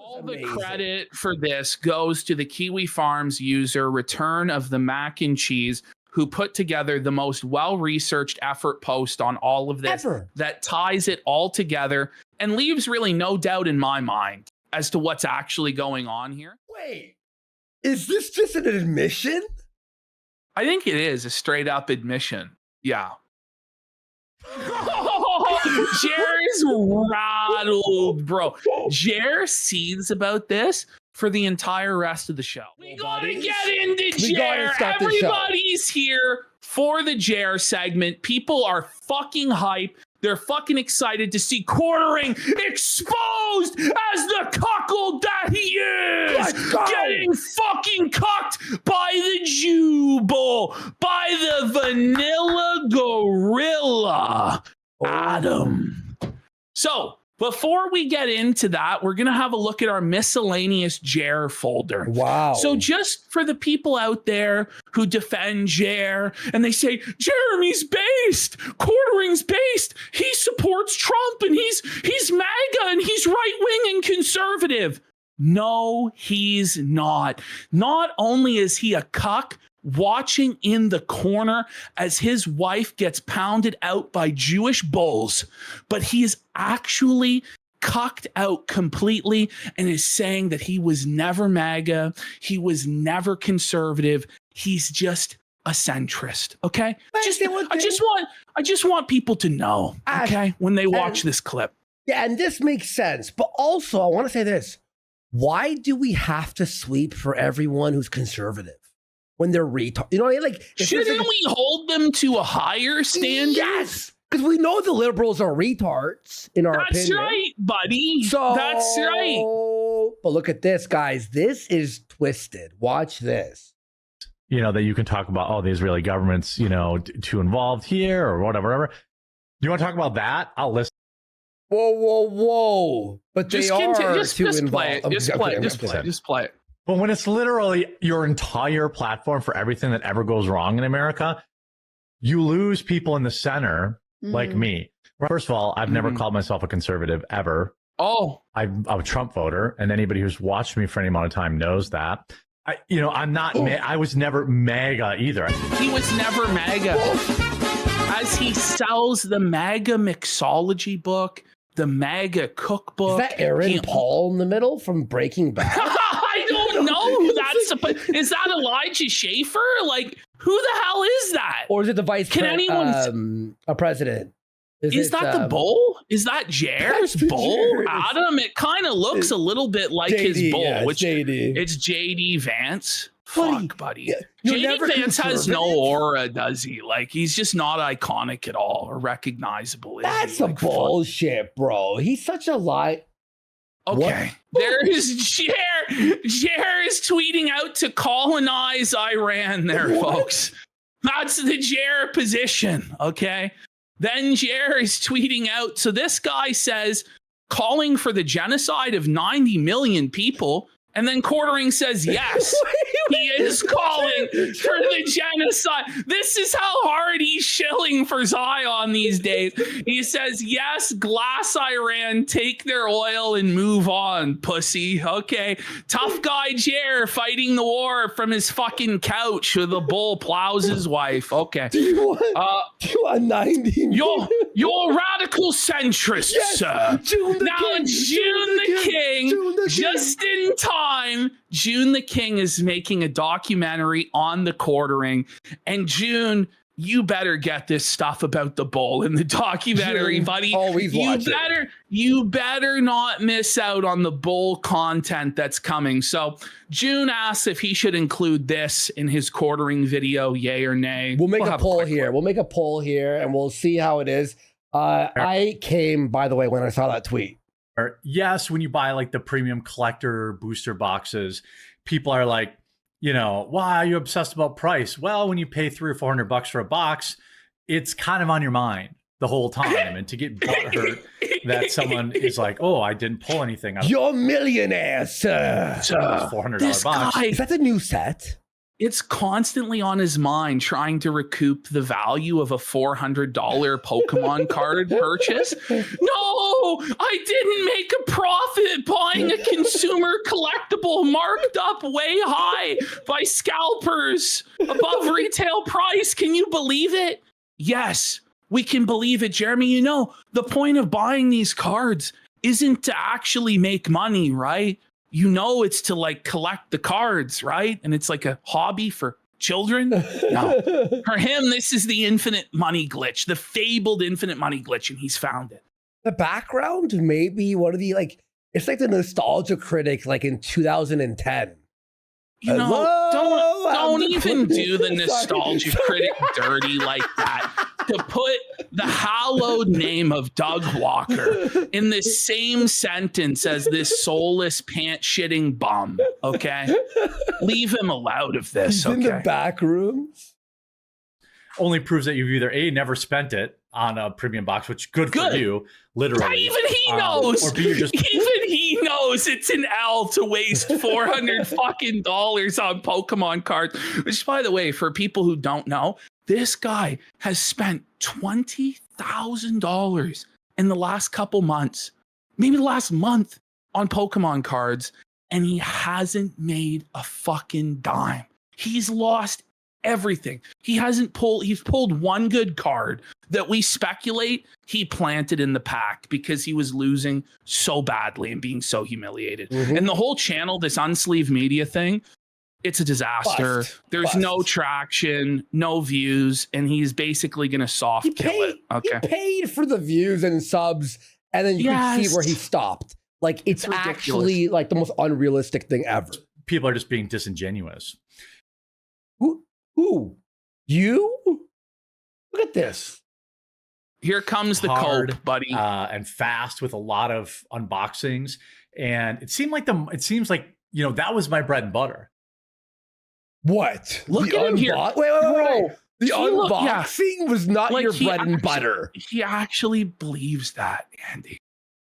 All the credit for this goes to the Kiwi Farms user Return of the Mac and Cheese, who put together the most well-researched effort post on all of this that ties it all together and leaves really no doubt in my mind as to what's actually going on here. Wait, is this just an admission? I think it is a straight up admission. Yeah. Jer is rattled, bro. Jer seethes about this for the entire rest of the show. We gotta get into Jer. Everybody's here for the Jer segment. People are fucking hype. They're fucking excited to see Quartering exposed as the cuckold that he is. Getting fucking cucked by the Jubal, by the vanilla gorilla, Adam. So, before we get into that, we're going to have a look at our miscellaneous Jer folder. Wow. So just for the people out there who defend Jer and they say, Jeremy's based, Quartering's based, he supports Trump and he's MAGA and he's right-wing and conservative. No, he's not. Not only is he a cuck, watching in the corner as his wife gets pounded out by Jewish bulls, but he is actually cucked out completely and is saying that he was never MAGA, he was never conservative, he's just a centrist. Okay, I just want people to know, okay, when they watch this clip. Yeah, and this makes sense, but also I want to say this: why do we have to sweep for everyone who's conservative? When they're retard, you know what I mean? Like, shouldn't we hold them to a higher standard? Yes, because we know the liberals are retards in our opinion. That's right, buddy. So, that's right. But look at this, guys. This is twisted. Watch this. You know, that you can talk about, oh, the Israeli government's, you know, too involved here or whatever. You want to talk about that? I'll listen. Whoa. But just they are just too involved. Play it. Just play it. But when it's literally your entire platform for everything that ever goes wrong in America, you lose people in the center like me. First of all, I've never called myself a conservative ever. Oh, I'm a Trump voter, and anybody who's watched me for any amount of time knows that. I'm not. I was never MAGA either. He was never MAGA. As he sells the MAGA mixology book, the MAGA cookbook. Is that Aaron Paul in the middle from Breaking Bad? I don't know who that's. Is that Elijah Schaefer? Like, who the hell is that? Or is it the vice president? Is that the bull? Is that Jer's bull? Adam, it kind of looks a little bit like JD, his bull. Yeah, it's JD. It's JD Vance. Buddy, Fuck, buddy. Yeah, JD Vance has no aura, does he? Like, he's just not iconic at all or recognizable. That's a bullshit, bro. He's such a lie. Okay. There's Jer. Jer is tweeting out to colonize Iran there, folks. That's the Jer position, okay? Then Jer is tweeting out. So this guy says, calling for the genocide of 90 million people. And then Quartering says, yes, he is calling for the genocide. This is how hard he's shilling for Zion these days. He says, yes, glass Iran, take their oil and move on, pussy. Okay. Tough guy Jer fighting the war from his fucking couch with a bull plows his wife. Okay. Do you want 90 million? You're a radical centrist, sir. June the King, just in time. June the King is making a documentary on the Quartering, and June, you better get this stuff about the bull in the documentary, buddy. Always watch you better not miss out on the bull content that's coming. So June asks if he should include this in his Quartering video, yay or nay. We'll make a poll here. We'll make a poll here, and we'll see how it is. I came, by the way, when I saw that tweet. Yes, when you buy like the premium collector booster boxes, people are like, you know, why are you obsessed about price? Well, when you pay $300 or $400 for a box, it's kind of on your mind the whole time. And to get butthurt that someone is like, oh, I didn't pull anything out. You're millionaire, sir. $400 box. Is that the new set? It's constantly on his mind trying to recoup the value of a $400 Pokemon card purchase. No, I didn't make a profit buying a consumer collectible marked up way high by scalpers above retail price. Can you believe it? Yes, we can believe it, Jeremy. You know, the point of buying these cards isn't to actually make money, right? You know, it's to like collect the cards, right? And it's like a hobby for children. No, for him, this is the infinite money glitch, the fabled infinite money glitch, and he's found it. The background, maybe one of the like, it's like the nostalgia critic, like in 2010. You know, don't even do the nostalgia critic dirty like that. To put the hallowed name of Doug Walker in the same sentence as this soulless pant-shitting bum, okay? Leave him out of this, He's okay? in the back rooms. Only proves that you've either A, never spent it on a premium box, which good for you, literally. Even he knows. Or B, you're just Even he knows it's an L to waste $400 fucking dollars on Pokemon cards. Which, by the way, for people who don't know, this guy has spent $20,000 in the last couple months, maybe the last month, on Pokemon cards, and he hasn't made a fucking dime. He's lost everything. He's pulled one good card that we speculate he planted in the pack because he was losing so badly and being so humiliated. Mm-hmm. And the whole channel, this unsleeved media thing, it's a disaster. There's no traction, no views, and he's basically going to soft kill it. Okay. He paid for the views and subs, and then you can see where he stopped. Like, it's actually like the most unrealistic thing ever. people are just being disingenuous. Who? You? Look at this. Here comes the cope, buddy. And fast with a lot of unboxings. And it seems like that was my bread and butter. What? Look at him here. Wait. The unboxing was not like your bread and butter. He actually believes that, Andy.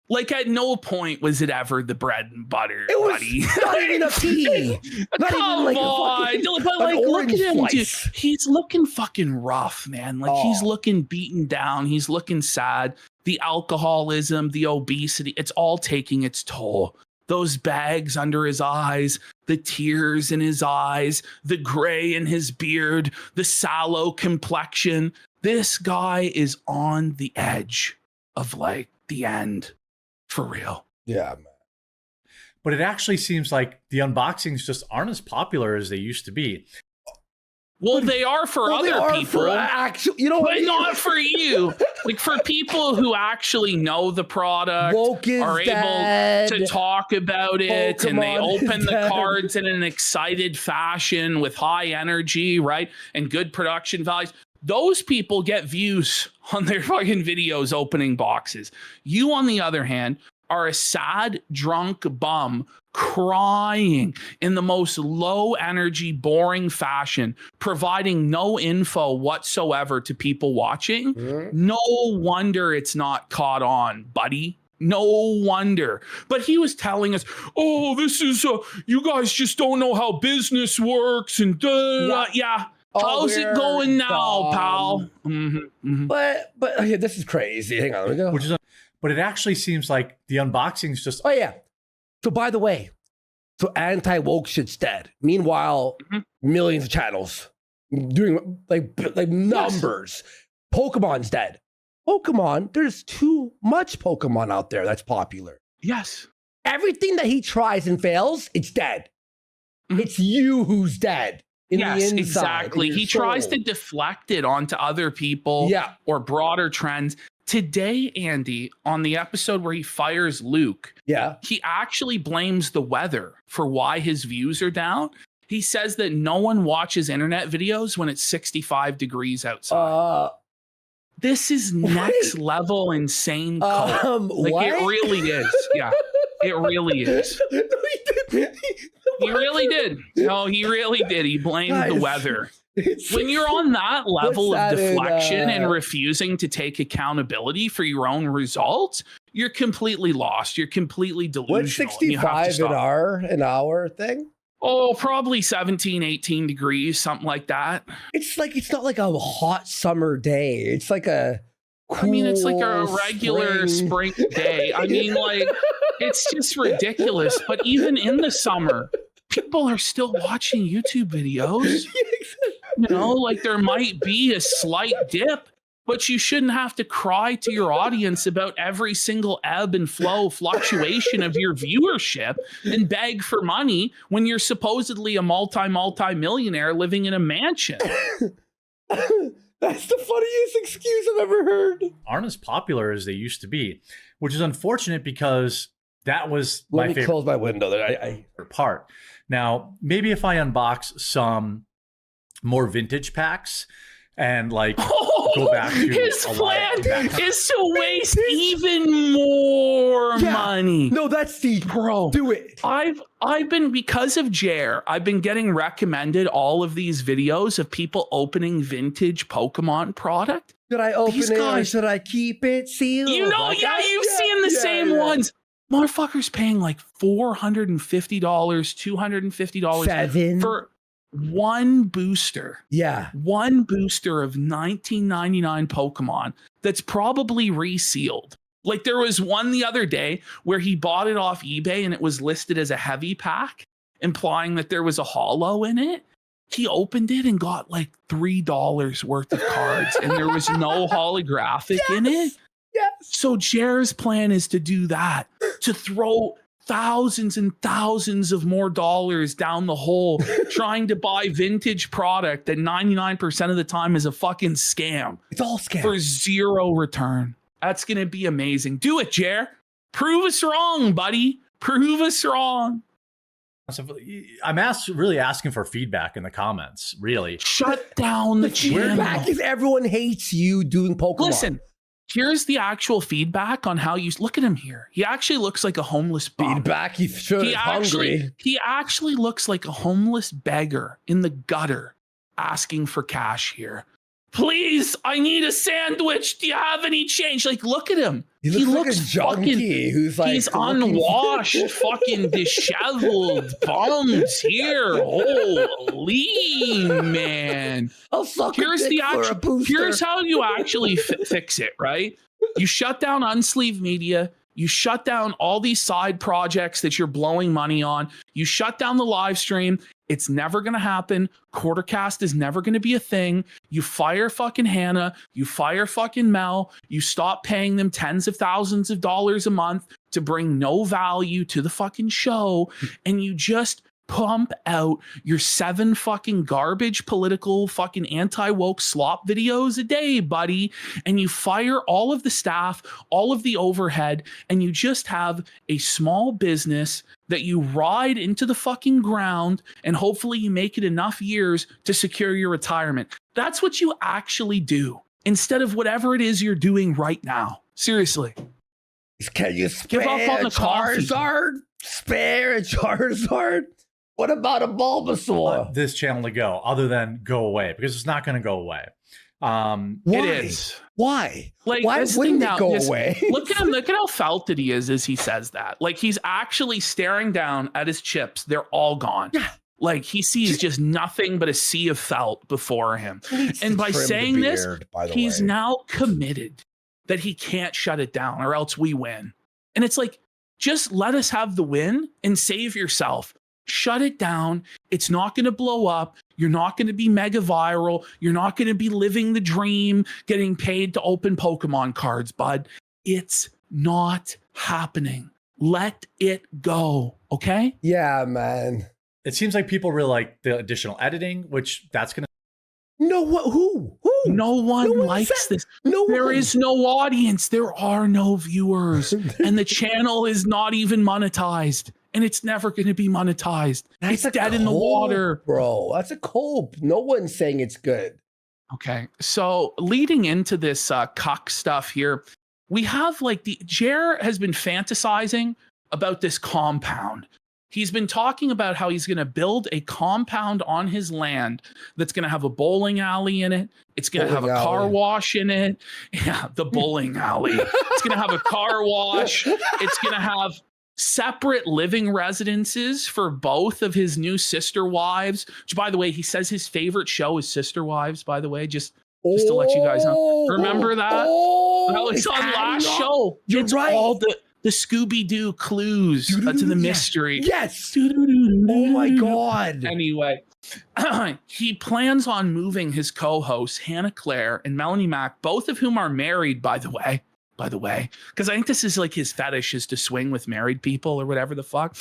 Like, at no point was it ever the bread and butter, it was buddy. Not even a pea. Not Come even on. But like, look at him, dude. He's looking fucking rough, man. Like, he's looking beaten down. He's looking sad. The alcoholism, the obesity, it's all taking its toll. Those bags under his eyes, the tears in his eyes, the gray in his beard, the sallow complexion. This guy is on the edge of like the end. For real. Yeah, man. But it actually seems like the unboxings just aren't as popular as they used to be. Well, they are for other people. But not for you. Like, for people who actually know the product, are able to talk about it, Pokemon, and they open the cards in an excited fashion with high energy, right? And good production values. Those people get views on their fucking videos opening boxes. You, on the other hand, are a sad, drunk bum crying in the most low energy, boring fashion, providing no info whatsoever to people watching. No wonder it's not caught on, buddy. No wonder. But he was telling us, oh, this is, you guys just don't know how business works. And yeah. How's it going now, pal? But okay, this is crazy. Hang on, let me go. But it actually seems like the unboxings just. Oh yeah. So by the way, anti-woke shit's dead. Meanwhile, millions of channels doing like numbers. Pokemon's dead. Pokemon, there's too much Pokemon out there that's popular. Yes. Everything that he tries and fails, it's dead. It's you who's dead. Yes, exactly. He tries to deflect it onto other people or broader trends. Today, Andy, on the episode where he fires Luke, he actually blames the weather for why his views are down. He says that no one watches internet videos when it's 65 degrees outside. This is next level insane. Like, it really is. Yeah, it really is. He really did. No, he really did. He blamed the weather. When you're on that level of deflection and refusing to take accountability for your own results, you're completely lost. You're completely delusional. What's 65 an hour thing? Oh, probably 17, 18 degrees, something like that. It's like, it's not like a hot summer day. It's like a cool, I mean, it's like a regular spring day. I mean, like, it's just ridiculous. But even in the summer, people are still watching YouTube videos. You know, like there might be a slight dip, but you shouldn't have to cry to your audience about every single ebb and flow fluctuation of your viewership and beg for money when you're supposedly a multi-millionaire living in a mansion. That's the funniest excuse I've ever heard. Aren't as popular as they used to be, which is unfortunate because that was Let my me favorite close my window. I part. Now, maybe if I unbox some more vintage packs and like go back to his plan is to waste even more money. No, that's the bro. Do it. I've been, because of Jer, I've been getting recommended all of these videos of people opening vintage Pokemon product. Should I open it or should I keep it sealed? You know, you've seen the same ones. Motherfuckers paying like $450, $250 for one booster. Yeah. One booster of 1999 Pokemon that's probably resealed. Like there was one the other day where he bought it off eBay and it was listed as a heavy pack, implying that there was a holo in it. He opened it and got like $3 worth of cards and there was no holographic in it. Yes. So Jer's plan is to do that, to throw thousands and thousands of more dollars down the hole trying to buy vintage product that 99% of the time is a fucking scam. It's all scam. For zero return. That's going to be amazing. Do it, Jer. Prove us wrong, buddy. Prove us wrong. I'm really asking for feedback in the comments, really. Shut down the channel. Feedback is everyone hates you doing Pokemon. Listen. Here's the actual feedback on how you look at him here. He actually looks like a homeless bum. Feedback, he's sure hungry. He actually looks like a homeless beggar in the gutter asking for cash here. Please, I need a sandwich. Do you have any change? Like, look at him. He looks like a junkie who's like, he's unwashed, fucking disheveled bums here. Holy man. I'll suck Here's how you actually fix it, right? You shut down Unsleeved Media. You shut down all these side projects that you're blowing money on. You shut down the live stream. It's never going to happen. Quartercast is never going to be a thing. You fire fucking Hannah. You fire fucking Mel. You stop paying them tens of thousands of dollars a month to bring no value to the fucking show. And you just pump out your 7 fucking garbage political fucking anti-woke slop videos a day, buddy. And you fire all of the staff, all of the overhead, and you just have a small business that you ride into the fucking ground, and hopefully you make it enough years to secure your retirement. That's what you actually do instead of whatever it is you're doing right now. Seriously. Can you spare give up on the Charizard? Spare a Charizard? What about a Bulbasaur? This channel to go, other than go away, because it's not going to go away. Why? It is. Why? Like, why wouldn't it go away? Look at him. Look at how felted he is as he says that. Like, he's actually staring down at his chips. They're all gone. Yeah. Like, he sees just nothing but a sea of felt before him. And by saying this, he's now committed that he can't shut it down or else we win. And it's like, just let us have the win and save yourself. Shut it down. It's not going to blow up. You're not going to be mega viral. You're not going to be living the dream, getting paid to open Pokemon cards, bud. It's not happening. Let it go. Okay? Yeah, man. It seems like people really like the additional editing, which that's going to. No, who? No one likes this. There is no audience. There are no viewers. And the channel is not even monetized. And it's never going to be monetized. It's dead in the water. Bro, that's a cope. No one's saying it's good. Okay. So leading into this CUCK stuff here, we have like Jer has been fantasizing about this compound. He's been talking about how he's going to build a compound on his land that's going to have a bowling alley in it. It's going to have a car wash in it. Yeah, the bowling alley. It's going to have a car wash. It's going to have separate living residences for both of his new sister wives. Which, by the way, he says his favorite show is Sister Wives, by the way, just to let you guys know. Remember that? That was on last show. You're It's right. all the Scooby-Doo clues to the mystery. Yes. Oh my God. Anyway, he plans on moving his co-hosts, Hannah Claire and Melanie Mack, both of whom are married, by the way, because I think this is like his fetish is to swing with married people or whatever the fuck.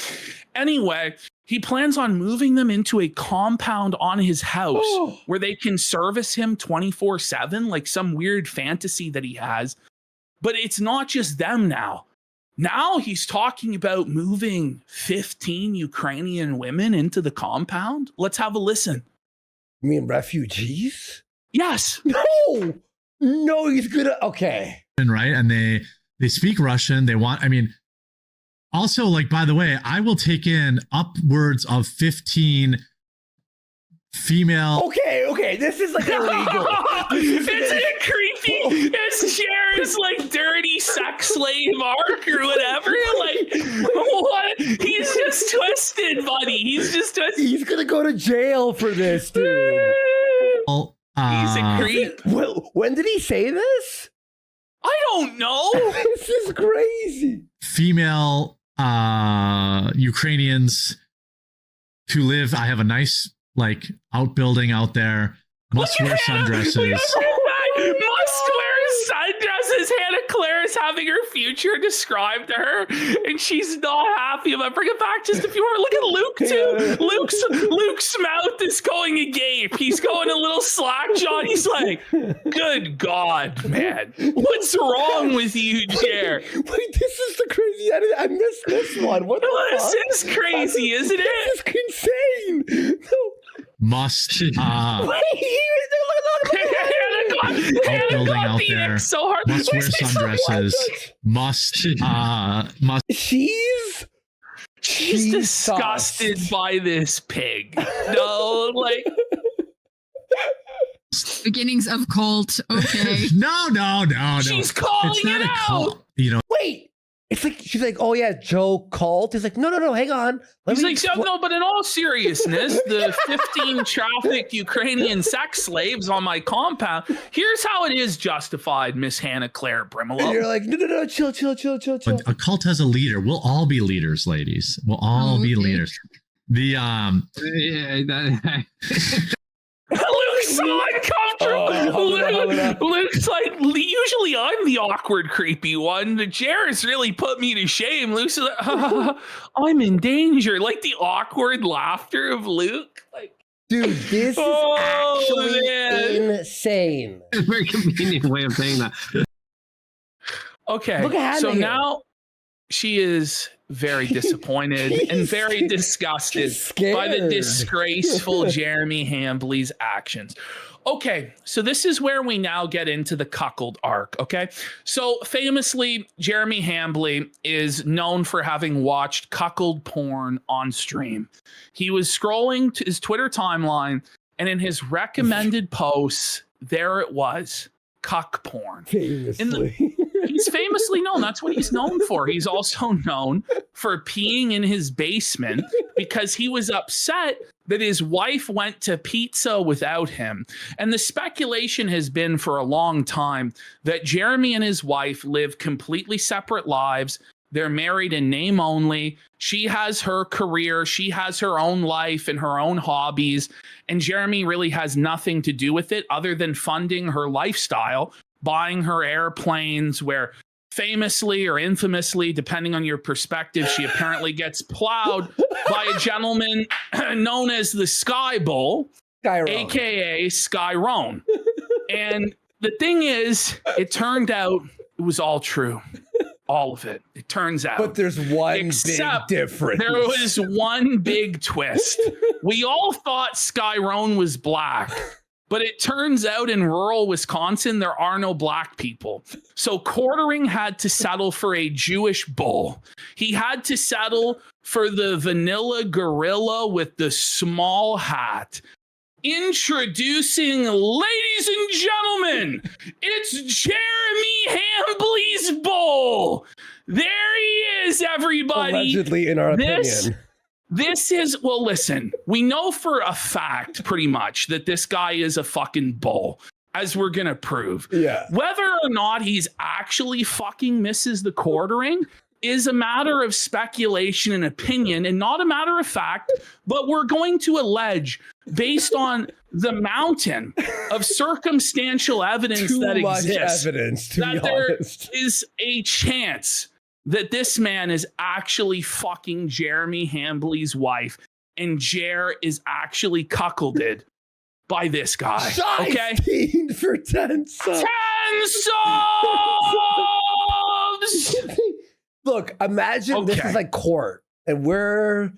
Anyway, he plans on moving them into a compound on his house where they can service him 24/7, like some weird fantasy that he has. But it's not just them now. Now he's talking about moving 15 Ukrainian women into the compound. Let's have a listen. You mean refugees? Yes. No, he's gonna. Okay. Right. And they speak Russian. They want, I mean, also, like, by the way, I will take in upwards of 15 female. Okay. This is like illegal. Isn't it creepy? It's Jared's like dirty sex slave arc or whatever. Like, what? He's just twisted, buddy. He's just twisted. He's gonna go to jail for this, dude. He's a creep. Well, when did he say this? I don't know. This is crazy. Female Ukrainians to live. I have a nice like outbuilding out there. Must wear sundresses. Must wear sundresses. Hannah Claire is having her future described to her, and she's not happy about it. Bring it back just a few more. Look at Luke too. Luke's mouth is going agape. He's going a little slack jaw. He's like, "Good God, man, what's wrong with you, Jer?" Wait, this is the crazy. I missed this one. What the fuck? This is crazy, isn't it? This is insane. No. Must Wait, outbuilding out there. So hard. Must wear sundresses. Must She's disgusted by this pig. No, like beginnings of cult. Okay. No. she's calling It's not it a out. cult. You know, Wait. It's like she's like, oh yeah, Joe cult. He's like, no, hang on. He's like, no, but in all seriousness, the 15 trafficked Ukrainian sex slaves on my compound, here's how it is justified, Miss Hannah Claire And Brimolo. you're like, no, chill. a cult has a leader. We'll all be leaders, ladies. We'll all be leaders. The Luke's so uncomfortable. Luke's like, usually I'm the awkward, creepy one. The Jared's really put me to shame. Luke's like, I'm in danger. Like the awkward laughter of Luke. Like, dude, this is actually insane. Very convenient way of saying that. okay, Look at so Hannah now she is very disappointed and very disgusted by the disgraceful Jeremy Hambley's actions. Okay, so this is where we now get into the cuckold arc, okay? So famously, Jeremy Hambley is known for having watched cuckold porn on stream. He was scrolling to his Twitter timeline, and in his recommended posts, there it was, cuck porn. Famously. He's famously known. That's what he's known for. He's also known for peeing in his basement because he was upset that his wife went to pizza without him. And the speculation has been for a long time that Jeremy and his wife live completely separate lives. They're married in name only. She has her career. She has her own life and her own hobbies. And Jeremy really has nothing to do with it other than funding her lifestyle, buying her airplanes, where famously or infamously, depending on your perspective, she apparently gets plowed by a gentleman known as the Sky Bull, aka Sky Roan. And the thing is, it turned out it was all true. All of it. It turns out. But there's one big difference. There was one big twist. We all thought Sky Roan was black. But it turns out in rural Wisconsin, there are no black people. So Quartering had to settle for a Jewish bull. He had to settle for the vanilla gorilla with the small hat. Introducing, ladies and gentlemen, it's Jeremy Hambley's Bowl. There he is, everybody. Allegedly, in our opinion. This is, well, listen, we know for a fact pretty much that this guy is a fucking bull, as we're going to prove. Yeah. Whether or not he's actually fucking misses the quartering is a matter of speculation and opinion and not a matter of fact, but we're going to allege based on the mountain of circumstantial evidence Too that much exists evidence, to that be there honest. is a chance that this man is actually fucking Jeremy Hambley's wife and Jer is actually cuckolded by this guy. Okay? 15 for 10 subs. 10 subs! Look, imagine this Okay. is like court, and we're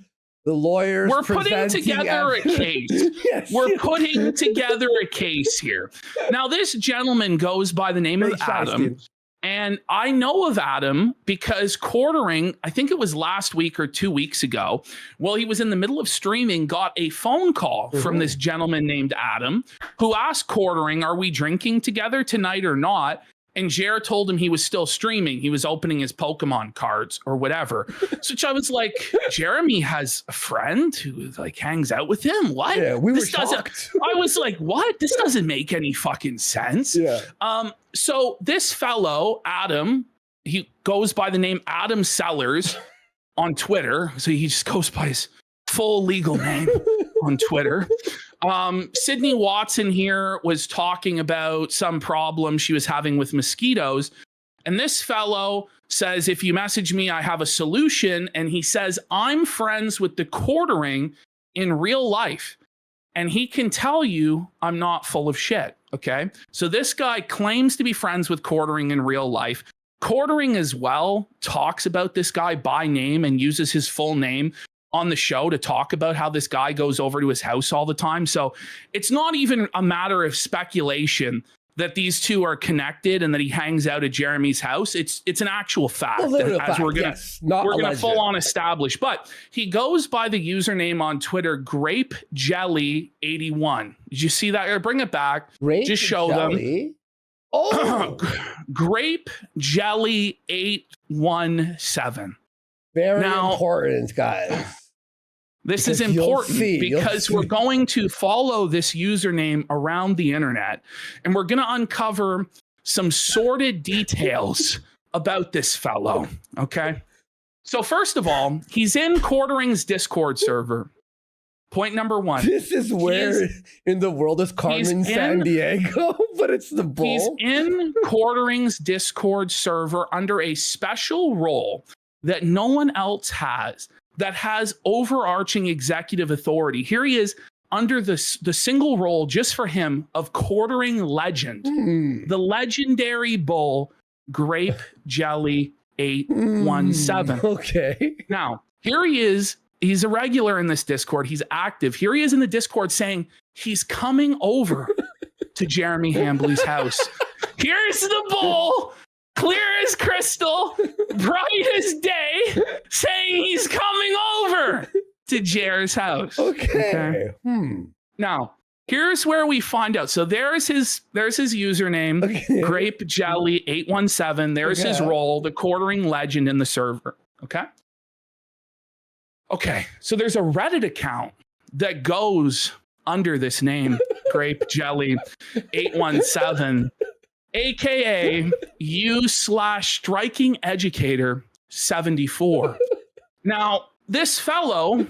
the lawyers. We're putting presenting together a evidence. case. Yes. We're putting together a case here. Now, this gentleman goes by the name of Big shots, Adam. dude. And I know of Adam because quartering, I think it was last week or 2 weeks ago, while he was in the middle of streaming, got a phone call from this gentleman named Adam who asked quartering, are we drinking together tonight or not? And Jer told him he was still streaming. He was opening his Pokemon cards or whatever. So I was like, Jeremy has a friend who like hangs out with him. What? Yeah, we were This doesn't- shocked. I was like, what? This doesn't make any fucking sense. Yeah. So this fellow, Adam, he goes by the name Adam Sellers on Twitter. So he just goes by his full legal name on Twitter. Sydney Watson here was talking about some problem she was having with mosquitoes. And this fellow says, if you message me, I have a solution. And he says, I'm friends with the quartering in real life. And he can tell you I'm not full of shit. Okay. So this guy claims to be friends with quartering in real life. Quartering as well talks about this guy by name and uses his full name on the show to talk about how this guy goes over to his house all the time. So it's not even a matter of speculation that these two are connected and that he hangs out at Jeremy's house. It's an actual fact, literal as fact, we're gonna yes, not we're gonna alleged. full on establish. But he goes by the username on Twitter, Grape Jelly 81. Did you see that? Or bring it back. Grape Just show them. jelly. Oh, Grape Jelly 817. very Now- important, guys. This is Because you'll important see, you'll because see. we're going to follow this username around the internet and we're going to uncover some sordid details about this fellow. Okay. So, first of all, he's in Quartering's Discord server. Point number one. This is where in the world is Carmen San Diego, but it's the bull. He's in Quartering's Discord server under a special role that no one else has, that has overarching executive authority. Here he is under the single role just for him of quartering legend, the legendary bull, Grape Jelly 817. Okay. Now, here he is. He's a regular in this Discord. He's active. Here he is in the Discord saying he's coming over to Jeremy Hambley's house. Here's the bull, clear as crystal, bright as day, saying he's coming over to Jer's house. Okay. Now, here's where we find out. So there's his username, Okay. Grape Jelly 817. There's his Okay. role, the quartering legend in the server. Okay. Okay. So there's a Reddit account that goes under this name, Grape Jelly 817, aka U/Striking Educator 74. Now, this fellow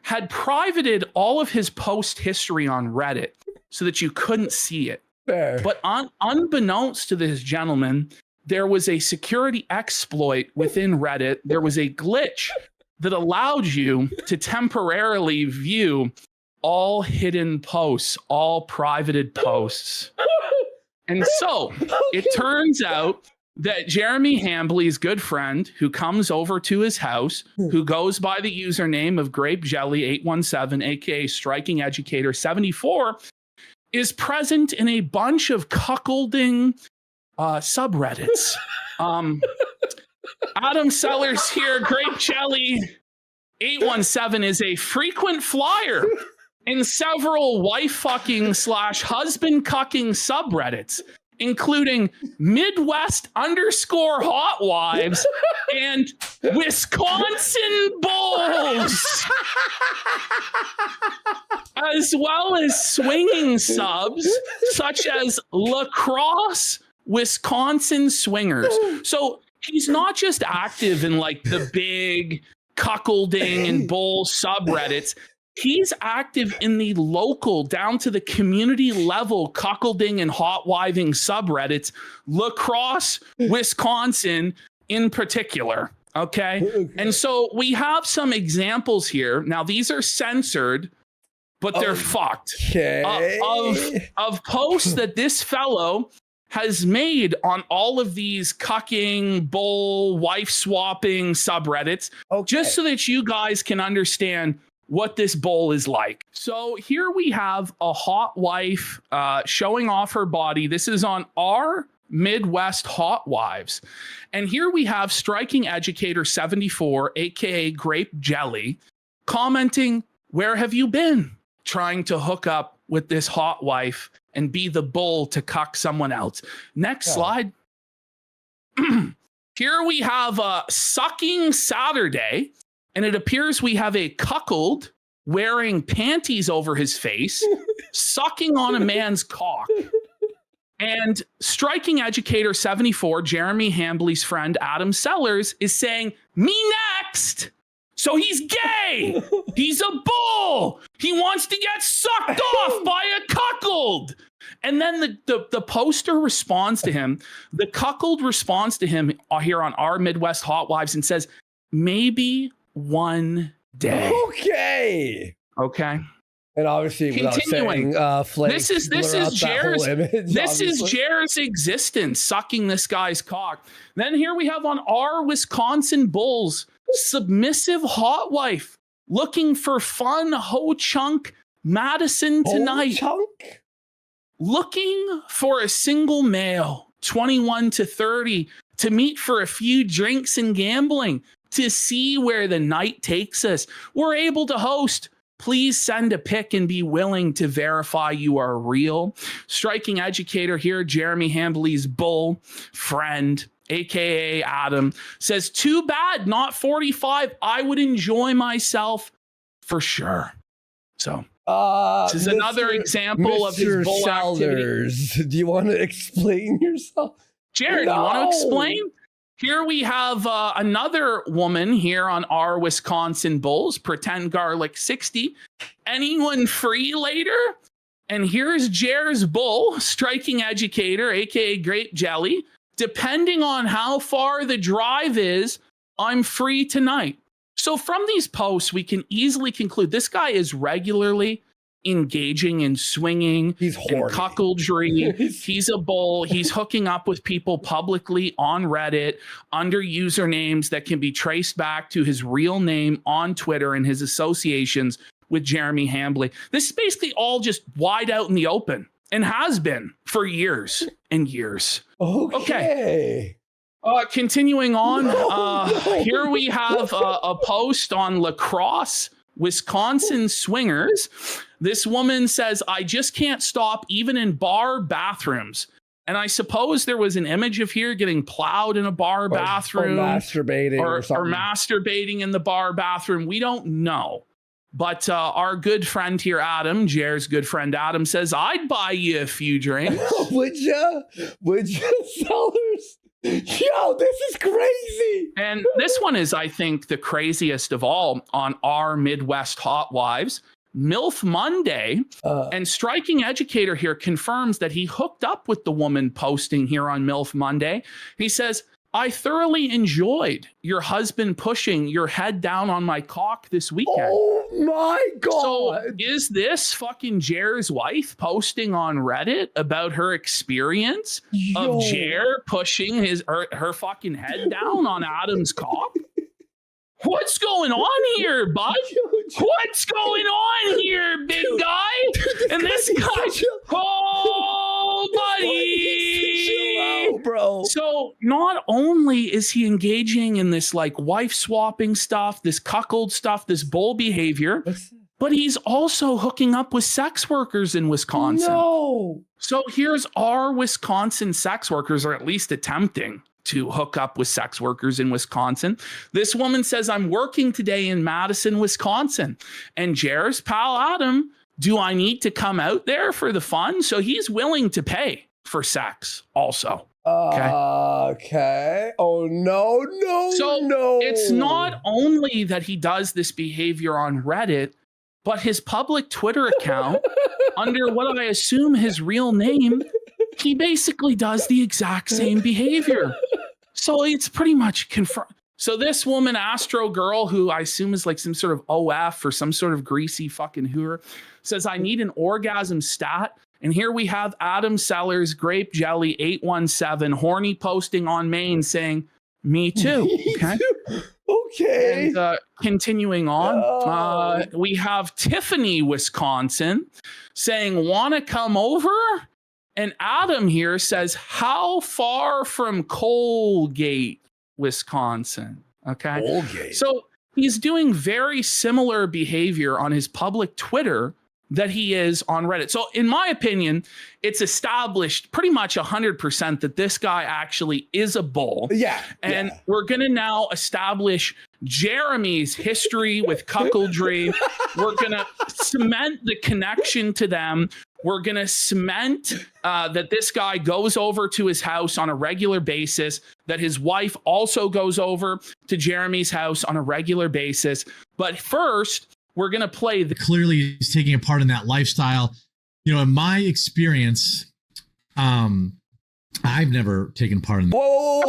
had privated all of his post history on Reddit so that you couldn't see it. Fair. But unbeknownst to this gentleman, there was a security exploit within Reddit. There was a glitch that allowed you to temporarily view all hidden posts, all privated posts. And so it turns out that Jeremy Hambley's good friend, who comes over to his house, who goes by the username of Grape Jelly 817, aka Striking Educator 74, is present in a bunch of cuckolding subreddits. Adam Sellers here, Grape Jelly 817 is a frequent flyer in several wife fucking / husband cucking subreddits, including Midwest_hot_wives and Wisconsin bulls, as well as swinging subs such as lacrosse Wisconsin swingers. So he's not just active in like the big cuckolding and bull subreddits. He's active in the local, down to the community level cuckolding and hot wiving subreddits, lacrosse, Wisconsin in particular. Okay. And so we have some examples here. Now, these are censored, but they're fucked. Of posts that this fellow has made on all of these cucking, bull, wife swapping subreddits, just so that you guys can understand what this bull is like. So here we have a hot wife showing off her body. This is on our Midwest Hot Wives. And here we have Striking Educator 74, aka Grape Jelly, commenting, "Where have you been?" Trying to hook up with this hot wife and be the bull to cuck someone else. Next slide. Here we have a Sucking Saturday, and it appears we have a cuckold wearing panties over his face, sucking on a man's cock. And Striking Educator 74, Jeremy Hambley's friend Adam Sellers, is saying, "Me next." So he's gay. He's a bull. He wants to get sucked off by a cuckold. And then the poster responds to him. The cuckold responds to him here on our Midwest Hot Wives and says, "Maybe one day." Okay. And obviously, without saying, this is Jared's existence, sucking this guy's cock. Then here we have on our Wisconsin Bulls, submissive hot wife looking for fun ho chunk Madison tonight. Looking for a single male, 21 to 30, to meet for a few drinks and gambling, to see where the night takes us. We're able to host. Please send a pic and be willing to verify you are real. Striking Educator here, Jeremy Hambley's bull friend, aka Adam, says, "Too bad, not 45. I would enjoy myself for sure." So this is another example of his bull activity. Do you want to explain yourself? Jared, you want to explain? Here we have another woman here on our Wisconsin Bulls, Pretend Garlic 60. Anyone free later? And here's Jer's bull, Striking Educator, aka Grape Jelly. Depending on how far the drive is, I'm free tonight. So from these posts, we can easily conclude this guy is regularly engaging in swinging and cuckoldry. He's a bull. He's hooking up with people publicly on Reddit under usernames that can be traced back to his real name on Twitter and his associations with Jeremy Hambley. This is basically all just wide out in the open and has been for years and years. Okay. Continuing on, here we have a post on lacrosse, Wisconsin swingers. This woman says, "I just can't stop even in bar bathrooms." And I suppose there was an image of here getting plowed in a bar bathroom. Or masturbating or something. Or masturbating in the bar bathroom. We don't know. But our good friend here, Adam, Jer's good friend Adam, says, "I'd buy you a few drinks." Would you, Sellers? Yo, this is crazy. And this one is, I think, the craziest of all on our Midwest Hot Wives. MILF Monday, and Striking Educator here confirms that he hooked up with the woman posting here on MILF Monday. He says, "I thoroughly enjoyed your husband pushing your head down on my cock this weekend." Oh my God. So is this fucking Jer's wife posting on Reddit about her experience of Jer pushing her fucking head down on Adam's cock? What's going on here, bud? What's going on here, big guy? And this guy, oh, buddy, bro. So not only is he engaging in this like wife swapping stuff, this cuckold stuff, this bull behavior, but he's also hooking up with sex workers in Wisconsin. No. So here's our Wisconsin sex workers, or at least attempting to hook up with sex workers in Wisconsin. This woman says, I'm working today in Madison, Wisconsin. And Jer's pal Adam, do I need to come out there for the fun? So he's willing to pay for sex also. Okay. Oh, no. So it's not only that he does this behavior on Reddit, but his public Twitter account, under what I assume his real name, he basically does the exact same behavior. So it's pretty much confirmed. So this woman, Astro Girl, who I assume is like some sort of OF or some sort of greasy fucking hooer, says, I need an orgasm stat. And here we have Adam Sellers, Grape Jelly 817, horny posting on Maine saying, me too. Okay. Okay. And continuing on, we have Tiffany, Wisconsin, saying, want to come over? And Adam here says, how far from Colgate, Wisconsin? Okay. Colgate. So he's doing very similar behavior on his public Twitter that he is on Reddit. So in my opinion, it's established pretty much 100% that this guy actually is a bull. Yeah. And we're going to now establish Jeremy's history with cuckoldry. We're going to cement the connection to them. We're going to cement that this guy goes over to his house on a regular basis, that his wife also goes over to Jeremy's house on a regular basis. But first, we're going to play the Clearly he's taking a part in that lifestyle. You know, in my experience, I've never taken part in that. Whoa.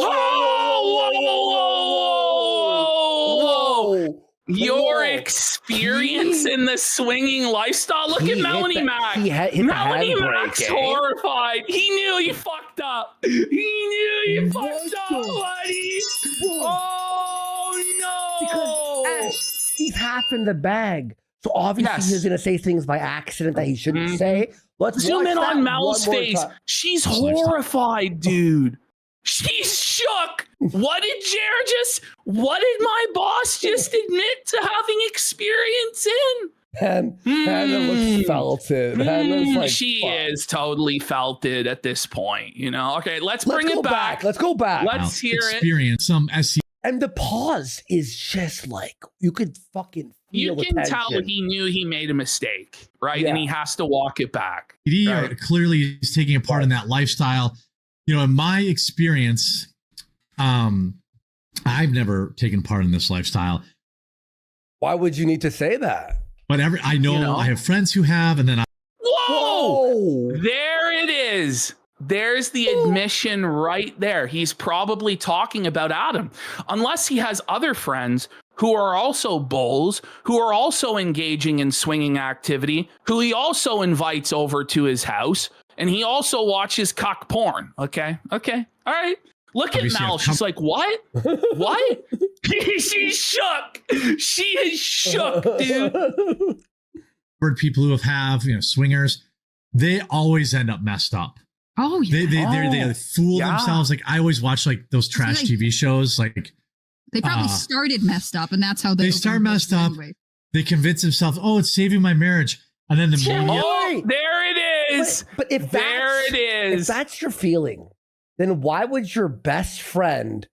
Your experience in the swinging lifestyle. Look at Melanie Mac. Melanie Mac's horrified. He knew he fucked up. He knew he fucked up, buddy. Oh no. He's half in the bag. So obviously he's going to say things by accident that he shouldn't say. Let's zoom in on Mel's face. She's horrified, dude. She's shook. What did my boss just admit to having experience in? Hannah looks felted. Hannah's like, she fuck. is totally felted at this point, you know? Okay, let's bring it back. Let's go back. Let's hear experience some SE. And the pause is just like, you could fucking feel you can attention. tell he knew he made a mistake, right? Yeah. And he has to walk it back. Right? Clearly he's taking a part in that lifestyle. You know, in my experience, I've never taken part in this lifestyle. Why would you need to say that? But I know I have friends who have, and then Whoa! There it is. There's the admission right there. He's probably talking about Adam, unless he has other friends who are also bulls, who are also engaging in swinging activity, who he also invites over to his house, and he also watches CUCK porn. Okay. All right. Look at Mel. She's like, what? What? She's shook. She is shook, dude. People who have swingers, they always end up messed up. Oh yeah. They fool themselves. Like I always watch like those trash TV shows. Like they probably started messed up, and that's how they start messed up. Anyway. They convince themselves, oh, it's saving my marriage, and then the there it is. But if that's your feeling, then why would your best friend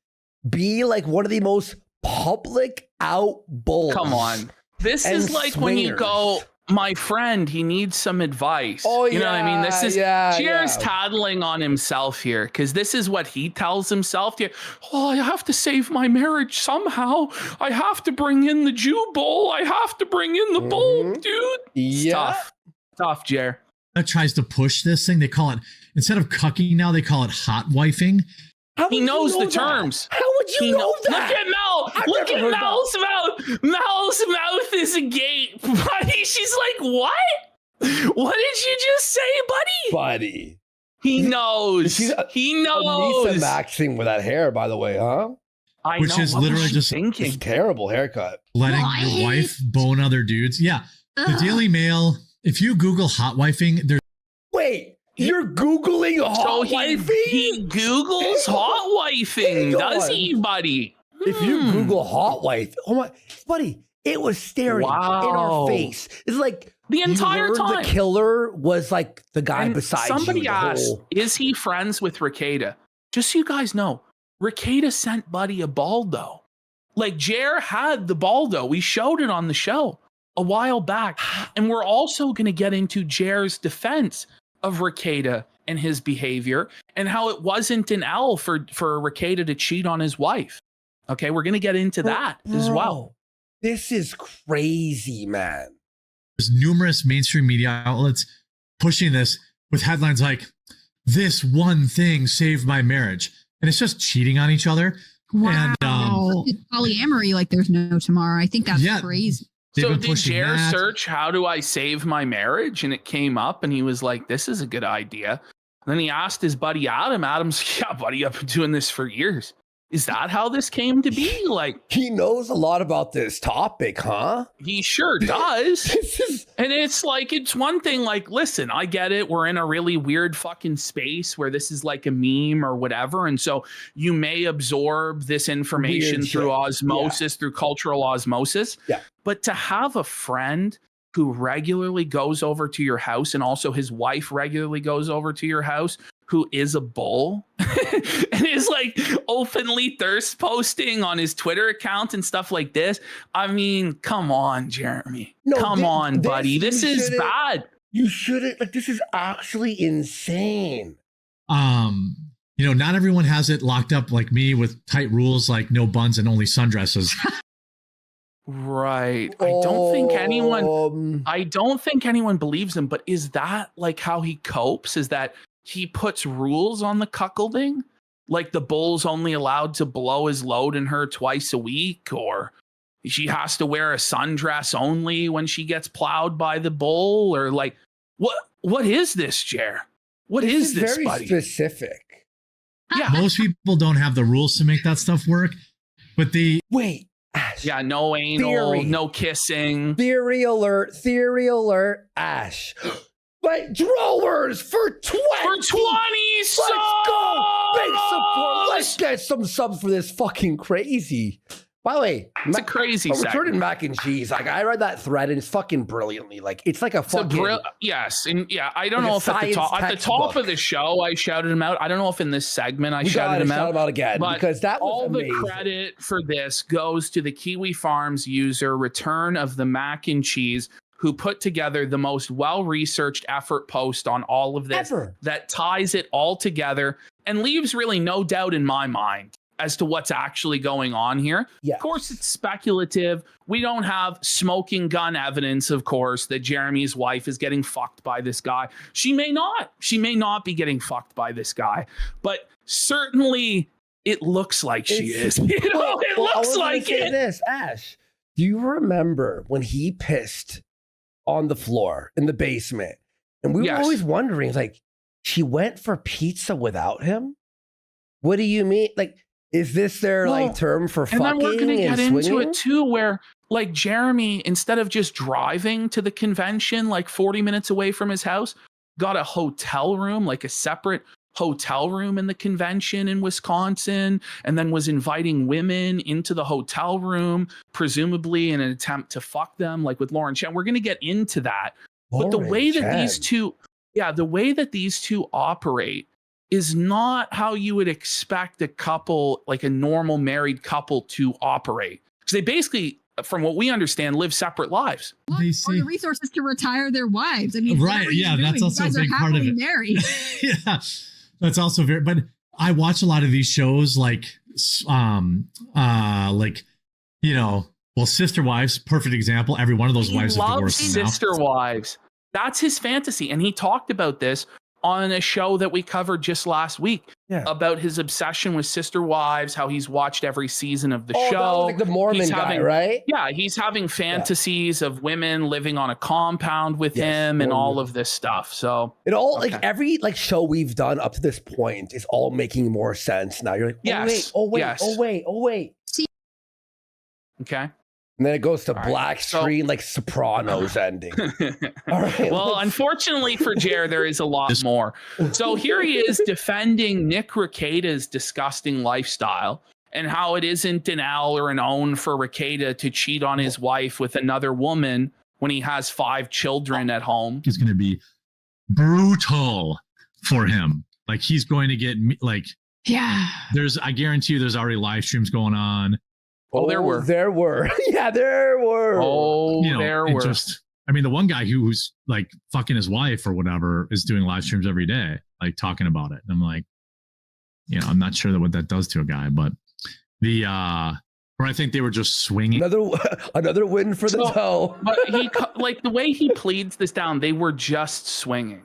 be like one of the most public out bulls? Come on. This is like when you go, my friend, he needs some advice. Oh, you know what I mean? This is Jer's tattling on himself here, because this is what he tells himself here. Oh, I have to save my marriage somehow. I have to bring in the Jew bull. I have to bring in the bull, dude. Yeah. Tough, Jer. That tries to push this thing. They call it, instead of cucking now, they call it hot wifing. He knows the terms. How would you know that? Look at Mel. Look at Mel's mouth. Mel's mouth is agape, buddy. She's like, what? What did you just say, buddy? He knows. He knows. Lisa maxing with that hair, by the way, huh? Which is literally just thinking. It's a terrible haircut. Letting your wife bone other dudes. Yeah. The Daily Mail, if you Google hot wifing, there's... Wait. You're Googling hot wifing? He Googles hot wifing, does he, buddy? If you Google hot wife, oh my, buddy, It was staring in our face. It's like the entire you learned time. The killer was like the guy And beside somebody you. asked, is he friends with Rekieta? Just so you guys know, Rekieta sent Buddy a Baldo. Like, Jer had the Baldo. We showed it on the show a while back. And we're also going to get into Jer's defense of Rekieta and his behavior and how it wasn't an L for Rekieta to cheat on his wife. Okay, we're going to get into that as well. This is crazy, man. There's numerous mainstream media outlets pushing this with headlines like, this one thing saved my marriage. And it's just cheating on each other. Wow. And, polyamory like there's no tomorrow. I think that's crazy. So did Jer search, how do I save my marriage? And it came up and he was like, this is a good idea. And then he asked his buddy Adam. Adam's, yeah, buddy, I've been doing this for years. Is that how this came to be? Like, he knows a lot about this topic, huh? He sure does. And it's like, it's one thing, like, listen, I get it. We're in a really weird fucking space where this is like a meme or whatever. And so you may absorb this information through osmosis, through cultural osmosis. Yeah. But to have a friend who regularly goes over to your house, and also his wife regularly goes over to your house, who is a bull and is like openly thirst posting on his Twitter account and stuff like this. I mean, come on, Jeremy. No, come on, buddy. This is bad. You shouldn't. Like, this is actually insane. You know, not everyone has it locked up like me with tight rules like no buns and only sundresses. Right. I don't think anyone believes him, but is that like how he copes? Is that he puts rules on the cuckolding? Like the bull's only allowed to blow his load in her twice a week, or she has to wear a sundress only when she gets plowed by the bull, or like what is this, Jer? What is this, very buddy? Specific. Yeah. Most people don't have the rules to make that stuff work, but wait. Ash. Yeah, no anal, no kissing. Theory alert, Ash. Like, drawers for 20. For 20 Let's go. Big support. Let's get some subs for this fucking crazy. By the way, it's a crazy returning mac and cheese. Like, I read that thread and it's fucking brilliantly. Like, it's like a fucking yes, and yeah, I don't know if at the top of the show I shouted him out. I don't know if in this segment I shouted him out. Shout him out again, but because that was all amazing. The credit for this goes to the Kiwi Farms user Return of the Mac and Cheese, who put together the most well-researched effort post on all of this that ties it all together and leaves really no doubt in my mind as to what's actually going on here. Yeah. Of course, it's speculative. We don't have smoking gun evidence, of course, that Jeremy's wife is getting fucked by this guy. She may not. She may not be getting fucked by this guy, but certainly it looks like she is. It looks like it. This, Ash, do you remember when he pissed on the floor in the basement? And we were always wondering, like, she went for pizza without him? What do you mean? Like, is this their like term for fucking? And then we're gonna get into it too, where like Jeremy, instead of just driving to the convention like 40 minutes away from his house, got a hotel room, like a separate hotel room in the convention in Wisconsin, and then was inviting women into the hotel room, presumably in an attempt to fuck them, like with Lauren Chen. We're gonna get into that. But the way that these two operate is not how you would expect a couple, like a normal married couple, to operate. Because they basically, from what we understand, live separate lives. Or the resources to retire their wives. I mean, right? Yeah, that's also a big part of it. Married. Yeah, that's also very. But I watch a lot of these shows, like you know, well, Sister Wives, perfect example. Every one of those wives is divorced now. Sister Wives. That's his fantasy, and he talked about this on a show that we covered just last week about his obsession with Sister Wives, how he's watched every season of the show. That was like the Mormon guy, right? Yeah, he's having fantasies of women living on a compound with him and all of this stuff. So it all like every like show we've done up to this point is all making more sense now. You're like, oh wait. See? Okay. And then it goes to black screen, like Sopranos ending. All right. Well, unfortunately for Jer, there is a lot more. So here he is defending Nick Rekieta's disgusting lifestyle and how it isn't an L or an own for Rekieta to cheat on his wife with another woman when he has 5 children at home. It's going to be brutal for him. Like he's going to get like, Yeah. I guarantee you there's already live streams going on. Oh, there were. There were. Yeah, there were. Oh, You know, there it were. I mean, the one guy who's like fucking his wife or whatever is doing live streams every day, like talking about it. And I'm like, you know, I'm not sure what that does to a guy, but or I think they were just swinging. Another win for the toe. But he, like the way he pleads this down, they were just swinging.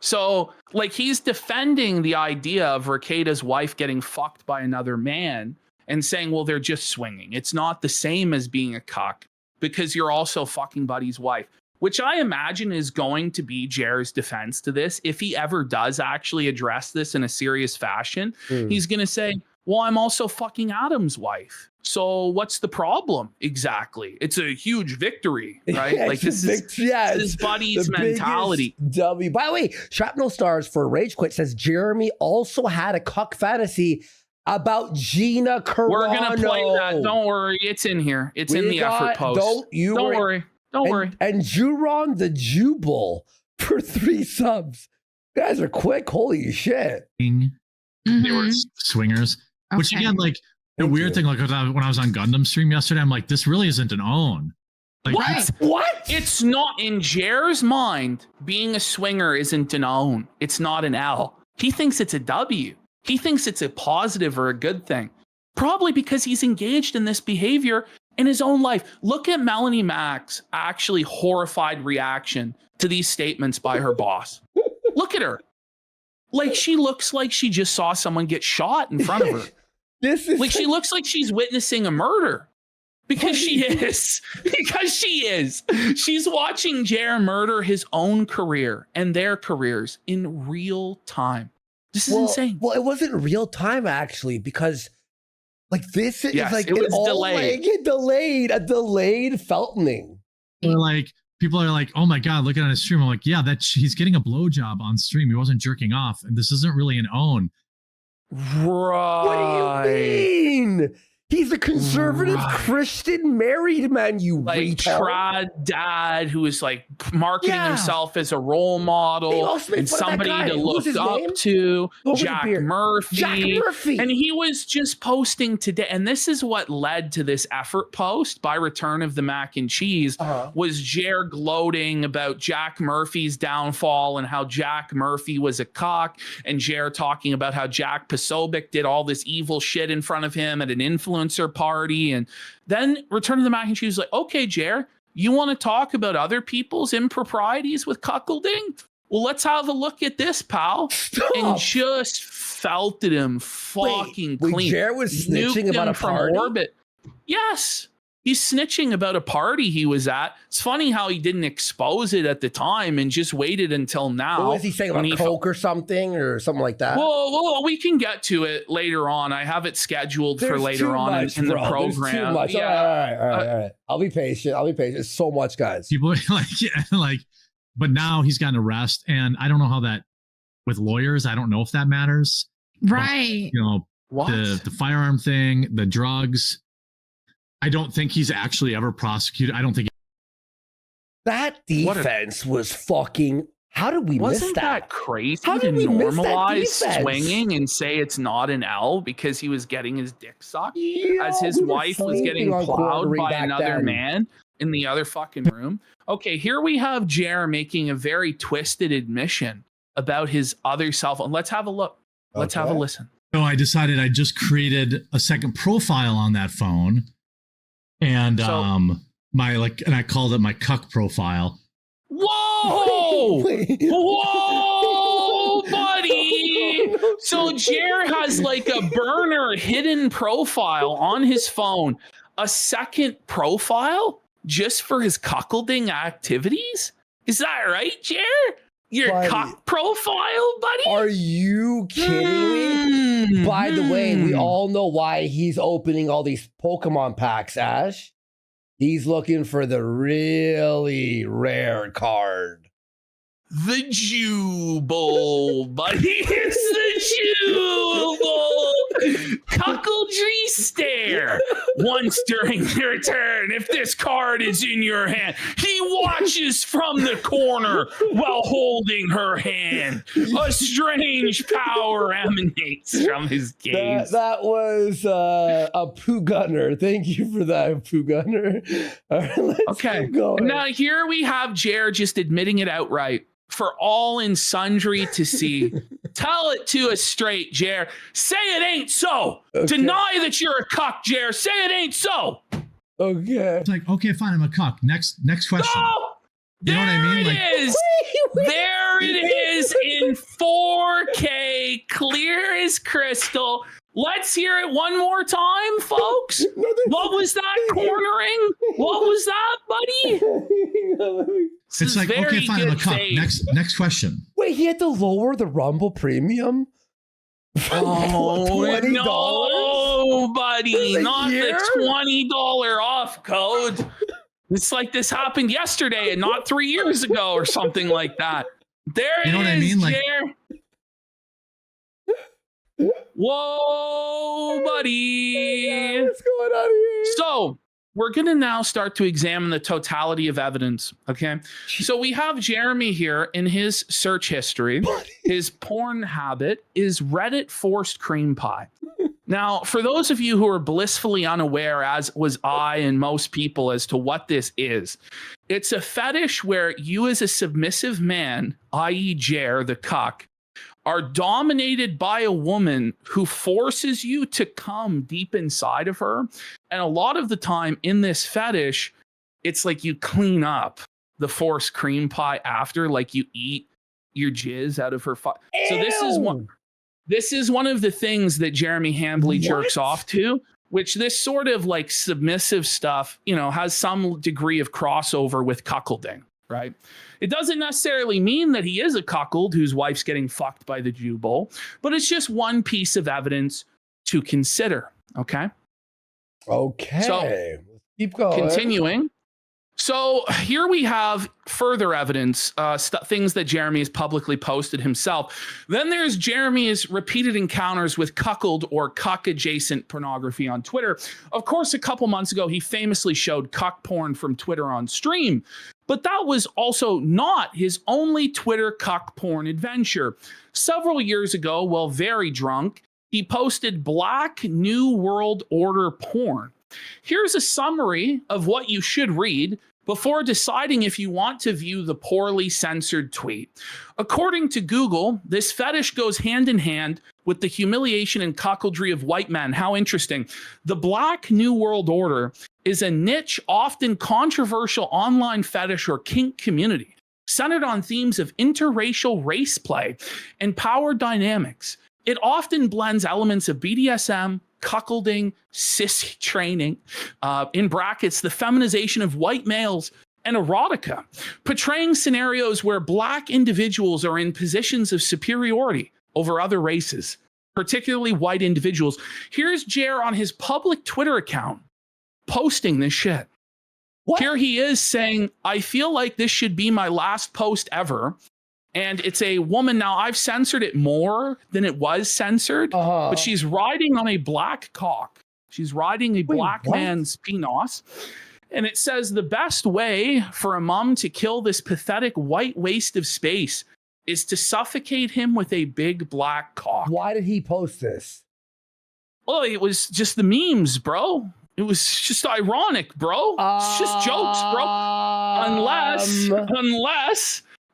So like he's defending the idea of Rekieta's wife getting fucked by another man and saying, well, they're just swinging. It's not the same as being a cuck because you're also fucking Buddy's wife, which I imagine is going to be Jer's defense to this. If he ever does actually address this in a serious fashion, he's going to say, well, I'm also fucking Adam's wife. So what's the problem exactly? It's a huge victory, right? Yeah, like this is Buddy's mentality. W. By the way, Shrapnel Stars for Rage Quit says Jeremy also had a cuck fantasy about Gina Carano. We're gonna play that. Don't worry, it's in here. It's in the effort post. Don't worry. Don't worry. And Juron the Jubal for 3 subs. You guys are quick. Holy shit. They were swingers. Which again, like the weird thing, like when I was on Gundam stream yesterday, I'm like, this really isn't an own. Like, What? It's not in Jer's mind. Being a swinger isn't an own. It's not an L. He thinks it's a W. He thinks it's a positive or a good thing. Probably because he's engaged in this behavior in his own life. Look at Melanie Mack's actually horrified reaction to these statements by her boss. Look at her. Like she looks like she just saw someone get shot in front of her. This is like she looks like she's witnessing a murder. Because she is. Because she is. She's watching Jer murder his own career and their careers in real time. This is insane. Well, it wasn't real time actually, because like this is like it was delayed. A delayed Feltoning. Like people are like, oh my God, look at his stream. I'm like, yeah, he's getting a blowjob on stream. He wasn't jerking off. And this isn't really an own. Right. What do you mean? He's a conservative Christian married man, you like retard. trad dad who is like marketing himself as a role model and somebody to look up to. Jack Murphy. And he was just posting today. And this is what led to this effort post by Return of the Mac and Cheese was Jer gloating about Jack Murphy's downfall and how Jack Murphy was a cock, and Jer talking about how Jack Posobiec did all this evil shit in front of him at an influencer party. And then Return of the Mac and Cheese was like, okay, Jer, you want to talk about other people's improprieties with cuckolding? Well, let's have a look at this, pal. And just felted him fucking clean. Jer was snitching about a party? Orbit. Yes. He's snitching about a party he was at. It's funny how he didn't expose it at the time and just waited until now. What was he saying about coke or something like that? Well, we can get to it later on. I have it scheduled for later on in the program. There's too much. Yeah. All right. I'll be patient. It's so much, guys. People are like, but now he's gotten arrested, and I don't know how that with lawyers. I don't know if that matters. Right. But, you know, the firearm thing, the drugs. I don't think he's actually ever prosecuted. I don't think that defense was fucking. How did we miss that? Wasn't that crazy how to did we normalize swinging and say it's not an L because he was getting his dick sucked as his wife was getting plowed by another man in the other fucking room? Okay, here we have Jer making a very twisted admission about his other self. And let's have a look. Let's have a listen. So I decided I just created a second profile on that phone. And and I called it my cuck profile. Whoa! Whoa, buddy! So Jer has like a burner hidden profile on his phone, a second profile just for his cuckolding activities? Is that right, Jer? Your cuck profile, buddy? Are you kidding me? By the way, we all know why he's opening all these Pokemon packs, Ash. He's looking for the really rare card. The Jubal, buddy. It's the Jubal. Cuckoldry stare. Once during their turn, if this card is in your hand, he watches from the corner while holding her hand. A strange power emanates from his gaze. That was a poo gunner. Thank you for that, poo gunner. All right, let's keep going. Now here we have Jer just admitting it outright for all and sundry to see. Tell it to us straight, Jer. Say it ain't so. Okay. Deny that you're a cuck, Jer. Say it ain't so. Okay. It's like, okay, fine, I'm a cuck. Next question. No! You know what I mean? There it is. There it is in 4K, clear as crystal. Let's hear it one more time, folks. What was that cornering? What was that, buddy? It's like, okay, fine, I'm a cuck. Next question. Wait, he had to lower the Rumble premium? Oh, $20? no, buddy. This Not year? the $20 off code. It's like this happened yesterday and not 3 years ago or something like that. There You know it what I is, mean? Like- Jer. Whoa, buddy. What's going on here? So we're going to now start to examine the totality of evidence. Okay. So we have Jeremy here in his search history. His porn habit is Reddit forced cream pie. Now, for those of you who are blissfully unaware, as was I and most people, as to what this is, it's a fetish where you as a submissive man, i.e. Jer, the cuck, are dominated by a woman who forces you to come deep inside of her. And a lot of the time in this fetish, it's like you clean up the forced cream pie after, like you eat your jizz out of her. So this is one of the things that Jeremy Hambly jerks off to, which this sort of like submissive stuff, you know, has some degree of crossover with cuckolding, right? It doesn't necessarily mean that he is a cuckold whose wife's getting fucked by the Jew bowl, but it's just one piece of evidence to consider. Okay. Okay. So, let's keep going. Continuing. So here we have further evidence, things that Jeremy has publicly posted himself. Then there's Jeremy's repeated encounters with cuckold or cuck adjacent pornography on Twitter. Of course, a couple months ago, he famously showed cuck porn from Twitter on stream, but that was also not his only Twitter cuck porn adventure. Several years ago, while very drunk, he posted Black New World Order porn. Here's a summary of what you should read before deciding if you want to view the poorly censored tweet. According to Google, this fetish goes hand in hand with the humiliation and cuckoldry of white men. How interesting. The Black New World Order is a niche, often controversial online fetish or kink community centered on themes of interracial race play and power dynamics. It often blends elements of BDSM, cuckolding, sissy training, in brackets, the feminization of white males, and erotica, portraying scenarios where Black individuals are in positions of superiority over other races, particularly white individuals. Here's Jer on his public Twitter account posting this shit. What? Here he is saying, I feel like this should be my last post ever. And it's a woman. Now, I've censored it more than it was censored, but she's riding on a black cock. She's riding a black man's penis. And it says the best way for a mom to kill this pathetic white waste of space is to suffocate him with a big black cock. Why did he post this? Well, it was just the memes, bro. It was just ironic, bro. It's just jokes, bro.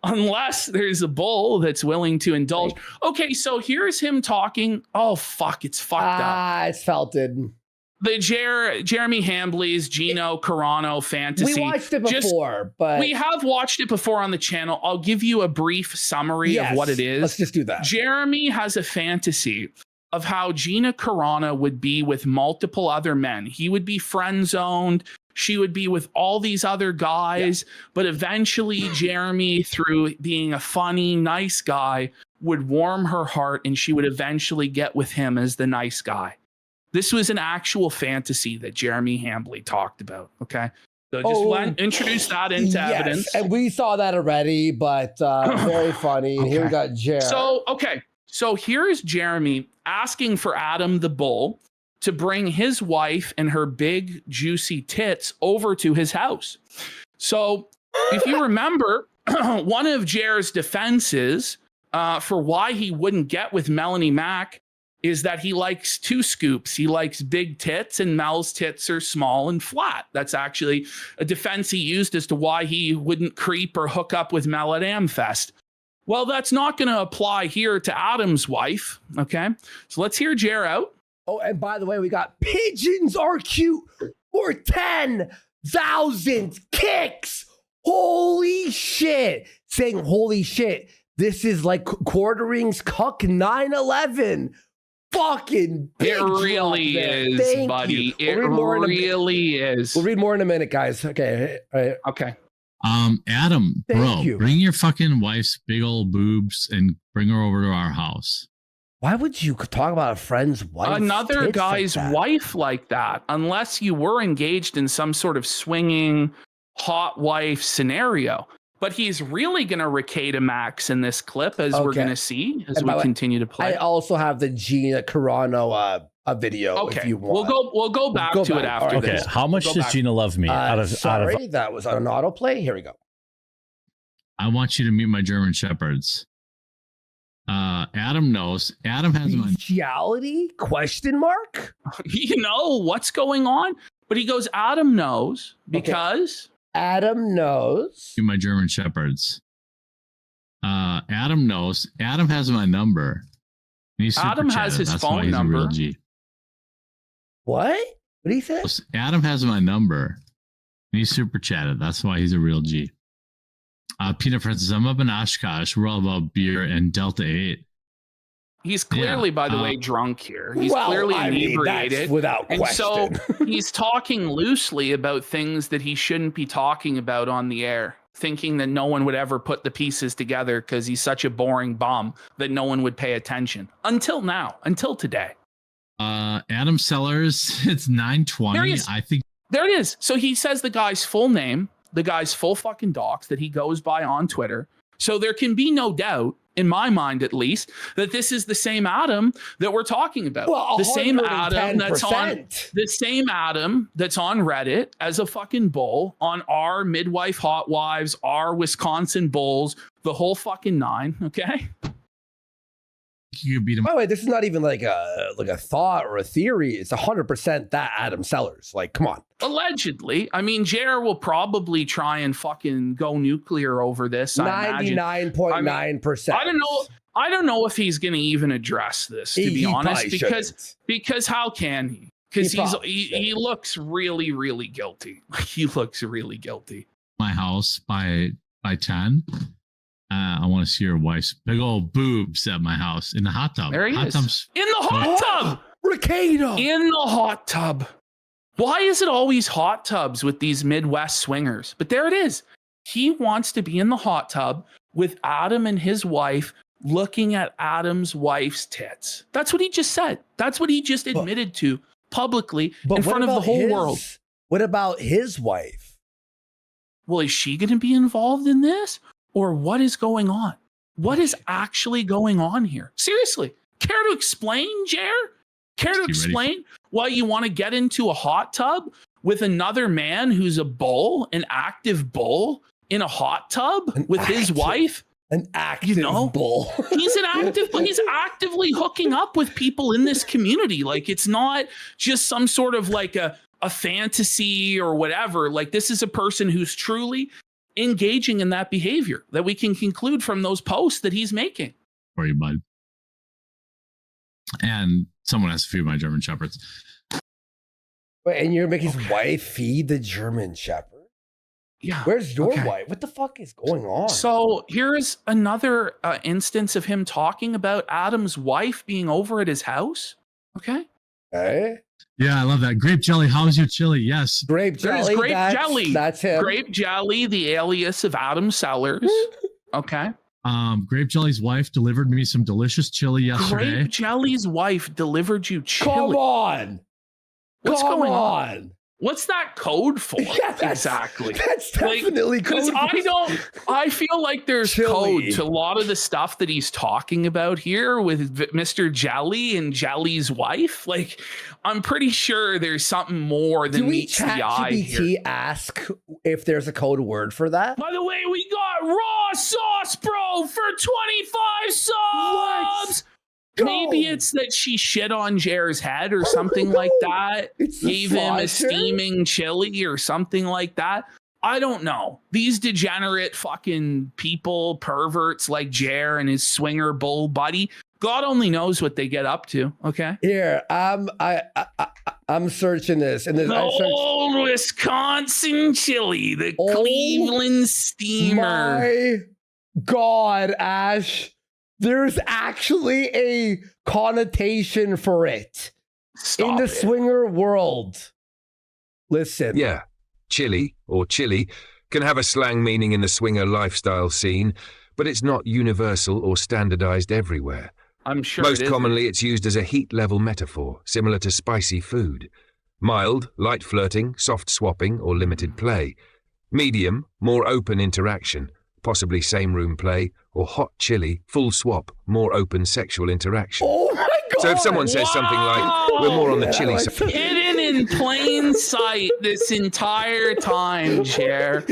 Unless there's a bull that's willing to indulge. Okay, so here's him talking. Oh, fuck, it's fucked up. It's felted. The Jeremy Hambly's Kino Carano fantasy. We watched it before, but... We have watched it before on the channel. I'll give you a brief summary of what it is. Let's just do that. Jeremy has a fantasy of how Gina Carano would be with multiple other men. He would be friend-zoned. She would be with all these other guys, but eventually Jeremy, through being a funny, nice guy, would warm her heart and she would eventually get with him as the nice guy. This was an actual fantasy that Jeremy Hambly talked about, okay? So just introduce that into evidence. And we saw that already, but very funny. Okay. Here we got Jer. So So here's Jeremy asking for Adam the bull to bring his wife and her big juicy tits over to his house. So if you remember, one of Jer's defenses for why he wouldn't get with Melanie Mack is that he likes two scoops. He likes big tits, and Mel's tits are small and flat. That's actually a defense he used as to why he wouldn't creep or hook up with Mel at Amfest. Well, that's not going to apply here to Adam's wife. Okay, so let's hear Jer out. Oh, and by the way, we got pigeons are cute for 10,000 kicks. Holy shit. Saying holy shit. This is like Quartering's CUCK 9/11. Fucking big It really is, Thank buddy. you. It really is. We'll read more in a minute, guys. Okay. All right. Okay. Adam, Thank you. bring your fucking wife's big old boobs and bring her over to our house. Why would you talk about a friend's wife? Another guy's wife like that, unless you were engaged in some sort of swinging hot wife scenario. But he's really going to Ricada Max in this clip, as we're going to see as we continue to play. I also have the Gina Carano video. Okay, if you want. we'll go back to it after Okay, this. how much does Gina love me? Sorry, that was on an autoplay. Here we go. I want you to meet my German Shepherds. Adam knows. Adam has my bestiality? Question mark? You know what's going on? But he goes, Adam knows because Adam knows. my German Shepherds. Adam knows. Adam has my number. He's Adam has his phone number. A real G. What? What did he say? Adam has my number. And he's super chatted. That's why he's a real G. Peanut Princess, I'm up in Oshkosh. We're all about beer and Delta 8. He's clearly, by the way, drunk here. He's clearly inebriated. Without question. And so he's talking loosely about things that he shouldn't be talking about on the air, thinking that no one would ever put the pieces together because he's such a boring bum that no one would pay attention. Until now, until today. Adam Sellers, it's 9:20. I think there it is. So he says the guy's full name, the guy's full fucking docs that he goes by on Twitter. So there can be no doubt, in my mind at least, that this is the same Adam that we're talking about. Well, the same Adam that's 110%. on Reddit as a fucking bull, on our midwife hot wives, our Wisconsin bulls, the whole fucking nine. Okay. You beat him. By the way, this is not even like a thought or a theory. It's 100% that Adam Sellers. Like, come on. Allegedly. I mean, Jer will probably try and fucking go nuclear over this. 99.9%. I don't know if he's going to even address this, to be honest, because how can he? Because he looks really, really guilty. He looks really guilty. My house by 10. I want to see your wife's big old boobs at my house in the hot tub. There he is. In the hot tub. Ricada. In the hot tub. Why is it always hot tubs with these Midwest swingers? But there it is. He wants to be in the hot tub with Adam and his wife looking at Adam's wife's tits. That's what he just said. That's what he just admitted to publicly in front of the whole world. What about his wife? Well, is she going to be involved in this? Or what is going on? What is actually going on here? Seriously, care to explain, Jer? Care to explain why you want to get into a hot tub with another man who's a bull, an active bull in a hot tub with his wife? An active bull. He's an active, but he's actively hooking up with people in this community. Like, it's not just some sort of like a fantasy or whatever. Like, this is a person who's truly engaging in that behavior that we can conclude from those posts that he's making. For you, bud. And someone has to feed my German Shepherds. Wait, and you're making his wife feed the German Shepherd? Yeah. Where's your wife? What the fuck is going on? So here's another instance of him talking about Adam's wife being over at his house. Okay. Hey. Yeah, I love that. Grape jelly. How's your chili? Yes. Grape jelly. Grape jelly. That's him. Grape jelly, the alias of Adam Sellers. Okay. Grape jelly's wife delivered me some delicious chili yesterday. Grape jelly's wife delivered you chili. Come on. What's going on? What's that code for? Exactly. That's definitely because code. I feel like there's Chili. code to a lot of the stuff that he's talking about here with Mr. Jelly and Jelly's wife. Like, I'm pretty sure there's something more than meets the eye here. ChatGPT ask if there's a code word for that? By the way, we got raw sauce, bro, for 25 subs. What? Maybe it's that she shit on Jer's head or something like that. Gave him a steaming chili or something like that. I don't know. These degenerate fucking people, perverts like Jer and his swinger bull buddy. God only knows what they get up to. Okay. Here, I'm searching this, and old Wisconsin chili, the Cleveland steamer. My God, Ash. There's actually a connotation for it in the swinger world. Listen. Yeah, chili or chili can have a slang meaning in the swinger lifestyle scene, but it's not universal or standardized everywhere. I'm sure Most commonly, it's used as a heat level metaphor, similar to spicy food. Mild, light flirting, soft swapping, or limited play. Medium, more open interaction, possibly same room play, or hot chili, full swap, more open sexual interaction. Oh my God. So if someone says something like, we're more on the chili side. Hidden in plain sight this entire time, Jer.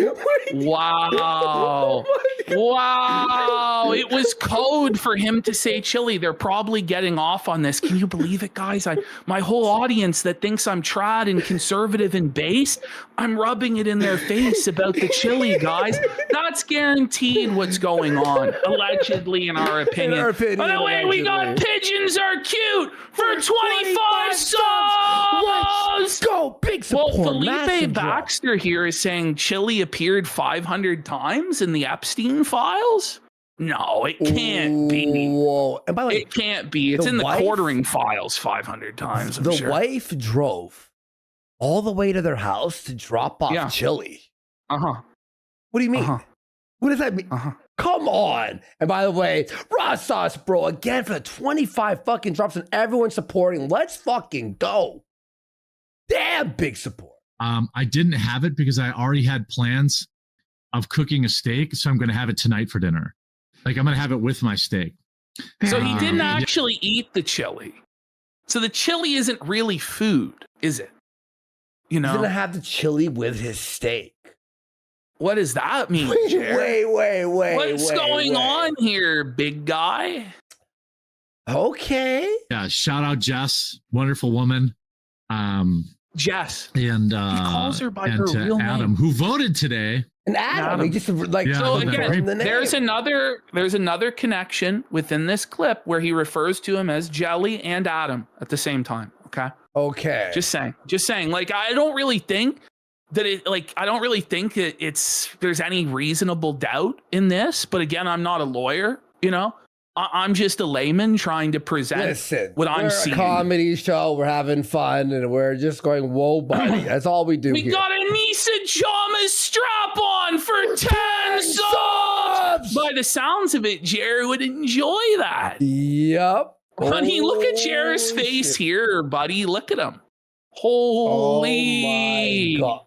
Wow. Wow. It was code for him to say chili. They're probably getting off on this. Can you believe it, guys? My whole audience that thinks I'm trad and conservative and based, I'm rubbing it in their face about the chili, guys. That's guaranteed what's going on, allegedly, in our opinion. By the way, we got pigeons are cute for 25 subs. Let's go. Big support. Well, Felipe Baxter here is saying chili appeared 500 times in the Epstein files. No, it can't be. Whoa. And by the way, it can't be. It's in the quartering files 500 times. I'm sure. Wife drove all the way to their house to drop off chili. Uh-huh. What do you mean? What does that mean? Come on. And by the way, raw sauce, bro, again for the 25 fucking drops and everyone supporting. Let's fucking go. Damn, big support. I didn't have it because I already had plans of cooking a steak, so I'm going to have it tonight for dinner. Like, I'm going to have it with my steak. So he didn't actually eat the chili. So the chili isn't really food, is it? You know? He's going to have the chili with his steak. What does that mean, Wait. What's going on here, big guy? Okay. Yeah, shout out Jess, wonderful woman. Jess. And he calls her by her real Adam, name. who voted today. And Adam. He just like so again, there's another connection within this clip where he refers to him as Jelly and Adam at the same time. Okay. Just saying. Like, I don't really think that there's any reasonable doubt in this. But again, I'm not a lawyer, you know. I'm just a layman trying to present what I'm seeing. We're a comedy show. We're having fun, and we're just going, whoa, buddy. That's all we do. We got a Nisa Jamas strap on for 10 subs. By the sounds of it, Jerry would enjoy that. Yep. Honey, look at Jerry's face here, buddy. Look at him. Holy. Oh my God,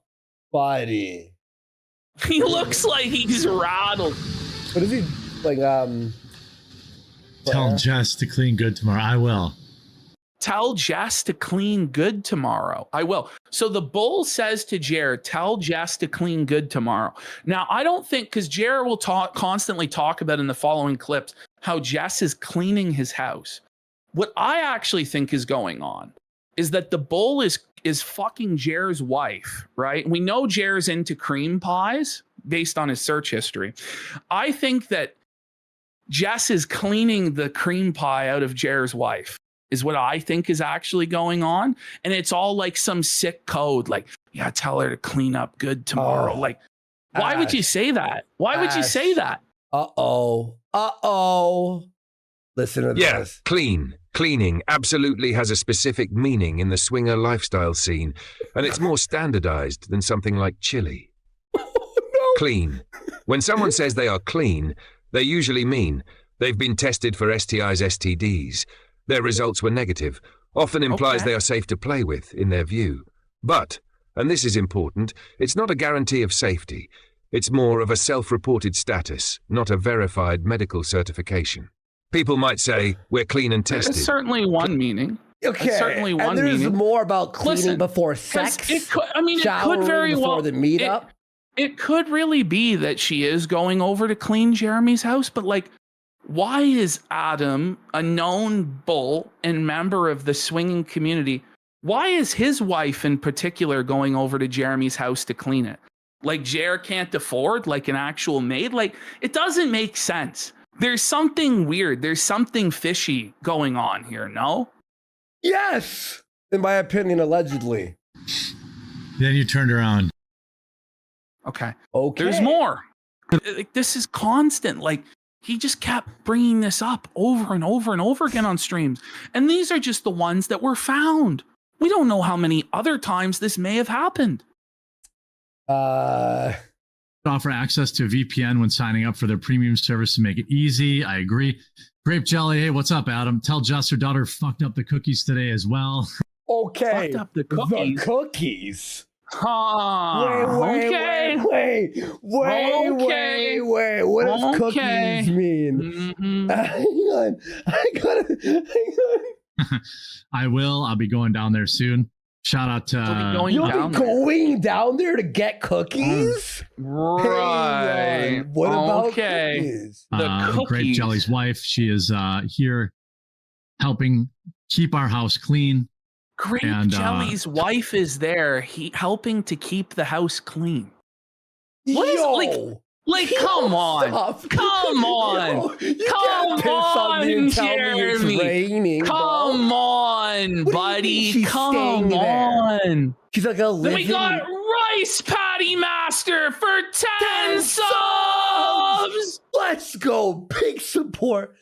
buddy. He looks like he's rattled. What is he like? Tell Jess to clean good tomorrow. I will. Tell Jess to clean good tomorrow. I will. So the bull says to Jer, tell Jess to clean good tomorrow. Now, I don't think, because Jer will constantly talk about in the following clips how Jess is cleaning his house. What I actually think is going on is that the bull is fucking Jer's wife, right? We know Jer's into cream pies based on his search history. I think that Jess is cleaning the cream pie out of Jer's wife is what I think is actually going on. And it's all like some sick code. Like, yeah, tell her to clean up good tomorrow. Like, why would you say that? Why would you say that? Uh-oh. Listen to this. Cleaning absolutely has a specific meaning in the swinger lifestyle scene. And it's more standardized than something like chili. Clean. When someone says they are clean, they usually mean they've been tested for STIs, STDs. Their results were negative. Often implies they are safe to play with, in their view. But And this is important. It's not a guarantee of safety. It's more of a self-reported status, not a verified medical certification. People might say, we're clean and tested. It's certainly one meaning. Okay. That's certainly one and there's meaning. more about cleaning Listen, before sex. It could, I mean, it showering could very before well the meetup. It could really be that she is going over to clean Jeremy's house, but like, why is Adam, a known bull and member of the swinging community, why is his wife in particular going over to Jeremy's house to clean it? Like, Jer can't afford like an actual maid? Like, it doesn't make sense. There's something weird. There's something fishy going on here, no? Yes, in my opinion, allegedly. Then you turned around. Okay. Okay. There's more. Like, this is constant. Like, he just kept bringing this up over and over and over again on streams. And these are just the ones that were found. We don't know how many other times this may have happened. Offer access to VPN when signing up for their premium service to make it easy. I agree. Grape Jelly, hey, what's up, Adam? Tell Jess her daughter fucked up the cookies today as well. Okay. Fucked up the cookies. The cookies. Huh. Wait. What does cookies mean? Mm-hmm. Hang on. I'll be going down there soon. Shout out to You're going down there to get cookies? Right. What about cookies? The cookies. Grape Jelly's wife. She is here helping keep our house clean. Grape and, Jelly's wife is there, helping to keep the house clean. What is like? Come on, come on, come on, Jeremy. Come on, buddy. Come on. She's like a living. Then we got Rice Patty Master for 10 subs. Let's go. Big support.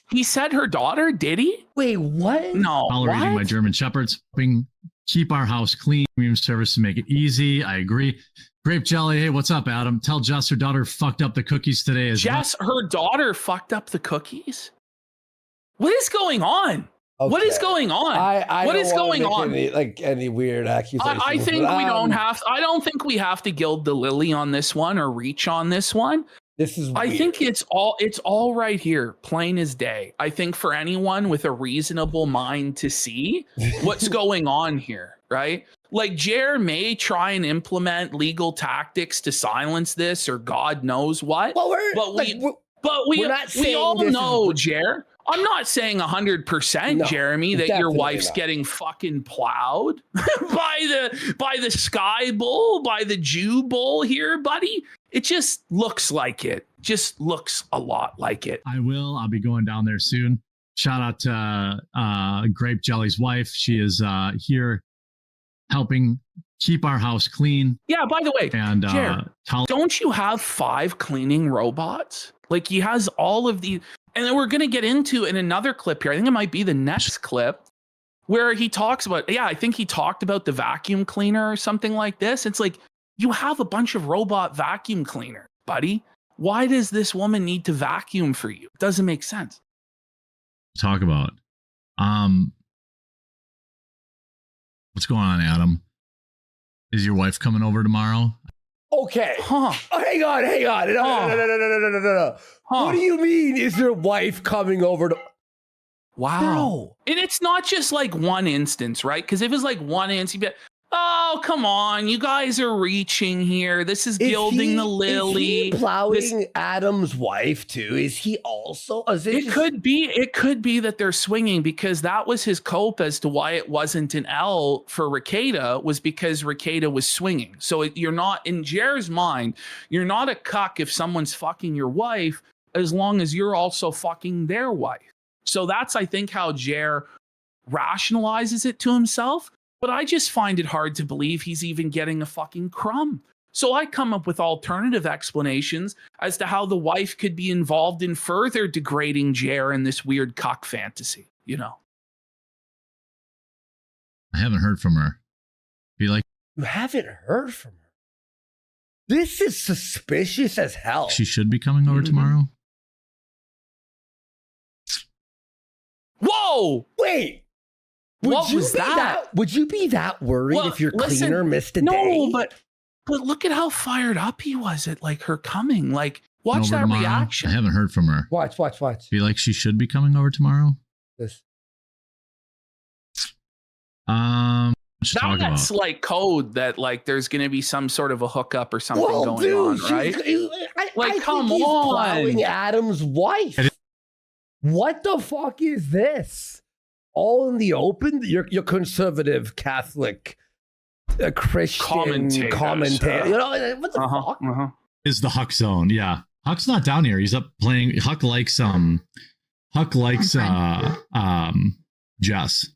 He said her daughter, did he? Wait, what? No. Tolerating my German Shepherds, helping keep our house clean, premium service to make it easy. I agree. Grape Jelly, hey, what's up, Adam? Tell Jess her daughter fucked up the cookies today as Jess, her daughter fucked up the cookies? What is going on? Okay. What is going on? What is going on? Any weird accusations? I think we don't have. I don't think we have to gild the lily on this one or reach on this one. This is. Weird. I think it's all right here, plain as day. I think for anyone with a reasonable mind to see what's going on here, right? Like, Jer may try and implement legal tactics to silence this, or God knows what. Well, we all know, Jer. I'm not saying 100%, Jeremy, that your wife's getting fucking plowed by the Sky Bull, by the Jew Bull here, buddy. It just looks like it. Just looks a lot like it. I'll be going down there soon. Shout out to Grape Jelly's wife. She is here helping keep our house clean. Yeah, by the way, and Jer, don't you have 5 cleaning robots? Like, he has all of these. And then we're going to get into in another clip here. I think it might be the next clip where he talks about, I think he talked about the vacuum cleaner or something like this. It's like, you have a bunch of robot vacuum cleaner, buddy. Why does this woman need to vacuum for you? It doesn't make sense. Talk about. What's going on, Adam? Is your wife coming over tomorrow? Okay. Huh. Oh, hang on. No. Huh. What do you mean? Is your wife coming over to? Wow. Bro. And it's not just like one instance, right? Because if it's like one instance, you'd be like, oh, come on. You guys are reaching here. This is gilding the lily. Is he plowing Adam's wife too? Is he also? It could be that they're swinging, because that was his cope as to why it wasn't an L for Ricada, was because Ricada was swinging. So you're not, in Jer's mind, you're not a cuck if someone's fucking your wife, as long as you're also fucking their wife. So that's, I think, how Jer rationalizes it to himself. But I just find it hard to believe he's even getting a fucking crumb. So I come up with alternative explanations as to how the wife could be involved in further degrading Jer in this weird cuck fantasy, you know? I haven't heard from her. You haven't heard from her? This is suspicious as hell. She should be coming over tomorrow. Whoa! Wait. What was that? Would you be that worried Well, if your listen, cleaner missed a No, day? but look at how fired up he was at like her coming. Like, watch Over that tomorrow? reaction. I haven't heard from her. Watch. Feel like she should be coming over tomorrow. This. That's like code that like there's going to be some sort of a hookup or something going on, right? I come think he's on. plowing Adam's wife. What the fuck is this? All in the open? You're conservative Catholic Christian commentator. You know what the fuck? Is the Huck zone? Yeah, Huck's not down here. He's up playing. Huck likes Jess.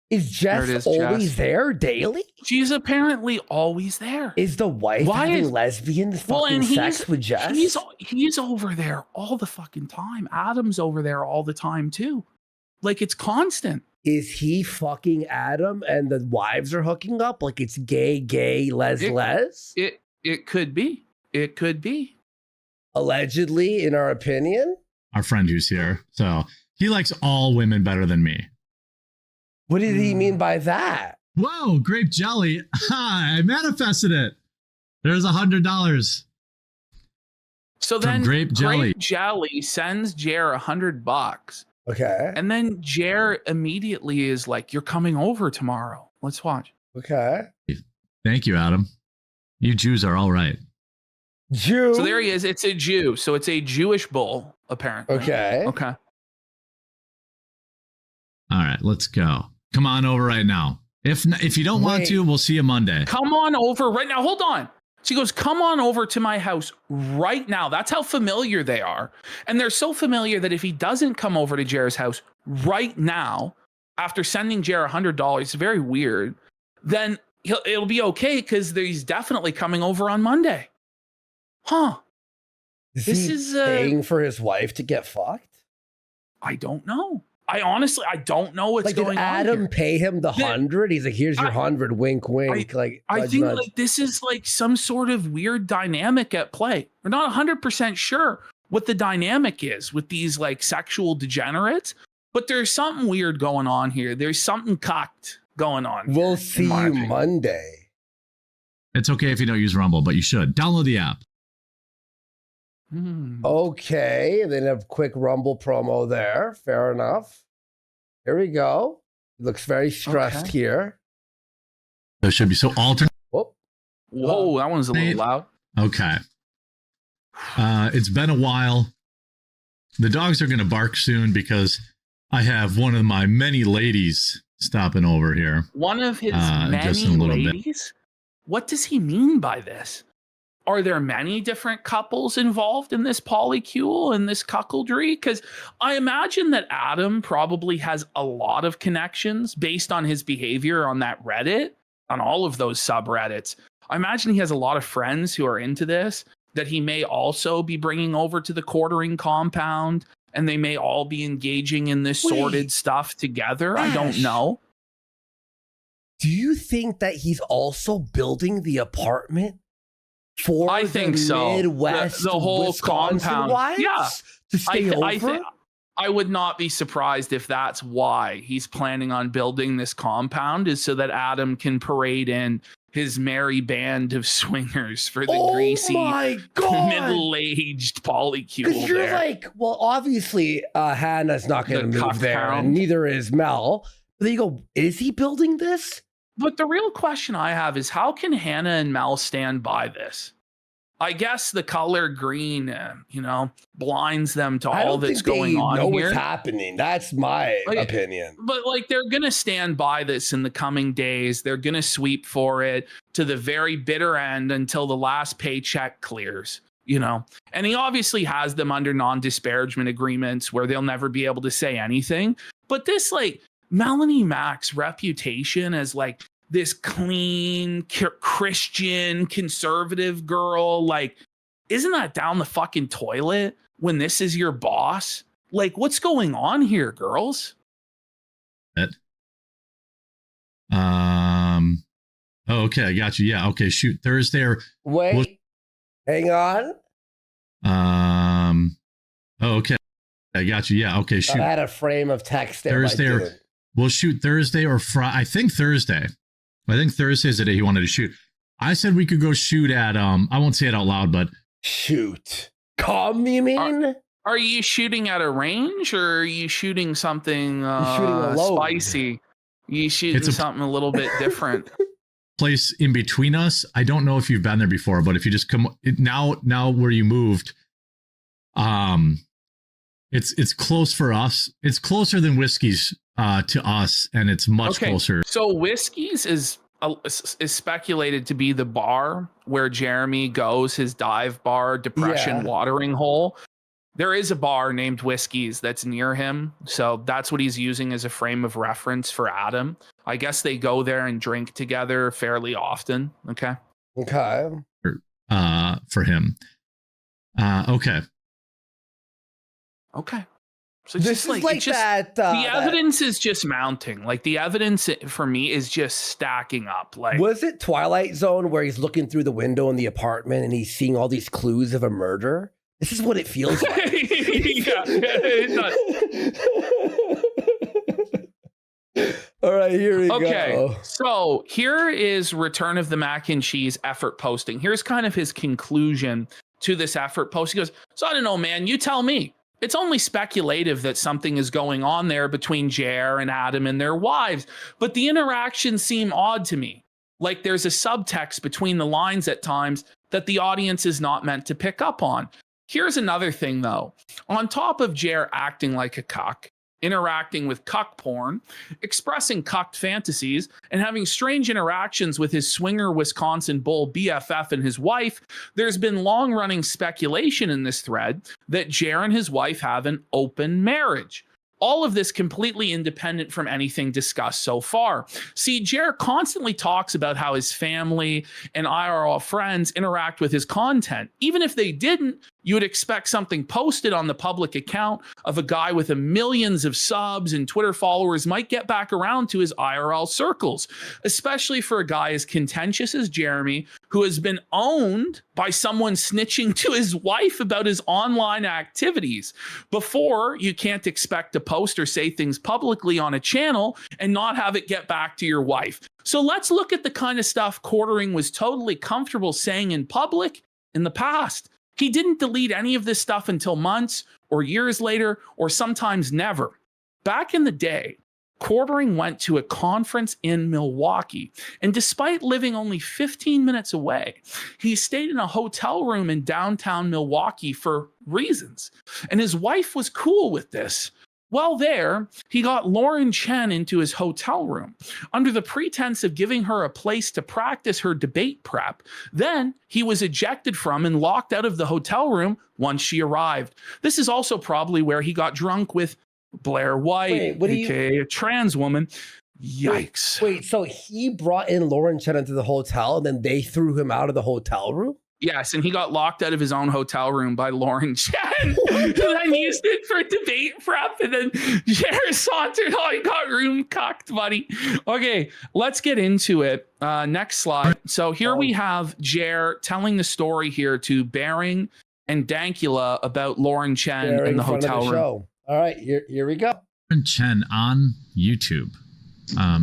Is Jess always there daily? She's apparently always there. Is the wife having lesbian fucking sex with Jess? He's over there all the fucking time. Adam's over there all the time too. Like it's constant. Is he fucking Adam and the wives are hooking up? Like it's gay, les. It could be. It could be. Allegedly, in our opinion. Our friend who's here. So he likes all women better than me. What did he mean by that? Whoa, grape jelly. I manifested it. There's $100. So then grape jelly sends Jer $100. Okay. And then Jer immediately is like, "You're coming over tomorrow. Let's watch." Okay. Thank you, Adam. You Jews are all right. Jew. So there he is. It's a Jew. So it's a Jewish bull, apparently. Okay. Okay. All right, let's go. Come on over right now. If you don't want to, we'll see you Monday. Come on over right now. Hold on. She goes, "Come on over to my house right now." That's how familiar they are. And they're so familiar that if he doesn't come over to Jer's house right now, after sending Jer $100, it's very weird, then it'll be okay because he's definitely coming over on Monday. Huh. This is paying for his wife to get fucked? I don't know. I don't know what's going on. Did Adam here. pay him the 100? He's like, "Here's your 100, wink, wink." I think like this is like some sort of weird dynamic at play. We're not 100% sure what the dynamic is with these like sexual degenerates, but there's something weird going on here. There's something cocked going on. We'll see you Monday. It's okay if you don't use Rumble, but you should. Download the app. Okay, and then a quick Rumble promo there. Fair enough. Here we go. Looks very stressed here. There should be alternate. Whoa, that one's a little loud. Okay. It's been a while. The dogs are going to bark soon because I have one of my many ladies stopping over here. One of his many ladies? What does he mean by this? Are there many different couples involved in this polycule and this cuckoldry? Because I imagine that Adam probably has a lot of connections based on his behavior on that Reddit, on all of those subreddits. I imagine he has a lot of friends who are into this that he may also be bringing over to the quartering compound, and they may all be engaging in this sordid stuff together. Ash, I don't know. Do you think that he's also building the apartment for I think the so. Midwest, the whole Wisconsin compound, wives yeah, to stay over? I would not be surprised if that's why he's planning on building this compound, is so that Adam can parade in his merry band of swingers for the greasy, middle-aged polycule. Because you're like, well, obviously Hannah's not going to move there, and neither is Mel. But then you go, is he building this? But the real question I have is, how can Hannah and Mel stand by this? I guess the color green, blinds them to all that's going on here. I don't know what's happening. That's my opinion. But they're going to stand by this in the coming days. They're going to sweep for it to the very bitter end until the last paycheck clears, And he obviously has them under non-disparagement agreements where they'll never be able to say anything. But this, Melanie Mack's reputation as this clean Christian conservative girl, isn't that down the fucking toilet when this is your boss? What's going on here, girls? Oh, okay, I got you. Yeah, okay, shoot. Thursday or hang on. Oh, okay. I got you. Yeah, okay, shoot. I had a frame of text there. Thursday or we'll shoot Thursday or Friday. I think Thursday. I think Thursday is the day he wanted to shoot. I said we could go shoot at I won't say it out loud, but shoot. Come, you mean? Are you shooting at a range, or are you shooting something shooting spicy? You shooting something a little bit different. Place in between us. I don't know if you've been there before, but if you just come now where you moved, it's close for us. It's closer than Whiskey's to us, and it's much closer. So Whiskey's is speculated to be the bar where Jeremy goes, his dive bar, depression watering hole. There is a bar named Whiskey's that's near him, so that's what he's using as a frame of reference for Adam. I guess they go there and drink together fairly often. Okay. For him. Okay. So this is like that. The evidence is just mounting. Like the evidence for me is just stacking up. Like, was it Twilight Zone where he's looking through the window in the apartment and he's seeing all these clues of a murder? This is what it feels like. All right, here we go. So here is Return of the Mac and Cheese effort posting. Here's kind of his conclusion to this effort post. He goes, so I don't know, man, you tell me. It's only speculative that something is going on there between Jer and Adam and their wives, but the interactions seem odd to me. Like there's a subtext between the lines at times that the audience is not meant to pick up on. Here's another thing, though. On top of Jer acting like a cuck, interacting with cuck porn, expressing cucked fantasies, and having strange interactions with his swinger Wisconsin bull BFF and his wife, there's been long-running speculation in this thread that Jer and his wife have an open marriage. All of this completely independent from anything discussed so far. See, Jer constantly talks about how his family and IRL friends interact with his content. Even if they didn't, you would expect something posted on the public account of a guy with millions of subs and Twitter followers might get back around to his IRL circles, especially for a guy as contentious as Jeremy, who has been owned by someone snitching to his wife about his online activities. Before, you can't expect to post or say things publicly on a channel and not have it get back to your wife. So let's look at the kind of stuff Quartering was totally comfortable saying in public in the past. He didn't delete any of this stuff until months or years later, or sometimes never. Back in the day, Quartering went to a conference in Milwaukee, and despite living only 15 minutes away, he stayed in a hotel room in downtown Milwaukee for reasons, and his wife was cool with this. While there, he got Lauren Chen into his hotel room under the pretense of giving her a place to practice her debate prep. Then he was ejected from and locked out of the hotel room once she arrived. This is also probably where he got drunk with Blair White, aka a trans woman. Yikes. Wait, so he brought in Lauren Chen into the hotel and then they threw him out of the hotel room? Yes, and he got locked out of his own hotel room by Lauren Chen, who then used it for debate prep, and then Jer sauntered. Oh, he got room cucked, buddy. Okay, let's get into it. Next slide. So here we have Jer telling the story here to Bering and Dankula about Lauren Chen in the hotel room. Show. All right, here we go. Lauren Chen on YouTube.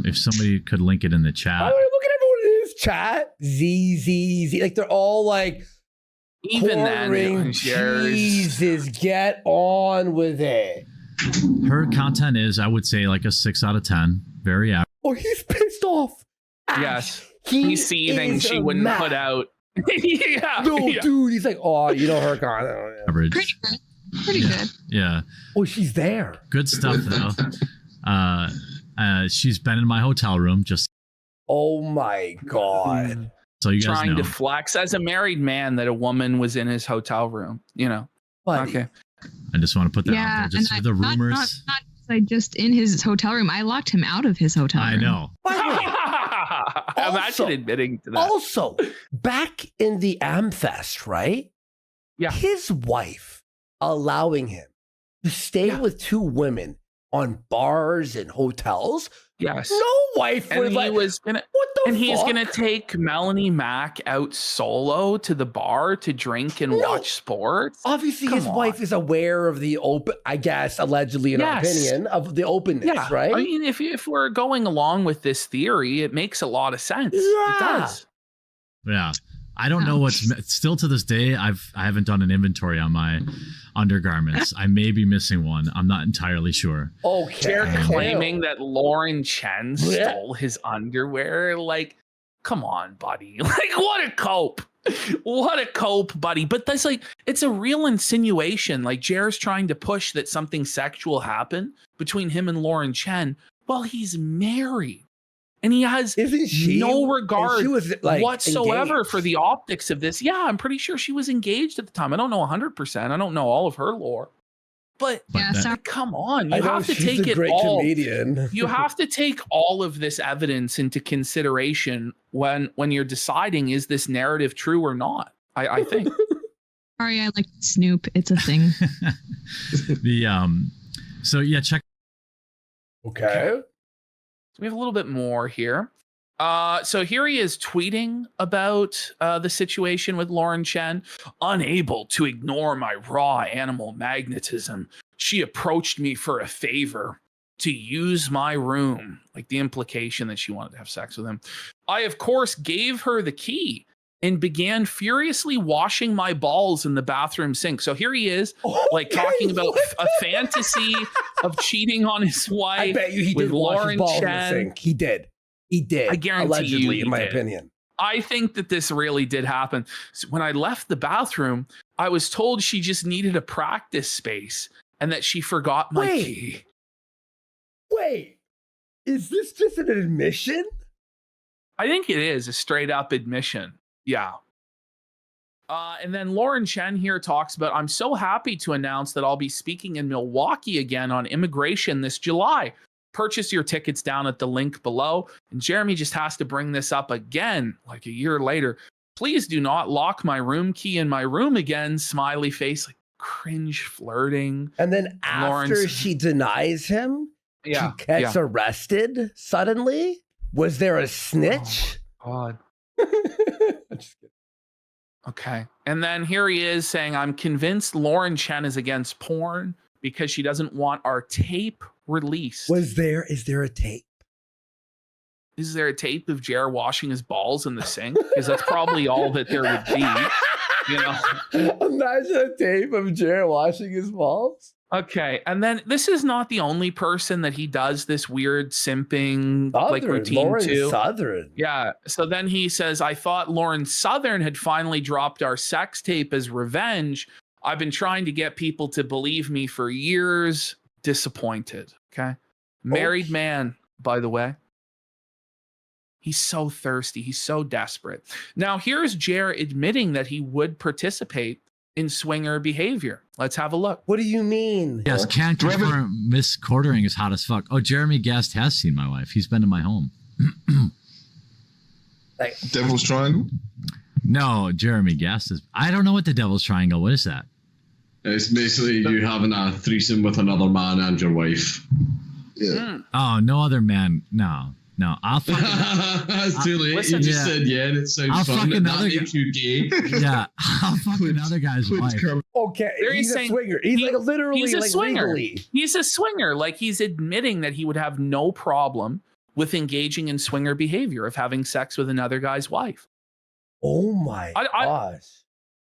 If somebody could link it in the chat. Look at everyone in his chat. Z. Like they're all like, even then, Jesus, get on with it. Her content is, I would say, like a 6 out of 10. Very average. Oh, he's pissed off. Yes, he's seething. She wouldn't put out. Dude, he's like, oh, you know her content. Average. Pretty good. Yeah. Oh, she's there. Good stuff though. She's been in my hotel room just. Oh my God. So you guys trying know. to flex as a married man that a woman was in his hotel room, you know. Buddy. Okay. I just want to put that out there just for the rumors. Not just in his hotel room. I locked him out of his hotel room. I know. Imagine admitting to that. Also, back in the Amfest, right? Yeah. His wife allowing him to stay with two women on bars and hotels. Yes. No wife And would he like. was gonna What the and fuck? he's gonna take Melanie Mack out solo to the bar to drink and No. watch sports. Obviously, Come his on. wife is aware of the open. I guess allegedly, in our Yes. opinion, of the openness, Yeah, right? I mean, if we're going along with this theory, it makes a lot of sense. It Yeah. does. Yeah. I don't know what's still to this day. I haven't done an inventory on my undergarments. I may be missing one. I'm not entirely sure. Okay. They're Yeah. claiming that Lauren Chen Yeah. stole his underwear. Like, come on, buddy. Like, what a cope. What a cope, buddy. But that's like, it's a real insinuation. Like, Jer's trying to push that something sexual happened between him and Lauren Chen while he's married. And he has Isn't she? no and regard she was, like, whatsoever engaged. for the optics of this. Yeah, I'm pretty sure she was engaged at the time. I don't know 100%. I don't know all of her lore. But Yeah, that- sorry. come on, I you know have to she's take a it great all. comedian. You have to take all of this evidence into consideration when you're deciding, is this narrative true or not? I think. Sorry, I like Snoop. It's a thing. So yeah, check. Okay. So we have a little bit more here. So here he is tweeting about the situation with Lauren Chen. Unable to ignore my raw animal magnetism, she approached me for a favor to use my room. Like the implication that she wanted to have sex with him. I, of course, gave her the key and began furiously washing my balls in the bathroom sink. So here he is, like Okay, talking about what a fantasy of cheating on his I wife. bet you he with did wash Lauren his balls in the Chen. sink. He did. He did. I guarantee allegedly, you he in my did. opinion. I think that this really did happen. So when I left the bathroom, I was told she just needed a practice space and that she forgot my Wait. key. Wait, is this just an admission? I think it is a straight up admission. Yeah. And then Lauren Chen here talks about, I'm so happy to announce that I'll be speaking in Milwaukee again on immigration this July. Purchase your tickets down at the link below. And Jeremy just has to bring this up again, like a year later. Please do not lock my room key in my room again. Smiley face, like cringe flirting. And then after Lawrence- she denies him, Yeah. she gets arrested suddenly. Was there a snitch? God. I'm just kidding. Okay. And then here he is saying, I'm convinced Lauren Chen is against porn because she doesn't want our tape released. Is there a tape? Is there a tape of Jer washing his balls in the sink? Because that's probably all that there would be. You know? Imagine a tape of Jared washing his balls. Okay. And then this is not the only person that he does this weird simping like Southern, routine Lauren to. Southern. Yeah. So then he says, I thought Lauren Southern had finally dropped our sex tape as revenge. I've been trying to get people to believe me for years. Disappointed. Okay. Married man, by the way. He's so thirsty. He's so desperate. Now, here's Jer admitting that he would participate in swinger behavior. Let's have a look. What do you mean? Yes, can't confirm Miss Quartering is hot as fuck. Oh, Jeremy Guest has seen my wife. He's been to my home. Like, Devil's Triangle? No, Jeremy Guest is. I don't know what the Devil's Triangle. What is that? It's basically you having a threesome with another man and your wife. Yeah. Oh, no other man. No. I'll fucking. That's too late. Listen, you just yeah. said yeah, and it sounds I'll fun. fuck That another makes you gay. Yeah, I'll fuck another guy's wife. okay, There he's he's a saying- swinger. He's like literally he's a like swinger. legally. He's a swinger. Like he's admitting that he would have no problem with engaging in swinger behavior of having sex with another guy's wife. Oh my gosh.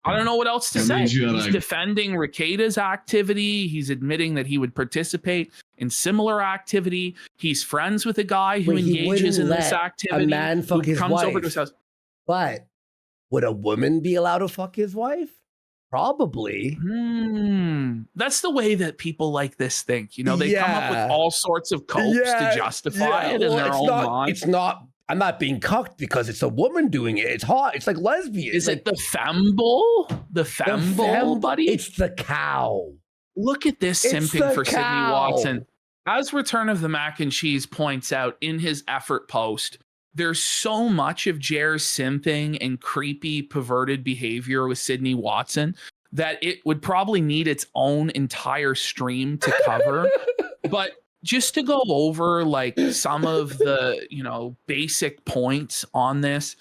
I don't know what else to That say. means you He's gotta- defending Rekida's activity. He's admitting that he would participate in similar activity. He's friends with a guy who Wait, he engages in wouldn't this let activity. a man fuck who his comes over wife. to his house. But would a woman be allowed to fuck his wife? Probably. That's the way that people like this think. You know, they come up Yeah. with all sorts of copes to justify it in well, their it's own not, mind. It's not. I'm not being cucked because it's a woman doing it. It's hot. It's like lesbian. Is It's it the femble? The like femble, buddy? It's the cow. Look at this It's simping the for Sydney cow. Watson. As Return of the Mac and Cheese points out in his effort post, there's so much of Jer's simping and creepy, perverted behavior with Sydney Watson that it would probably need its own entire stream to cover. But just to go over like some of the, basic points on this.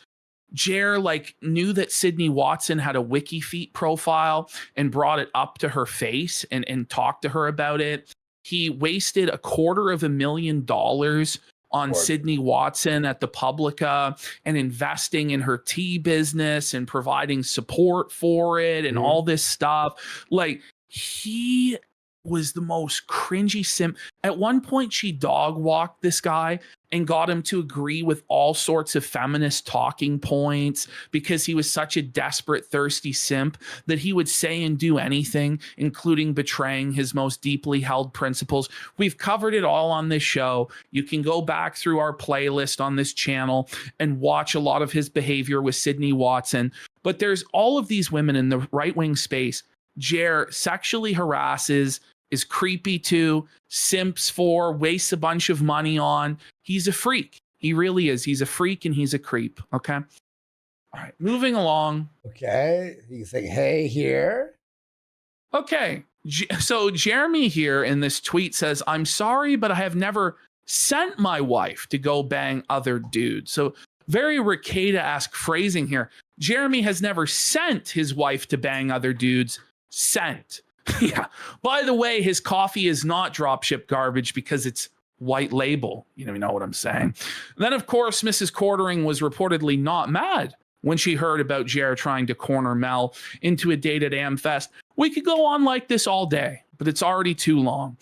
Jer like knew that Sydney Watson had a WikiFeet profile and brought it up to her face and talked to her about it. He wasted $250,000 on Sydney Watson at the Publica and investing in her tea business and providing support for it and all this stuff. Like, he was the most cringy simp. At one point, she dog walked this guy and got him to agree with all sorts of feminist talking points because he was such a desperate, thirsty simp that he would say and do anything, including betraying his most deeply held principles. We've covered it all on this show. You can go back through our playlist on this channel and watch a lot of his behavior with Sydney Watson. But there's all of these women in the right-wing space. Jer sexually harasses, is creepy to, simps for, wastes a bunch of money on. He's a freak. He really is. He's a freak and he's a creep. Okay. All right. Moving along. Okay. You can say, hey, here. Okay. So Jeremy here in this tweet says, I'm sorry, but I have never sent my wife to go bang other dudes. So very Ricada-esque phrasing here. Jeremy has never sent his wife to bang other dudes. Sent. Yeah. By the way, his coffee is not dropship garbage because it's white label. You know what I'm saying? Then, of course, Mrs. Quartering was reportedly not mad when she heard about Jer trying to corner Mel into a date at AmFest. We could go on like this all day, but it's already too long.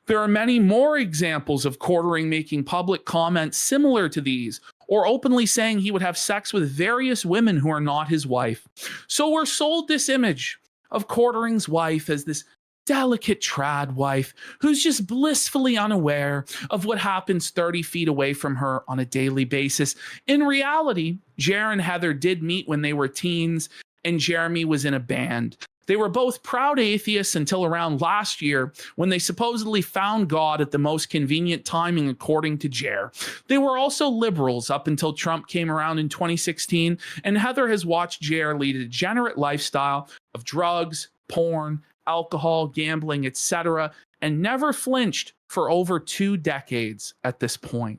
There are many more examples of Quartering making public comments similar to these, or openly saying he would have sex with various women who are not his wife. So we're sold this image of Quartering's wife as this delicate trad wife who's just blissfully unaware of what happens 30 feet away from her on a daily basis. In reality, Jer and Heather did meet when they were teens, and Jeremy was in a band. They were both proud atheists until around last year when they supposedly found God at the most convenient timing, according to Jer. They were also liberals up until Trump came around in 2016, and Heather has watched Jer lead a degenerate lifestyle of drugs, porn, alcohol, gambling, etc., and never flinched for over 2 decades at this point.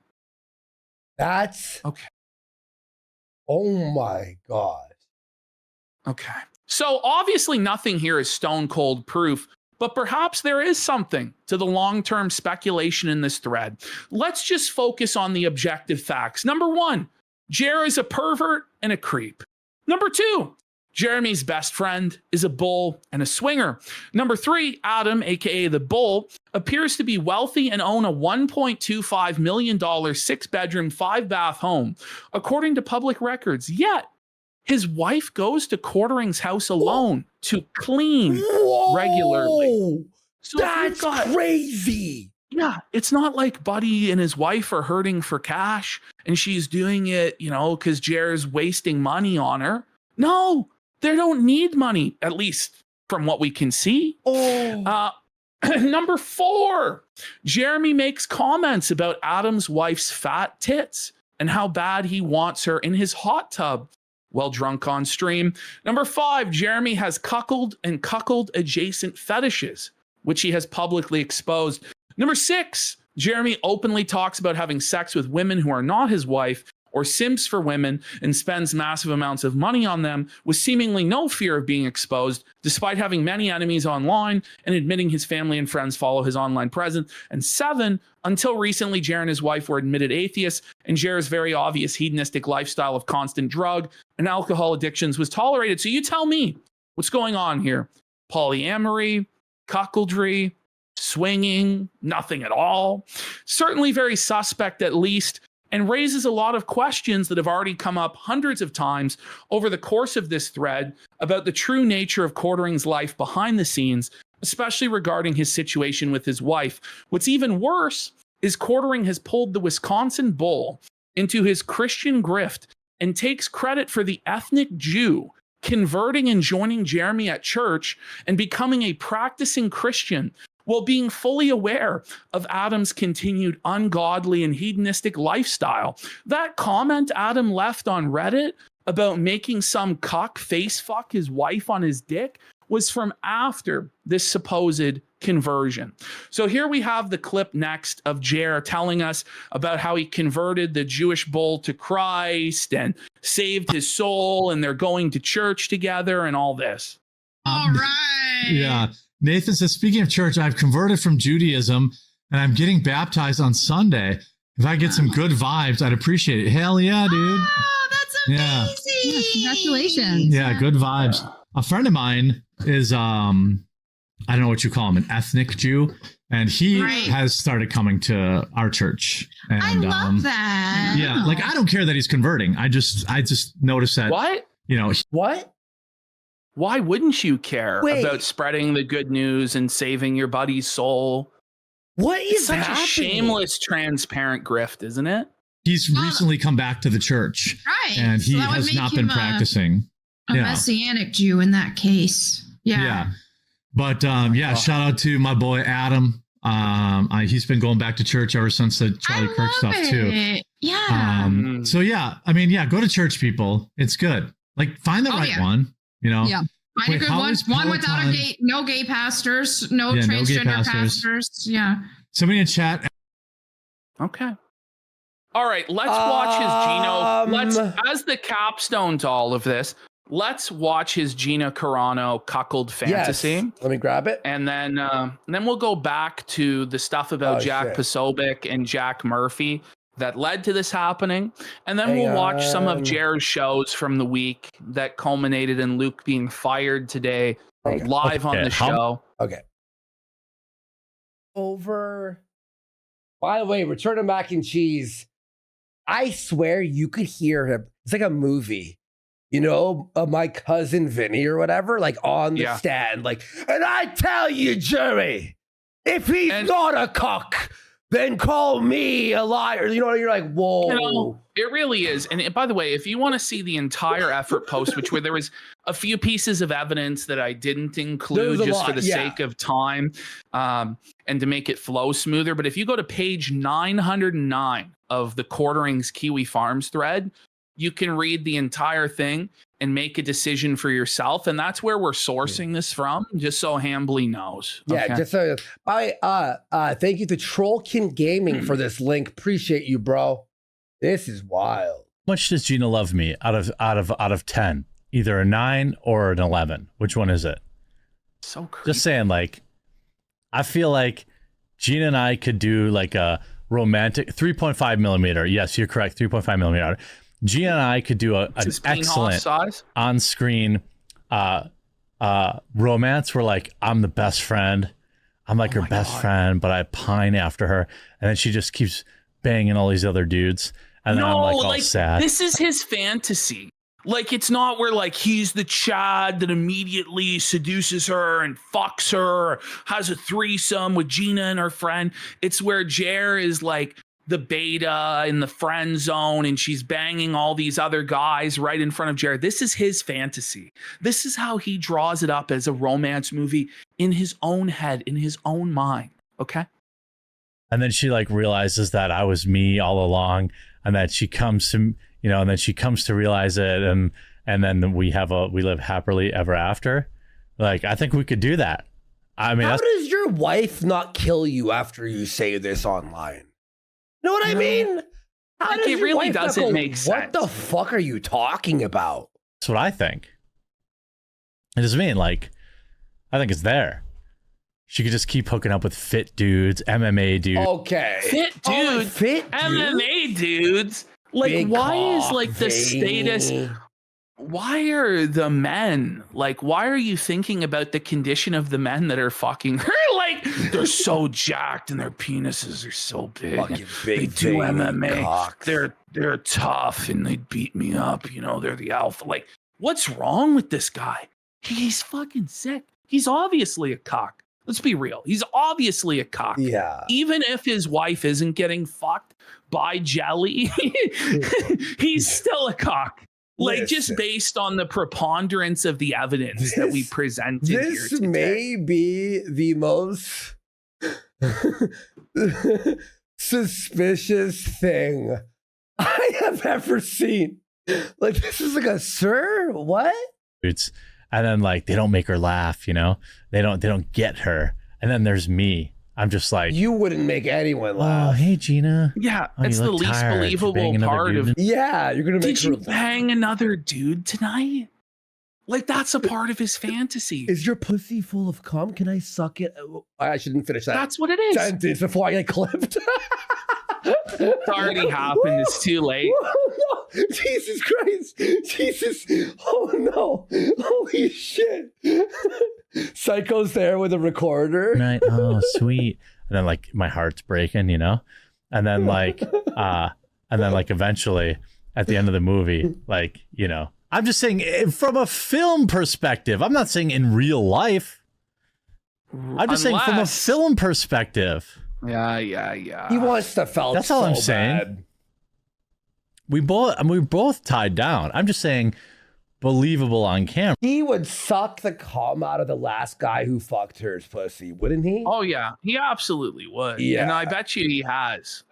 That's okay. Oh my God. Okay. So obviously nothing here is stone cold proof, but perhaps there is something to the long-term speculation in this thread. Let's just focus on the objective facts. Number 1, Jer is a pervert and a creep. Number 2, Jeremy's best friend is a bull and a swinger. Number 3, Adam, aka the bull, appears to be wealthy and own a $1.25 million 6-bedroom, 5-bath home, according to public records. Yet, his wife goes to Quartering's house alone to clean regularly. So that's crazy. Yeah, it's not like Buddy and his wife are hurting for cash and she's doing it, because Jer's wasting money on her. No, they don't need money, at least from what we can see. Number 4, Jeremy makes comments about Adam's wife's fat tits and how bad he wants her in his hot tub while drunk on stream. Number 5, Jeremy has cuckold and cuckold adjacent fetishes, which he has publicly exposed. Number 6, Jeremy openly talks about having sex with women who are not his wife or simps for women and spends massive amounts of money on them with seemingly no fear of being exposed, despite having many enemies online and admitting his family and friends follow his online presence. And 7, until recently, Jer and his wife were admitted atheists, and Jer's very obvious hedonistic lifestyle of constant drug and alcohol addictions was tolerated. So you tell me, what's going on here? Polyamory, cuckoldry, swinging, nothing at all? Certainly very suspect, at least, and raises a lot of questions that have already come up hundreds of times over the course of this thread about the true nature of Quartering's life behind the scenes, especially regarding his situation with his wife. What's even worse is Quartering has pulled the Wisconsin bull into his Christian grift and takes credit for the ethnic Jew converting and joining Jeremy at church and becoming a practicing Christian, while being fully aware of Adam's continued ungodly and hedonistic lifestyle. That comment Adam left on Reddit about making some cuck face fuck his wife on his dick was from after this supposed conversion. So here we have the clip next of Jer telling us about how he converted the Jewish bull to Christ and saved his soul, and they're going to church together and all this. All right. Yeah. Nathan says, speaking of church, I've converted from Judaism and I'm getting baptized on Sunday. If I get some good vibes, I'd appreciate it. Hell yeah, dude. Oh, that's amazing. Yeah, congratulations. Yeah, good vibes. A friend of mine is, I don't know what you call him, an ethnic Jew. And he has started coming to our church. And, I love that. Yeah, like I don't care that he's converting. I just noticed that. What? You know, What? Why wouldn't you care Wait. about spreading the good news and saving your buddy's soul? What is It's such happening? a shameless, transparent grift, isn't it? he's recently come back to the church. Right. And he So that would has make not him been practicing. A Messianic Jew in that case. Yeah. But shout out to my boy Adam. He's been going back to church ever since the Charlie Kirk stuff too. Yeah. So yeah, I mean, yeah, go to church, people. It's good. Like find the right one, you know. Yeah. Find a good one. One without no gay pastors, no transgender pastors. Yeah. Somebody in chat. Okay. All right, let's watch his Gino. As the capstone to all of this, let's watch his Gina Carano cuckold fantasy. Yes. Let me grab it. And then we'll go back to the stuff about Jack Posobiec and Jack Murphy that led to this happening. And then we'll watch some of Jer's shows from the week that culminated in Luke being fired today live on the show. Okay. By the way, Return of Mac and Cheese. I swear you could hear him. It's like a movie. You know, my cousin Vinny or whatever, like on the stand, like, and I tell you, Jerry, if he's not a cuck, then call me a liar. You know, you're like, whoa. You know, it really is. And by the way, if you want to see the entire effort post, where there was a few pieces of evidence that I didn't include just for the sake of time and to make it flow smoother. But if you go to page 909 of the Quarterings Kiwi Farms thread, you can read the entire thing and make a decision for yourself. And that's where we're sourcing this from, just so Hambly knows. Yeah, just so thank you to Trollkin Gaming for this link. Appreciate you, bro. This is wild. How much does Gina love me out of 10? Either a 9 or an 11. Which one is it? So creepy. Just saying, like, I feel like Gina and I could do like a romantic 3.5 millimeter. Yes, you're correct. 3.5 millimeter. Gina and I could do an excellent on-screen romance where, like, I'm the best friend. I'm like her best friend, but I pine after her. And then she just keeps banging all these other dudes. And then I'm like all sad. This is his fantasy. Like, it's not where, like, he's the Chad that immediately seduces her and fucks her, or has a threesome with Gina and her friend. It's where Jer is, like, the beta in the friend zone, and she's banging all these other guys right in front of Jared. This is his fantasy. This is how he draws it up as a romance movie in his own head, in his own mind. Okay. And then she like realizes that I was me all along, and that she comes to, you know, and then she comes to realize it. And then we live happily ever after. Like, I think we could do that. I mean, how does your wife not kill you after you say this online? You know what I mean? How does it really doesn't make sense. What the fuck are you talking about? That's what I think. It doesn't mean, like, I think it's there. She could just keep hooking up with fit dudes, MMA dudes. Okay. Fit dudes, MMA dudes. Like, Big why is cock, like the status? Why are the men like? Why are you thinking about the condition of the men that are fucking her? Like, they're so jacked and their penises are so big. They do MMA. Cocks. They're tough and they beat me up. You know, they're the alpha. Like, what's wrong with this guy? He's fucking sick. He's obviously a cock. Let's be real. He's obviously a cock. Yeah. Even if his wife isn't getting fucked by Jelly, he's still a cock. Like, just based on the preponderance of the evidence that we presented here today. This may be the most suspicious thing I have ever seen. Like, this is like a sir? What? And then, like, they don't make her laugh, you know? They don't get her. And then there's me. I'm just like, You wouldn't make anyone oh, laugh. hey, Gina. Yeah, Oh, it's you the look least tired. Did you bang believable another part dude? of. Yeah, you're gonna make Did her you laugh. bang another dude tonight? Like that's a part of his fantasy. Is your pussy full of cum? Can I suck it? I shouldn't finish that That's what it is. sentence before I get clipped. It's already happened. It's too late. Oh, no. Jesus Christ. Jesus. Oh no. Holy shit. Psycho's there with a recorder. Right. Oh, sweet. And then like my heart's breaking, you know? And then like eventually at the end of the movie, like, you know, I'm just saying from a film perspective. I'm not saying in real life. I'm just saying from a film perspective. Yeah. He wants to felt. That's all so I'm saying. bad. We're both tied down. I'm just saying believable on camera. He would suck the cum out of the last guy who fucked her pussy, wouldn't he? Oh yeah, he absolutely would. Yeah. And I bet you he has.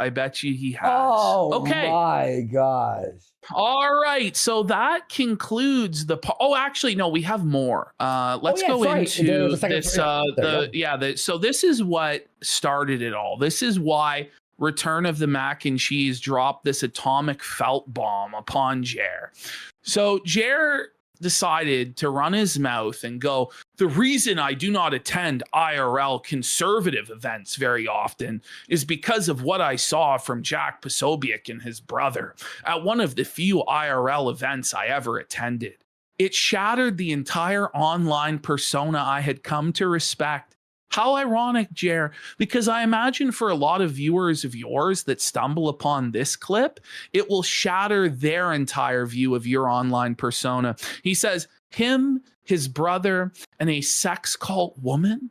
Oh Okay. my gosh. All right. So that concludes the. Oh, actually, no. We have more. Let's go sorry. into The second- this. there you go. So this is what started it all. This is why Return of the Mac and Cheese dropped this atomic felt bomb upon Jer. So Jer decided to run his mouth and go, the reason I do not attend IRL conservative events very often is because of what I saw from Jack Posobiec and his brother at one of the few IRL events I ever attended. It shattered the entire online persona I had come to respect. How ironic, Jer, because I imagine for a lot of viewers of yours that stumble upon this clip, it will shatter their entire view of your online persona. He says, him, his brother, and a sex cult woman?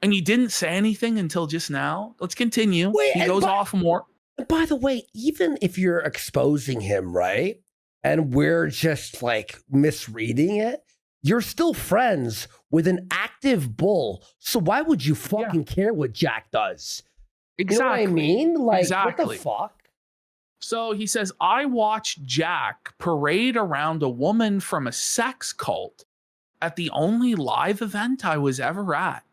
And you didn't say anything until just now? Let's continue. He goes off more. By the way, even if you're exposing him, right? And we're just like misreading it, you're still friends with an active bull. So why would you fucking care what Jack does? Exactly. You know what I mean? Like, Exactly. what the fuck? So he says, I watched Jack parade around a woman from a sex cult at the only live event I was ever at.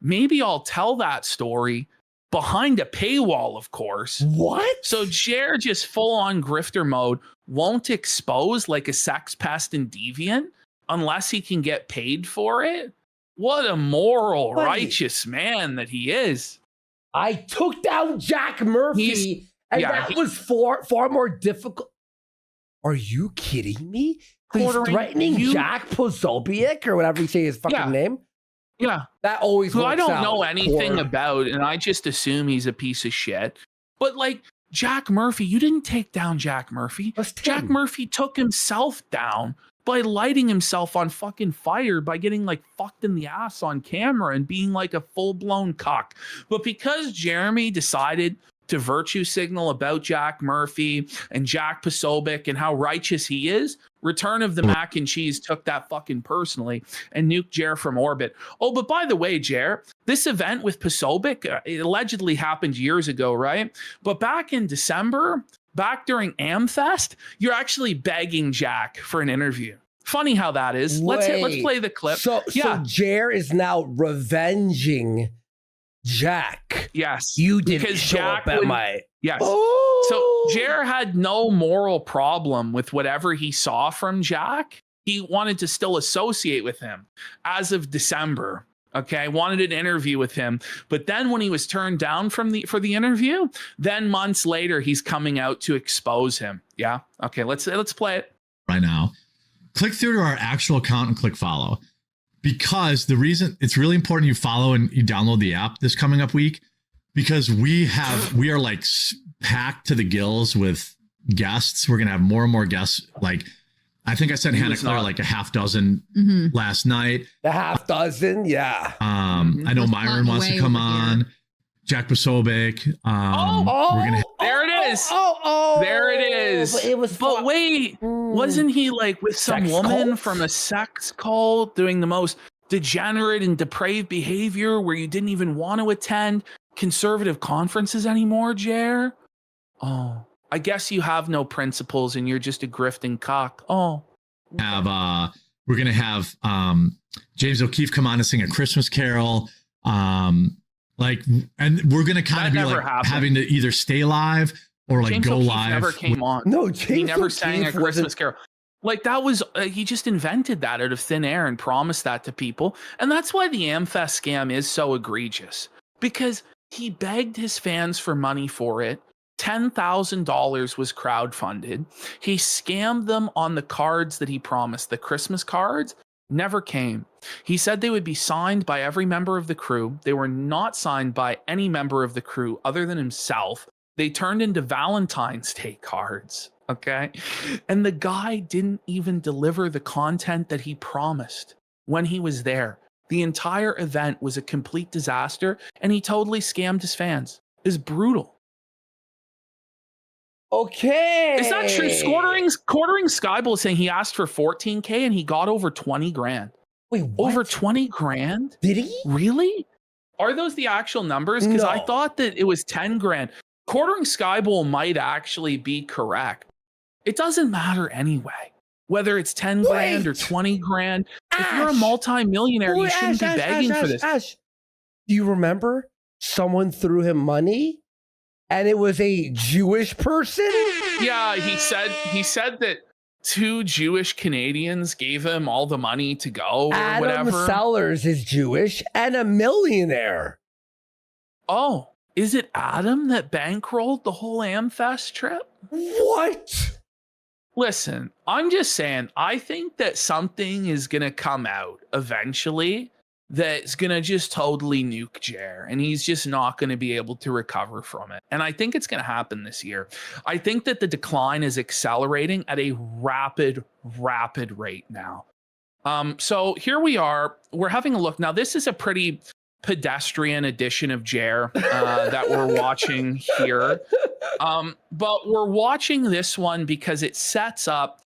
Maybe I'll tell that story behind a paywall, of course. What? So Jer just full on grifter mode, won't expose like a sex pest and deviant unless he can get paid for it. What a moral, righteous man that he is. I took down Jack Murphy, that was far more difficult. Are you kidding me? He's threatening Jack Posobiec or whatever you say his fucking name. Yeah. That always Who works I don't out know anything for- about, and I just assume he's a piece of shit. But like Jack Murphy, you didn't take down Jack Murphy. Jack Murphy took himself down by lighting himself on fucking fire by getting like fucked in the ass on camera and being like a full-blown cuck. But because Jeremy decided to virtue signal about Jack Murphy and Jack Posobiec and how righteous he is, Return of the Mac and Cheese took that fucking personally and nuked Jer from orbit. Oh, but by the way, Jer, this event with Posobiec, it allegedly happened years ago, right? But back in December, back during Amfest, you're actually begging Jack for an interview. Funny how that is. Let's play the clip. So Jer is now revenging Jack. Yes. You didn't because show Jack up at would- my... Yes. Oh! So Jer had no moral problem with whatever he saw from Jack. He wanted to still associate with him as of December. Okay, wanted an interview with him, but then when he was turned down for the interview, then months later he's coming out to expose him. Yeah. Okay, let's play it right now. Click through to our actual account and click follow, because the reason it's really important you follow and you download the app this coming up week, because we are like packed to the gills with guests. We're gonna have more and more guests. Like I think I sent Hannah Claire like a half dozen last night. A half dozen, yeah. I know Myron wants to come on. Jack Posobiec. We're gonna. There it is. There it is. But it was. But wait, wasn't he like with some Sex woman cult? from a sex cult doing the most degenerate and depraved behavior where you didn't even want to attend conservative conferences anymore, Jer? Oh, I guess you have no principles and you're just a grifting cock. Oh. We're gonna have James O'Keefe come on and sing a Christmas carol. Like, and we're gonna kind of be like having to either stay live or like James go O'Keefe live. never came on. No, James he never O'Keefe sang a Christmas Carol. Like that was he just invented that out of thin air and promised that to people, and that's why the AmFest scam is so egregious, because he begged his fans for money for it. $10,000 was crowdfunded. He scammed them on the cards that he promised. The Christmas cards never came. He said they would be signed by every member of the crew. They were not signed by any member of the crew other than himself. They turned into Valentine's Day cards, okay? And the guy didn't even deliver the content that he promised when he was there. The entire event was a complete disaster, and he totally scammed his fans. It's brutal. Okay. Is that true? Quartering Skybull is saying he asked for 14K and he got over 20 grand. Wait, what? Over 20 grand? Did he? Really? Are those the actual numbers? Because I thought that it was 10 grand. Quartering Skybull might actually be correct. It doesn't matter anyway, whether it's 10 grand or 20 grand. If you're a multi-millionaire, you shouldn't be begging for this. Ash, do you remember someone threw him money? And it was a Jewish person? Yeah, he said that 2 Jewish Canadians gave him all the money to go or Adam whatever. Sellers is Jewish and a millionaire. Oh, is it Adam that bankrolled the whole AmFest trip? What? Listen, I'm just saying, I think that something is going to come out eventually that's going to just totally nuke Jer, and he's just not going to be able to recover from it. And I think it's going to happen this year. I think that the decline is accelerating at a rapid rate now. So here we are. We're having a look. Now, this is a pretty pedestrian edition of Jer that we're watching here. But we're watching this one because it sets up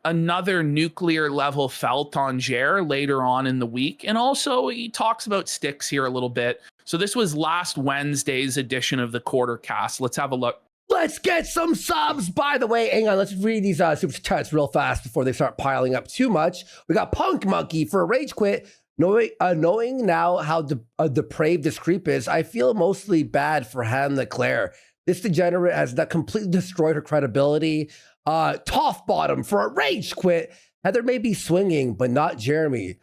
another nuclear level felt on Jer later on in the week. And also he talks about sticks here a little bit. So this was last Wednesday's edition of the Quarter Cast. Let's have a look. Let's get some subs. By the way, hang on, let's read these super chats real fast before they start piling up too much. We got Punk Monkey for a rage quit. Knowing now how depraved this creep is, I feel mostly bad for Han Leclerc. This degenerate has completely destroyed her credibility. Toff Bottom for a rage quit. Heather may be swinging, but not Jeremy.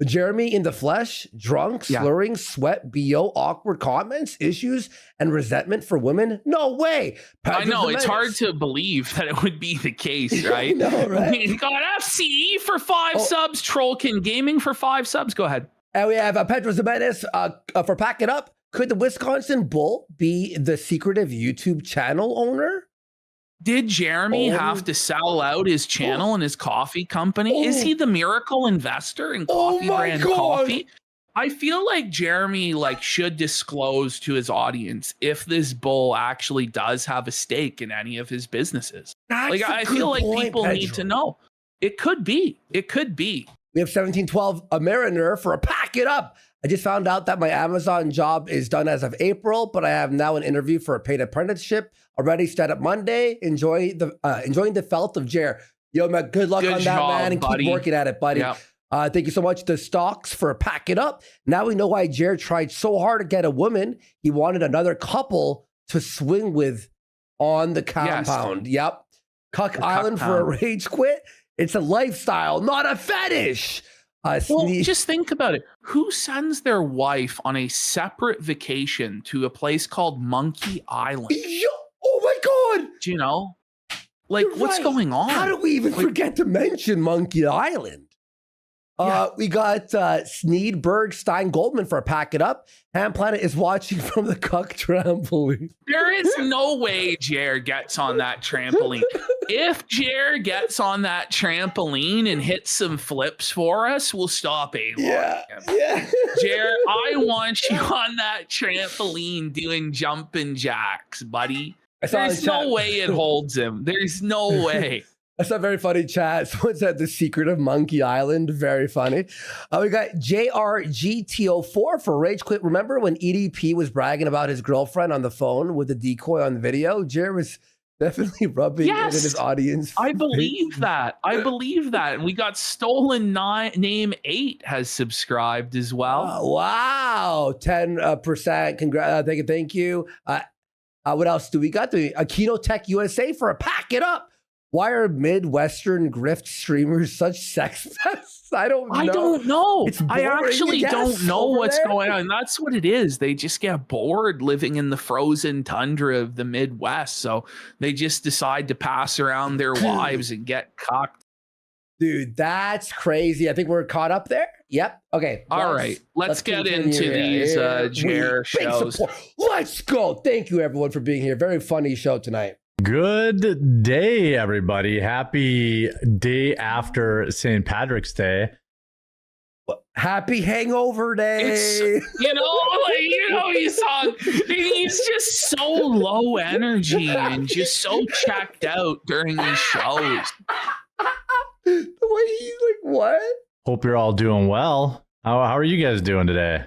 Jeremy in the flesh, drunk, slurring, sweat, BO, awkward comments, issues, and resentment for women? No way. I know, it's hard to believe that it would be the case, right? No, right? We got FCE for 5 subs, Trollkin Gaming for 5 subs. Go ahead. And we have Pedro Zimenez for Pack It Up. Could the Wisconsin Bull be the secretive YouTube channel owner? Did Jeremy have to sell out his channel and his coffee company? Is he the miracle investor in coffee brand coffee? I feel like Jeremy should disclose to his audience if this bull actually does have a stake in any of his businesses. I feel like people need to know. It could be. It could be. We have 1712 a Mariner for a Pack It Up. I just found out that my Amazon job is done as of April, but I have now an interview for a paid apprenticeship already set up Monday. Enjoying the felt of Jer. Yo, man, good luck on that, man, and keep working at it, buddy. Yep. Thank you so much, the Stocks, for Pack It Up. Now we know why Jer tried so hard to get a woman. He wanted another couple to swing with on the compound. Yes. Yep. CUCK Island for a rage quit. It's a lifestyle, not a fetish. Well, just think about it. Who sends their wife on a separate vacation to a place called Monkey Island? Oh my God. Do you know? What's going on? How did we even forget to mention Monkey Island? We got Sneedberg, Stein Goldman for a Pack It Up. Ham Planet is watching from the CUCK trampoline. There is no way Jer gets on that trampoline. If Jer gets on that trampoline and hits some flips for us, we'll stop A-Log. Yeah. Jer, I want you on that trampoline doing jumping jacks, buddy. There's no way it holds him. There's no way. That's a very funny chat. Someone said the secret of Monkey Island. Very funny. We got JRGTO4 for Rage Quit. Remember when EDP was bragging about his girlfriend on the phone with the decoy on the video? Jer was Definitely rubbing it in his audience. I believe that. And we got Stolen Name 8 has subscribed as well. Wow. 10%. Thank you. What else do we got? Kino Tech USA for a pack it up. Why are Midwestern grift streamers such sex pests? I don't know. I actually don't know what's going on. That's what it is. They just get bored living in the frozen tundra of the Midwest. So they just decide to pass around their wives and get cocked. Dude, that's crazy. I think we're caught up there. Yep. Okay. All right. Let's get into these Jer shows. Let's go. Thank you, everyone, for being here. Very funny show tonight. Good day, everybody. Happy day after St. Patrick's Day. Happy Hangover Day. He's just so low energy and just so checked out during these shows. The way he's like, what? Hope you're all doing well. How are you guys doing today?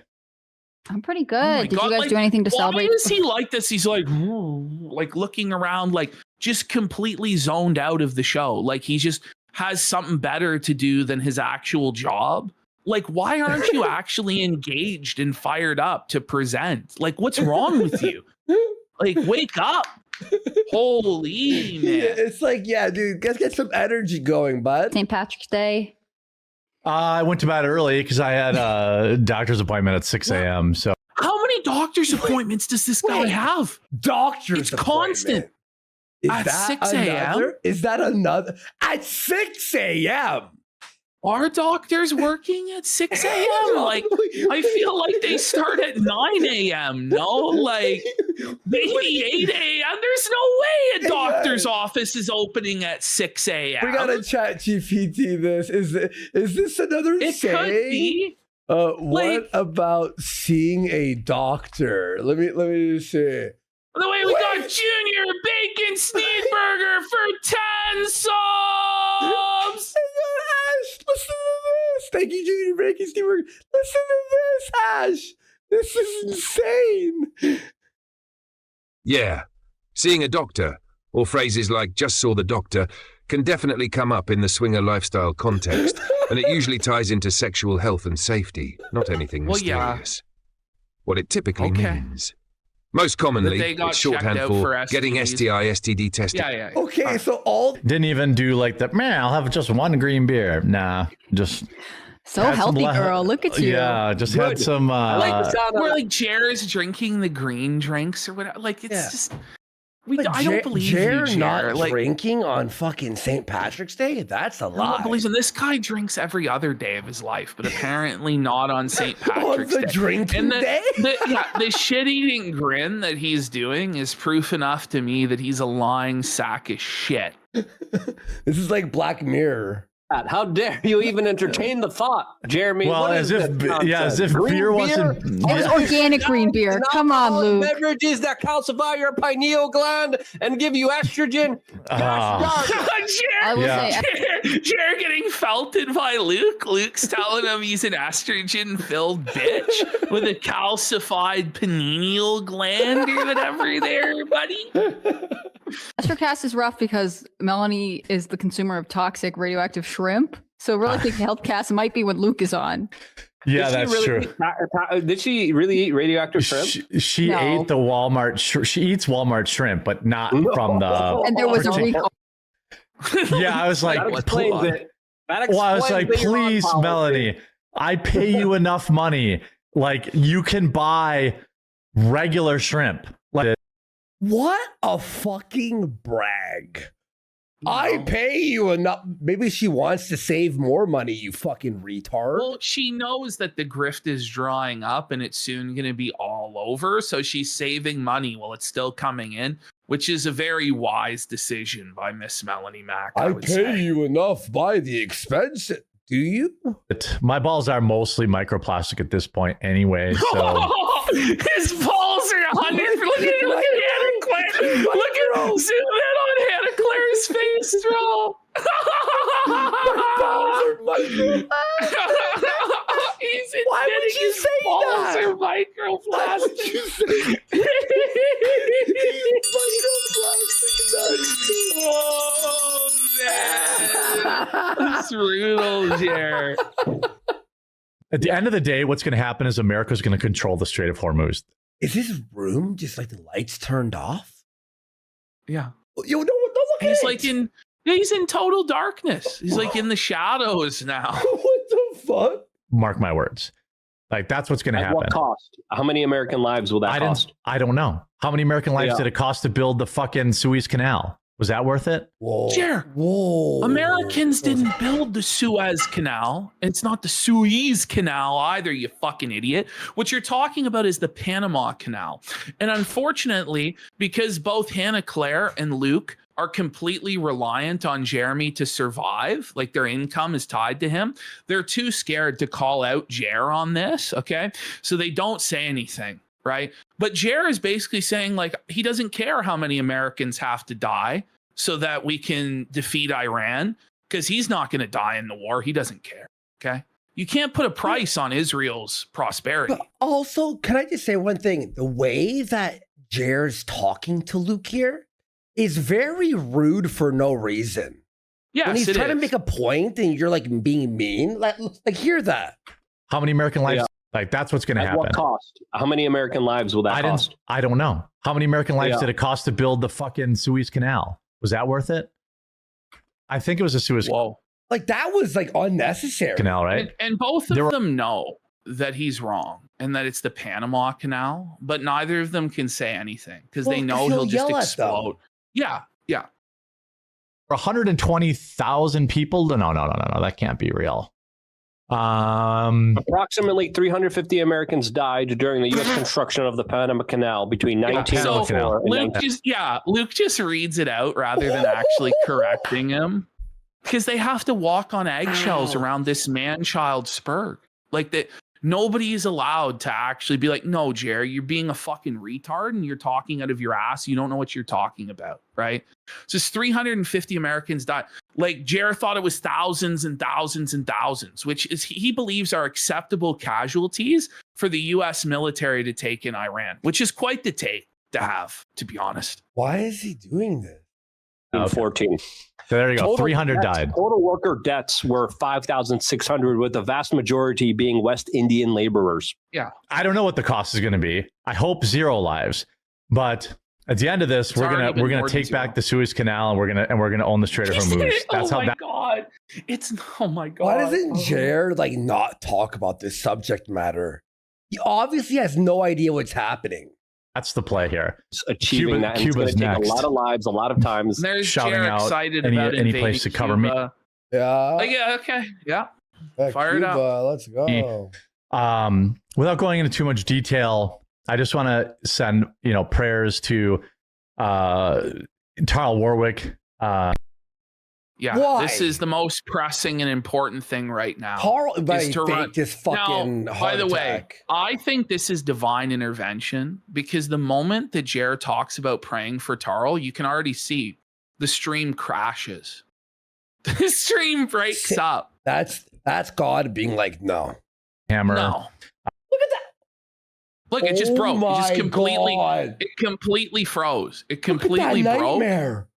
I'm pretty good. Did you guys do anything to celebrate? Why is he like this? He's like looking around, like just completely zoned out of the show. Like he just has something better to do than his actual job. Like, why aren't you actually engaged and fired up to present? Like, what's wrong with you? Like, wake up. Holy man. It's like, yeah, dude, let's get some energy going, bud. St. Patrick's Day. I went to bed early because I had a doctor's appointment at 6 a.m. So how many doctor's appointments does this guy have? Doctor's constant. At 6 a.m.? Is that another? At 6 a.m.? Are doctors working at 6 a.m.? Like, I feel like they start at 9 a.m. No, like maybe 8 a.m. There's no way a doctor's office is opening at 6 a.m. We gotta chat GPT this. Is this another It could be. What about seeing a doctor? Let me just say. By the way, we got Junior Bacon Sneedburger for 10 subs. Listen to this. Thank you, Junior Bacon Sneedburger. Listen to this, Ash. This is insane. Yeah, seeing a doctor, or phrases like just saw the doctor, can definitely come up in the swinger lifestyle context, and it usually ties into sexual health and safety, not anything mysterious. What it typically means. Most commonly, it's shorthand for getting STI, STD tested. Yeah. Okay, so all... Didn't even do like the, man, I'll have just one green beer. Nah, just... So healthy, girl. Look at you. Yeah, just had some... We're like Jer's drinking the green drinks or whatever. Like, it's just... I don't believe Jer you, not drinking on fucking St. Patrick's Day? That's a lie. I don't believe in this guy drinks every other day of his life, but apparently not on St. Patrick's Day. Drinking day? The shit-eating grin that he's doing is proof enough to me that he's a lying sack of shit. This is like Black Mirror. How dare you even entertain the thought, Jeremy? Well, as if beer wasn't. It's organic green beer. Come on, Luke. Beverages that calcify your pineal gland and give you estrogen. Jer getting felted by Luke. Luke's telling him he's an estrogen-filled bitch with a calcified pineal gland or whatever there, buddy. Estrocast is rough because Melanie is the consumer of toxic radioactive shrimp. So really think Healthcast might be when Luke is on. Yeah, that's true. Did she really eat radioactive shrimp? She ate the Walmart. She eats Walmart shrimp, but not from the. And there was a recall. Yeah, I was like, that explains it. I was like, please, Melanie, I pay you enough money. Like, you can buy regular shrimp. Like, what a fucking brag. I pay you enough. Maybe she wants to save more money, you fucking retard. Well, she knows that the grift is drying up and it's soon going to be all over. So she's saving money while it's still coming in, which is a very wise decision by Miss Melanie Mack. I pay you enough by the expense. Do you? My balls are mostly microplastic at this point anyway. So. His balls are 100. Look at Hannah Claire. Look at zoom in on Hannah Claire's face, bro. My balls are microplastic. He's Why would you say balls that? are microplastic. Why would you say microplastic nuts? At the end of the day, what's going to happen is America's going to control the Strait of Hormuz. Is this room just like the lights turned off? Yeah. You know what? Look He's at like it. he's in total darkness. He's like in the shadows now. What the fuck? Mark my words. Like, that's what's going to At happen. what cost? How many American lives will that cost? I don't know. How many American lives did it cost to build the fucking Suez Canal? Was that worth it? Whoa. Sure. Whoa. Americans didn't build the Suez Canal. It's not the Suez Canal either, you fucking idiot. What you're talking about is the Panama Canal. And unfortunately, because both Hannah Claire and Luke are completely reliant on Jeremy to survive, like their income is tied to him, they're too scared to call out Jer on this, okay? So they don't say anything. Right. But Jer is basically saying, like, he doesn't care how many Americans have to die so that we can defeat Iran, because he's not going to die in the war. He doesn't care. OK, you can't put a price on Israel's prosperity. But also, can I just say one thing? The way that Jer's talking to Luke here is very rude for no reason. Yes, when he's trying to make a point and you're like being mean, like hear that. How many American lives? Yeah. Like, that's what's going to happen. At what cost? How many American lives will that cost? I don't know. How many American lives did it cost to build the fucking Suez Canal? Was that worth it? I think it was a Suez Canal. Like, that was like unnecessary. Canal, right? And both of them know that he's wrong and that it's the Panama Canal, but neither of them can say anything because they know he'll just explode. Yeah. Yeah. For 120,000 people? No, that can't be real. Approximately 350 Americans died during the U.S. construction of the Panama Canal between 1904 and Luke just reads it out rather than actually correcting him, because they have to walk on eggshells around this man-child spur. Like, that, nobody's allowed to actually be like, no, Jerry, you're being a fucking retard and you're talking out of your ass. You don't know what you're talking about, right? So it's 350 Americans died. Like, Jer thought it was thousands and thousands and thousands, which is he believes are acceptable casualties for the U.S. military to take in Iran, which is quite the take to have, to be honest. Why is he doing this? 14. So there you go. 300 died. Total worker deaths were 5,600, with the vast majority being West Indian laborers. Yeah. I don't know what the cost is going to be. I hope 0 lives. But at the end of this, we're gonna take back the Suez Canal, and we're gonna own the Strait of Hormuz. That's oh my god! Oh my god! Why doesn't Jer like not talk about this subject matter? He obviously has no idea what's happening. That's the play here. Achieving that, and it's going to take a lot of lives, a lot of times. There's shouting Jer out excited any about place to cover Cuba. me. Yeah. Yeah. Okay. Yeah. Fire it up. Let's go. Without going into too much detail, I just want to send prayers to Tarl Warwick. Yeah, Why? This is the most pressing and important thing right now. Carl, This fucking now, by the way, attack. I think this is divine intervention, because the moment that Jer talks about praying for Tarl, you can already see the stream crashes. The stream breaks up. That's God being like, no. Hammer. No. Look at that. Look, it just broke. It just completely, God. it completely froze. It completely Look at that broke. nightmare.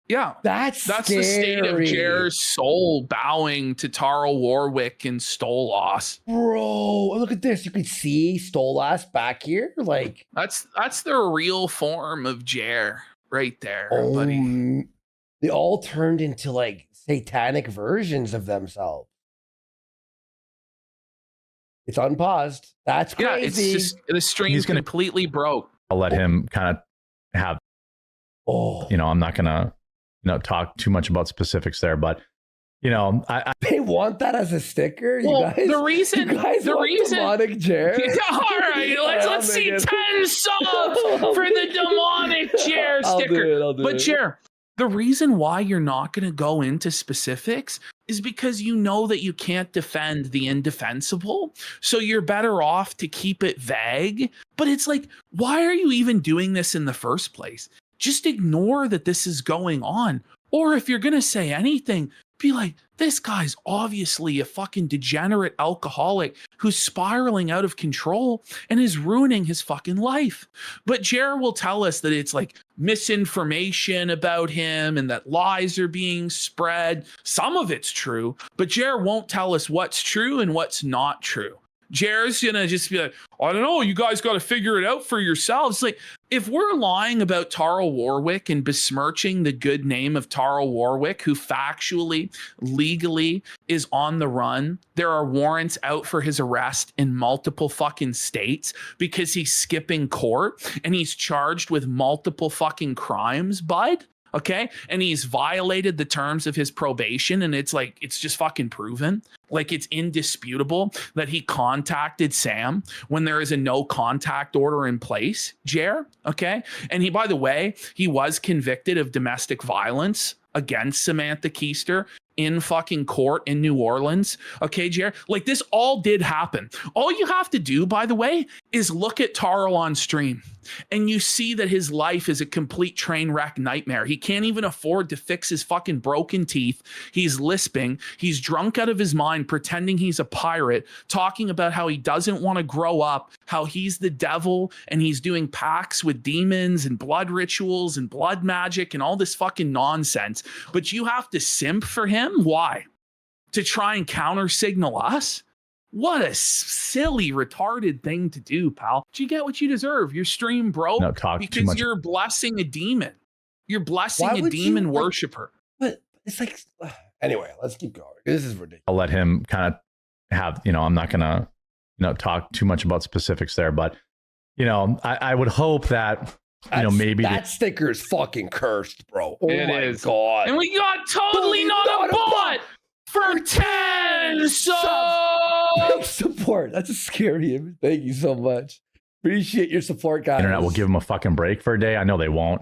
Yeah, that's the state of Jer's soul bowing to Tarl Warwick and Stolas. Bro, look at this. You can see Stolas back here. Like, that's the real form of Jer right there, buddy. They all turned into like satanic versions of themselves. It's unpaused. That's crazy. Yeah, it's just the stream's completely broke. I'll let him kind of have. I'm not gonna. Talk too much about specifics there, but they want that as a sticker. Well, you guys, the reason, demonic Jer. All right, let's see 10 subs for the demonic Jer sticker. I'll do it. Jer, the reason why you're not going to go into specifics is because you know that you can't defend the indefensible, so you're better off to keep it vague. But it's like, why are you even doing this in the first place? Just ignore that this is going on. Or if you're going to say anything, be like, this guy's obviously a fucking degenerate alcoholic who's spiraling out of control and is ruining his fucking life. But Jer will tell us that it's like misinformation about him and that lies are being spread. Some of it's true, but Jer won't tell us what's true and what's not true. Jer's gonna just be like, I don't know, you guys got to figure it out for yourselves. Like, if we're lying about Tarl Warwick and besmirching the good name of Tarl Warwick, who factually, legally is on the run, there are warrants out for his arrest in multiple fucking states because he's skipping court and he's charged with multiple fucking crimes, bud. Okay. And he's violated the terms of his probation. And it's like, it's just fucking proven. Like, it's indisputable that he contacted Sam when there is a no contact order in place, Jer. Okay. And he, by the way, he was convicted of domestic violence against Samantha Keister in fucking court in New Orleans. Okay, Jer. Like, this all did happen. All you have to do, by the way, is look at Tarl on stream and you see that his life is a complete train wreck nightmare. He can't even afford to fix his fucking broken teeth. He's lisping. He's drunk out of his mind, pretending he's a pirate, talking about how he doesn't want to grow up, how he's the devil, and he's doing pacts with demons and blood rituals and blood magic and all this fucking nonsense. But you have to simp for him? Why? To try and counter signal us? What a silly, retarded thing to do, pal. But you get what you deserve. Your stream broke because you're blessing a demon. You're blessing a demon worshiper. But it's like, anyway, let's keep going. This is ridiculous. I'll let him kind of have, I'm not going to, talk too much about specifics there, but, I would hope that, maybe that sticker is fucking cursed, bro. Oh it my is. God. And we got totally not a bot for 10 subs. Support. That's a scary image. Thank you so much. Appreciate your support, guys. Internet will give him a fucking break for a day. I know they won't.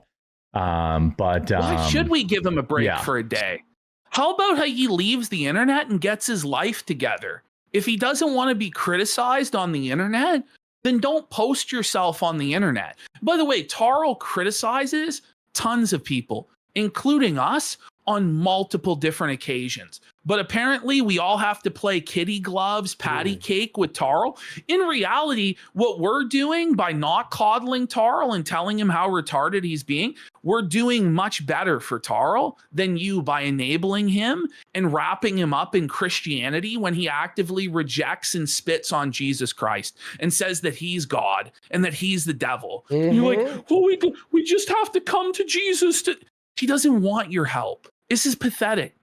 But why should we give him a break for a day? How about how he leaves the internet and gets his life together? If he doesn't want to be criticized on the internet, then don't post yourself on the internet. By the way, Tarl criticizes tons of people, including us, on multiple different occasions. But apparently we all have to play kitty gloves, patty cake with Tarl. In reality, what we're doing by not coddling Tarl and telling him how retarded he's being, we're doing much better for Tarl than you by enabling him and wrapping him up in Christianity when he actively rejects and spits on Jesus Christ and says that he's God and that he's the devil. And you're like, well, we just have to come to Jesus to... He doesn't want your help. This is pathetic.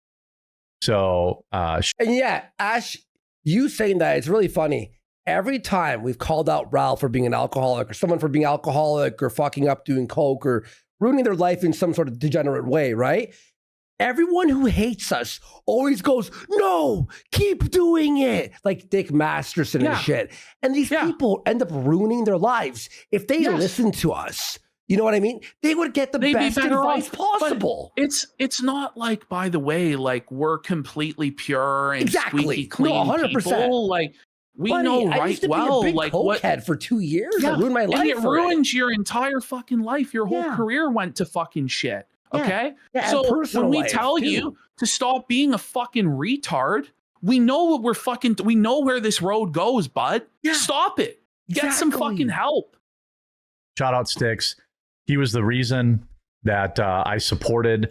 So, and yeah, Ash, you saying that, it's really funny. Every time we've called out Ralph for being an alcoholic or someone for being alcoholic or fucking up doing coke or ruining their life in some sort of degenerate way, right? Everyone who hates us always goes, no, keep doing it. Like Dick Masterson and shit. And these people end up ruining their lives. If they listen to us, you know what I mean? They would get the best advice possible. It's not like, by the way, like we're completely pure and squeaky clean 100%. People. Like we know right I used to well, be a big like cokehead for 2 years. I ruined my life. And it ruins your entire fucking life. Your whole career went to fucking shit. Okay? So when we tell you to stop being a fucking retard, we know what we know where this road goes, bud. Stop it. Get some fucking help. Shout out Sticks. He was the reason that I supported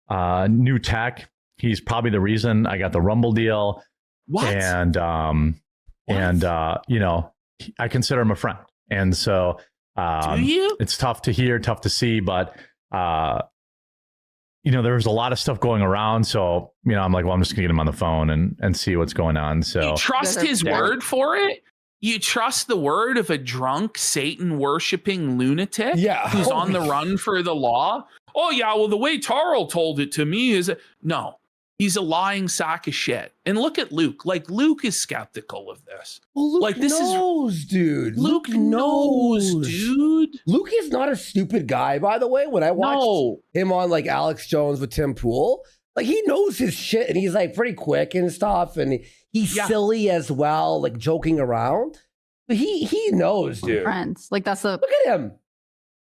new tech. He's probably the reason I got the Rumble deal. What? And I consider him a friend. And so do you? It's tough to hear, tough to see, but there was a lot of stuff going around. So, I'm like, well, I'm just gonna get him on the phone and see what's going on. So you trust his word for it? You trust the word of a drunk, Satan-worshipping lunatic who's on the run for the law? Oh, yeah, well, the way Tarl told it to me is... No, he's a lying sack of shit. And look at Luke. Like, Luke is skeptical of this. Well, Luke knows, dude. Luke knows, dude. Luke is not a stupid guy, by the way. When I watched him on, like, Alex Jones with Tim Pool, like, he knows his shit, and he's, like, pretty quick and stuff, and... He's silly as well, like joking around. But he knows, dude. Friends. Like that's the look at him.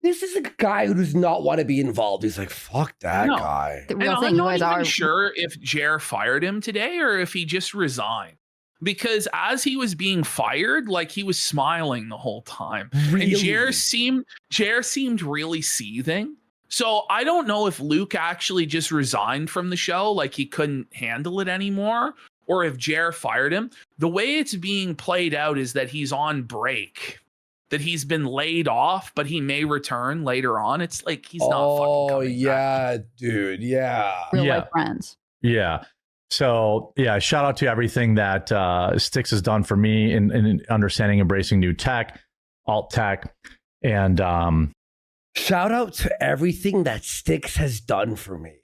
This is a guy who does not want to be involved. He's like, fuck that guy. The And real I'm thing, not you guys even are. sure if Jer fired him today or if he just resigned. Because as he was being fired, like he was smiling the whole time. Really? And Jer seemed really seething. So I don't know if Luke actually just resigned from the show, like he couldn't handle it anymore, or if Jer fired him. The way it's being played out is that he's on break, that he's been laid off, but he may return later on. It's like he's not fucking coming back. Dude. Yeah. Real life friends. Yeah. So yeah, shout out to everything that Styx has done for me in understanding, embracing new tech, alt tech, and shout out to everything that Styx has done for me.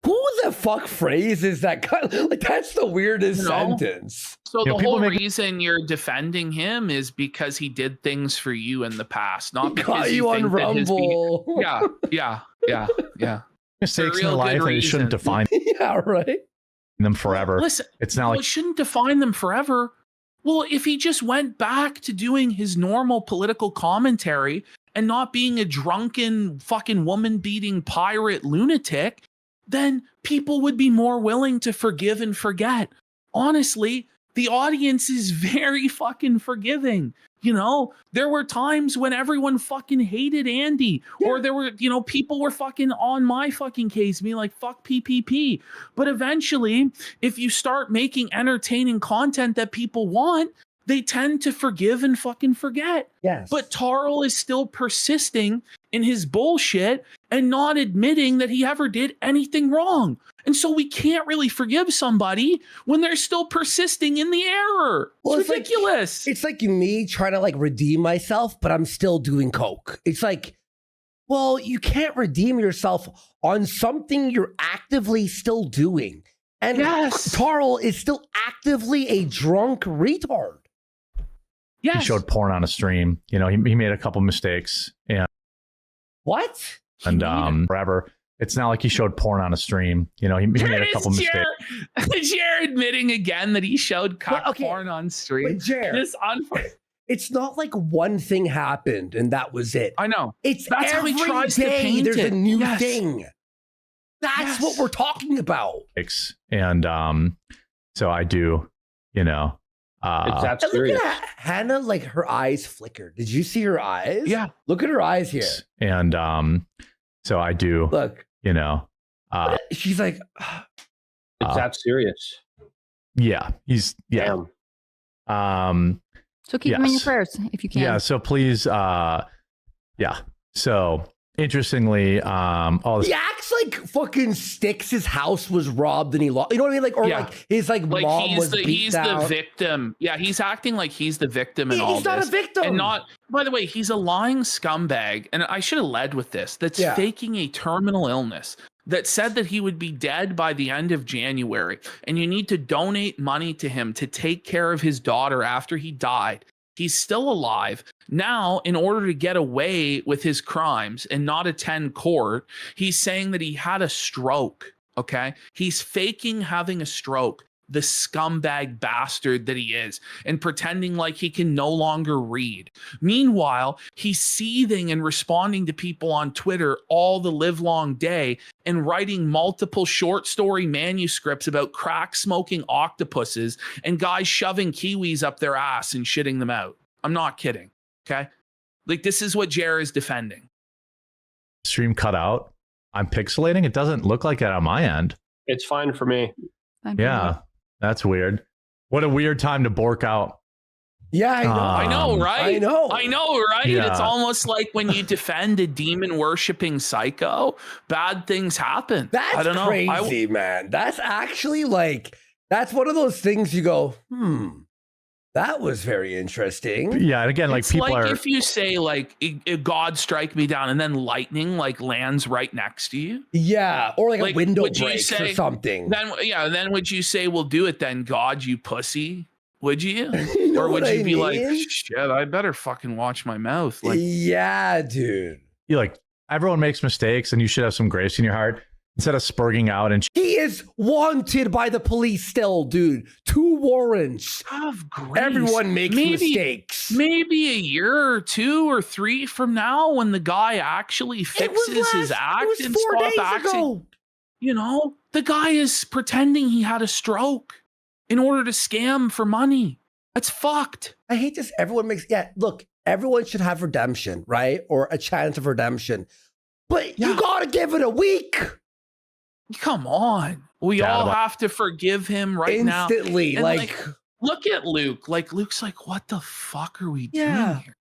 Who the fuck phrase is that? Like, that's the weirdest sentence. So the whole reason you're defending him is because he did things for you in the past, not because got you on think that his Rumble. Yeah. Mistakes in their life, and it shouldn't define yeah, right. them forever. Listen, it's not like it shouldn't define them forever. Well, if he just went back to doing his normal political commentary and not being a drunken fucking woman beating pirate lunatic, then people would be more willing to forgive and forget. Honestly, the audience is very fucking forgiving. You know, there were times when everyone fucking hated Andy, or there were, people were fucking on my fucking case, being like, fuck PPP. But eventually, if you start making entertaining content that people want, they tend to forgive and fucking forget. Yes. But Tarl is still persisting in his bullshit and not admitting that he ever did anything wrong. And so we can't really forgive somebody when they're still persisting in the error. It's ridiculous. It's like me trying to redeem myself, but I'm still doing coke. It's like, well, you can't redeem yourself on something you're actively still doing. And Tarl is still actively a drunk retard. Yes. He showed porn on a stream. He made a couple mistakes, and forever. It's not like he showed porn on a stream. He made a couple mistakes. Jer admitting again that he showed cock porn on stream. But Jer, it's not like one thing happened and that was it. I know. That's how he tries to paint there's it. a new thing. That's what we're talking about. And so I do, it's that serious. Look at Hannah, her eyes flickered. Did you see her eyes? Yeah. Look at her eyes here. And so I do. Look, she's like, it's that serious. Yeah. Damn. So keep him in your prayers if you can. Yeah. So please. So interestingly, all this. he acts like fucking Styx. His house was robbed and he lost. You know what I mean? His mom was beat down. The victim. Yeah, he's acting like he's the victim in all this. He's not a victim. And not. By the way, he's a lying scumbag. And I should have led with this. That's faking a terminal illness. That said that he would be dead by the end of January, and you need to donate money to him to take care of his daughter after he died. He's still alive. Now, in order to get away with his crimes and not attend court, he's saying that he had a stroke, okay? He's faking having a stroke, the scumbag bastard that he is, and pretending like he can no longer read. Meanwhile, he's seething and responding to people on Twitter all the livelong day and writing multiple short story manuscripts about crack smoking octopuses and guys shoving kiwis up their ass and shitting them out. I'm not kidding, okay? This is what Jer is defending. Stream cut out. I'm pixelating. It doesn't look like it on my end. It's fine for me. Yeah. That's weird. What a weird time to bork out. Yeah, I know. I know, right? I know, right? Yeah. It's almost like when you defend a demon worshipping psycho, bad things happen. That's I don't know. Crazy, man. That's actually that's one of those things you go, that was very interesting. Yeah, and again, it's people like are. If you say God strike me down, and then lightning lands right next to you. Yeah, or a window breaks or something. Then would you say, "Well, do it then, God, you pussy"? Would you? You know or would you be mean? like, "Shit, I better fucking watch my mouth"? Yeah, dude. You're everyone makes mistakes, and you should have some grace in your heart. instead of spurging out and he is wanted by the police still, dude. 2 warrants. Have grace. Everyone makes mistakes. Maybe a year or 2 or 3 from now, when the guy actually fixes his act and stop acting. You know, the guy is pretending he had a stroke in order to scam for money. That's fucked. I hate this. Everyone makes, look, everyone should have redemption, right? Or a chance of redemption. But you gotta give it a week. Come on. We all have to forgive him right now. Instantly. And like, look at Luke. Like, Luke's like, what the fuck are we doing here?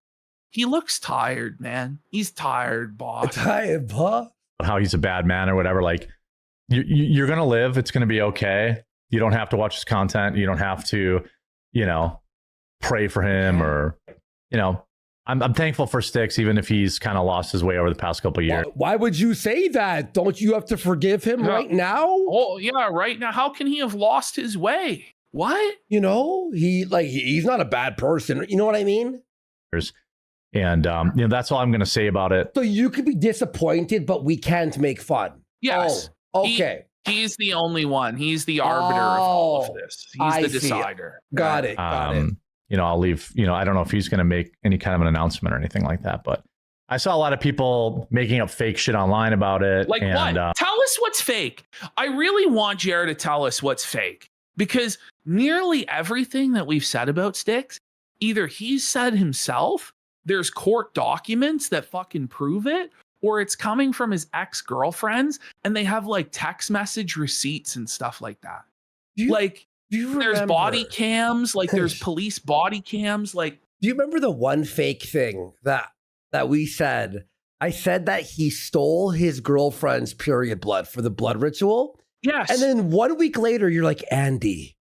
He looks tired, man. He's tired, boss. Tired, boss. How he's a bad man or whatever. Like, you're going to live. It's going to be okay. You don't have to watch his content. You don't have to, you know, pray for him or, you know, I'm thankful for Styx, even if he's kind of lost his way over the past couple of years. Why would you say that? Don't you have to forgive him right now? Oh, yeah, right now. How can he have lost his way? What? You know, he's not a bad person. You know what I mean? And, you know, that's all I'm going to say about it. So you could be disappointed, but we can't make fun. Yes. Oh, okay. He's the only one. He's the arbiter of all of this. He's the decider. Got it. You know, I'll leave, you know, I don't know if he's going to make any kind of an announcement or anything like that, but I saw a lot of people making up fake shit online about it. Like what? Tell us what's fake. I really want Jared to tell us what's fake, because nearly everything that we've said about Styx, either he's said himself, there's court documents that fucking prove it, or it's coming from his ex-girlfriends and they have like text message receipts and stuff like that. There's body cams, like there's police body cams. Like, do you remember the one fake thing that we said? I said that he stole his girlfriend's period blood for the blood ritual. Yes. And then 1 week later, you're like, Andy,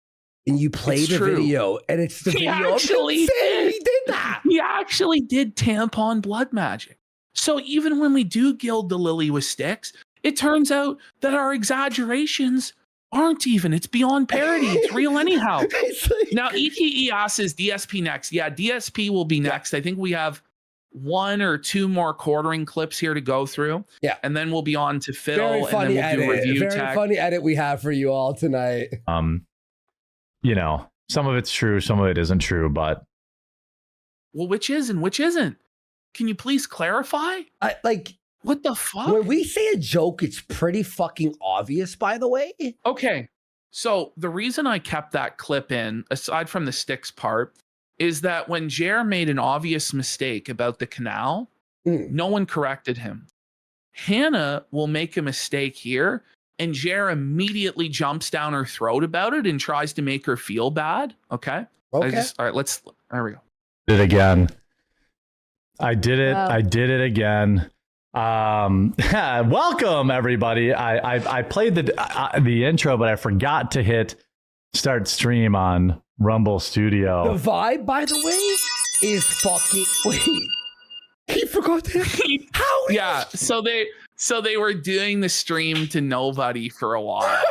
and you played a video, and it's the video. He did that. He actually did tampon blood magic. So even when we do gild the lily with Styx, it turns out that our exaggerations aren't even. It's beyond parody. It's real anyhow. Now, ETE asks, is DSP next? Yeah, DSP will be next. I think we have 1 or 2 more quartering clips here to go through. Yeah. And then we'll be on to Phil. Very funny and then we'll do review Very tech. funny edit we have for you all tonight. You know, some of it's true, some of it isn't true, but. Well, which is and which isn't? Can you please clarify? What the fuck? When we say a joke, it's pretty fucking obvious, by the way. Okay. So the reason I kept that clip in, aside from the Styx part, is that when Jer made an obvious mistake about the canal, no one corrected him. Hannah will make a mistake here, and Jer immediately jumps down her throat about it and tries to make her feel bad. Okay. All right, there we go. Did it again. I did it. Wow. I did it again. Welcome everybody. I played the intro, but I forgot to hit start stream on Rumble Studio. The vibe, by the way, is fucking. Wait, he forgot to. How? Yeah. So they were doing the stream to nobody for a while.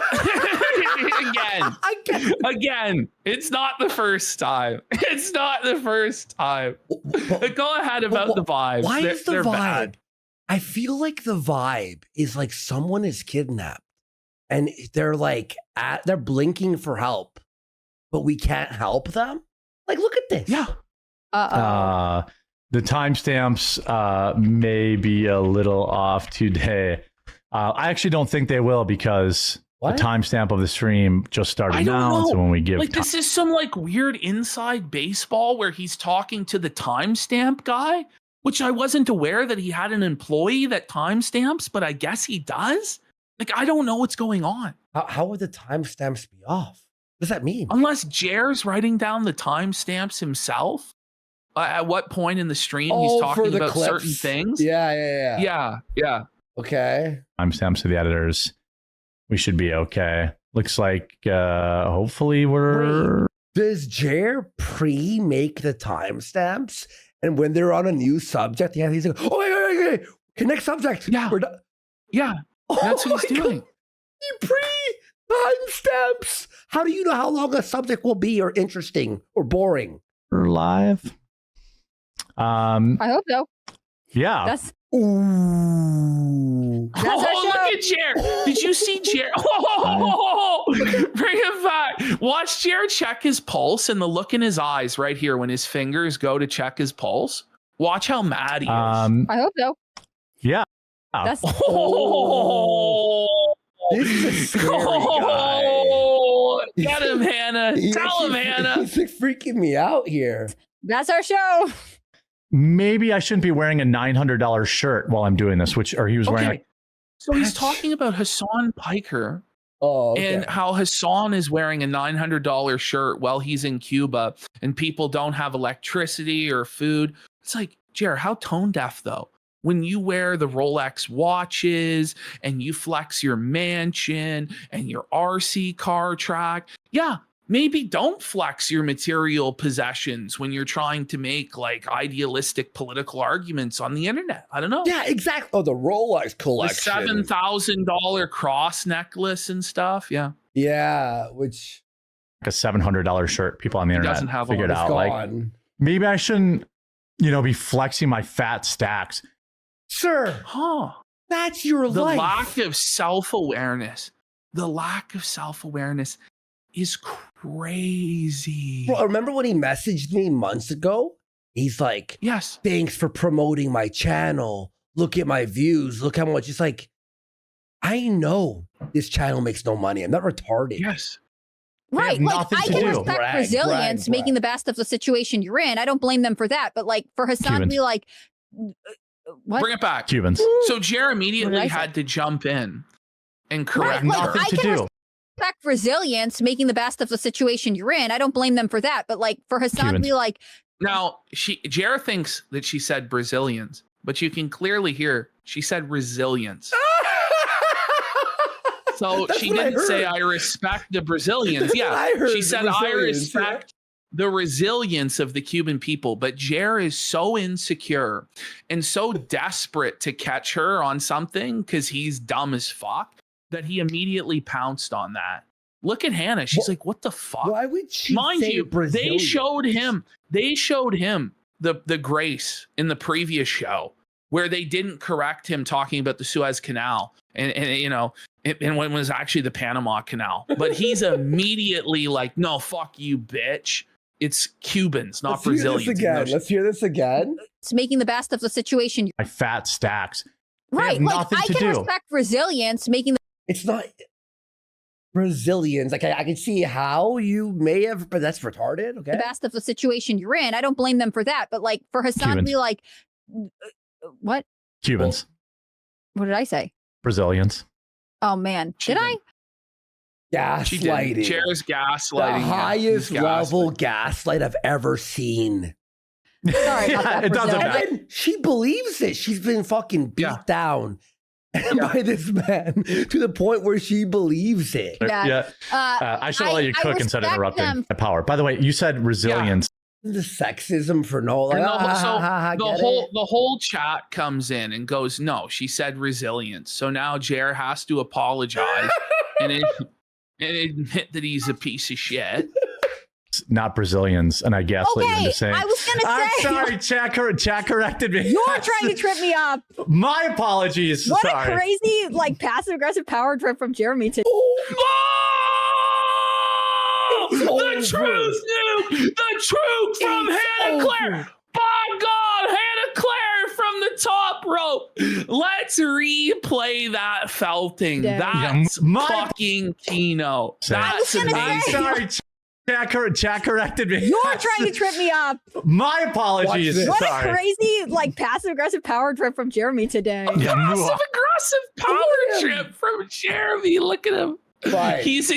Again, it's not the first time. It's not the first time. But go ahead about the vibes. Why is the vibe? Bad. I feel like the vibe is like someone is kidnapped and they're like they're blinking for help, but we can't help them. Like, look at this. Yeah. The timestamps may be a little off today. I actually don't think they will, because the timestamp of the stream just started now. So when we give this is some like weird inside baseball where he's talking to the timestamp guy, which I wasn't aware that he had an employee that timestamps, but I guess he does. Like, I don't know what's going on. How would the timestamps be off? What does that mean? Unless Jer's writing down the timestamps himself. At what point in the stream he's talking about clips. Certain things? Yeah. Okay. Timestamps to the editors. We should be okay. Looks like hopefully we're. Wait, does Jer pre-make the timestamps? And when they're on a new subject, he's like, oh, wait. Okay, next subject. Yeah. We're done. Yeah. That's what he's doing. He pre-timestamps. How do you know how long a subject will be, or interesting or boring? We're live. I hope so. Yeah. That's ooh. That's our show. Look at Jer. Did you see Jer? Oh, bring it back. Watch Jer check his pulse and the look in his eyes right here when his fingers go to check his pulse. Watch how mad he is. I hope so. Yeah. That's This is a scary guy. Get him, Hannah. Tell him, Hannah. He's like freaking me out here. that's our show. Maybe I shouldn't be wearing a $900 shirt while I'm doing this, or he was wearing like. So he's talking about Hassan Piker. Oh, okay. And how Hassan is wearing a $900 shirt while he's in Cuba and people don't have electricity or food. It's like, Jer, how tone deaf though? When you wear the Rolex watches and you flex your mansion and your RC car track. Yeah, maybe don't flex your material possessions when you're trying to make like idealistic political arguments on the internet. I don't know. Yeah, exactly. Oh, the Rolex collection. The $7,000 cross necklace and stuff. Yeah. Yeah, which a $700 shirt. People on the internet doesn't have figured all. out. Like, maybe I shouldn't, be flexing my fat stacks. Sir, that's your the life. lack of self-awareness. The lack of self-awareness is crazy. Bro, remember when he messaged me months ago? He's like, yes, thanks for promoting my channel. Look at my views. Look how much. It's like, I know this channel makes no money. I'm not retarded. Yes. Right. Like, I can respect resilience, brag. making the best of the situation you're in. I don't blame them for that. But like for Hassan to be like, what? Bring it back. Cubans. So Jer immediately had to jump in and correct Like, her. I can respect resilience, making the best of the situation you're in. I don't blame them for that. But like for Hassan to be like, now Jer thinks that she said Brazilians, but you can clearly hear she said resilience. So she didn't say I respect the Brazilians. Yeah, she said I respect the resilience of the Cuban people. But Jer is so insecure and so desperate to catch her on something because he's dumb as fuck that he immediately pounced on that. Look at Hannah. She's like, what the fuck? Why would she Mind say you, Brazilian? They showed him the grace in the previous show where they didn't correct him talking about the Suez Canal and when it was actually the Panama Canal. But he's immediately like, no, fuck you, bitch. It's Cubans, not Brazilians. Let's hear this again. It's making the best of the situation. My fat stacks. Right. Like I can respect resilience, making the. It's not Brazilians. Like I can see how you may have, but that's retarded. Okay. The best of the situation you're in. I don't blame them for that. But like for Hassan to be like, what? Cubans. What did I say? Brazilians. Oh man, did I? Gaslighting. Jer's gaslighting. The highest level gaslight I've ever seen. Sorry about that. It doesn't matter. And she believes it. She's been fucking beat down by this man to the point where she believes it. I should let you cook instead of interrupting my power. By the way, you said resilience. The sexism for no. Like, the whole chat comes in and goes, no, she said resilience. So now Jer has to apologize and admit that he's a piece of shit. Not Brazilians, and I guess what you're just saying. I was gonna say. I'm sorry, chat corrected me. You're trying to trip me up. My apologies. What sorry. a crazy, like, passive aggressive power trip from Jeremy today. The truth, Nuke! The truth from Hannah Claire! By God, Hannah Claire from the top rope! Let's replay that felting. That's fucking Kino. That's amazing. I'm sorry, chat corrected me. You're trying to trip me up. My apologies. What sorry. a crazy, like, passive aggressive power trip from Jeremy today. Passive aggressive power trip from Jeremy. Look at him. Right. He's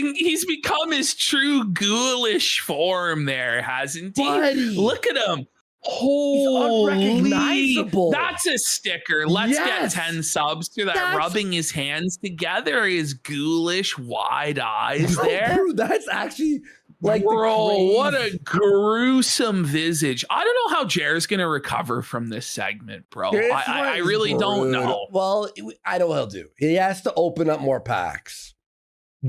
become his true ghoulish form there, hasn't he? Buddy. Look at him. Holy, unrecognizable. That's a sticker. Let's get 10 subs to that. Rubbing his hands together, his ghoulish wide eyes there. Bro, that's actually like, bro, what a gruesome visage. I don't know how Jer's gonna recover from this segment, bro. I really don't know. Well, I know what he'll do. He has to open up more packs.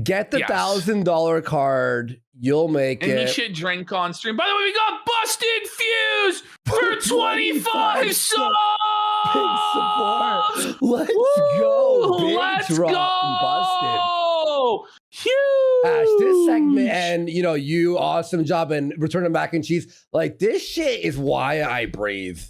Get the $1,000 card. You'll make it. And he should drink on stream. By the way, we got Busted Fuse for 25 subs. Big support. Let's go, bitch. Let's drop go. Huge. Ash, this segment, and you awesome job and returning mac and cheese. Like, this shit is why I breathe.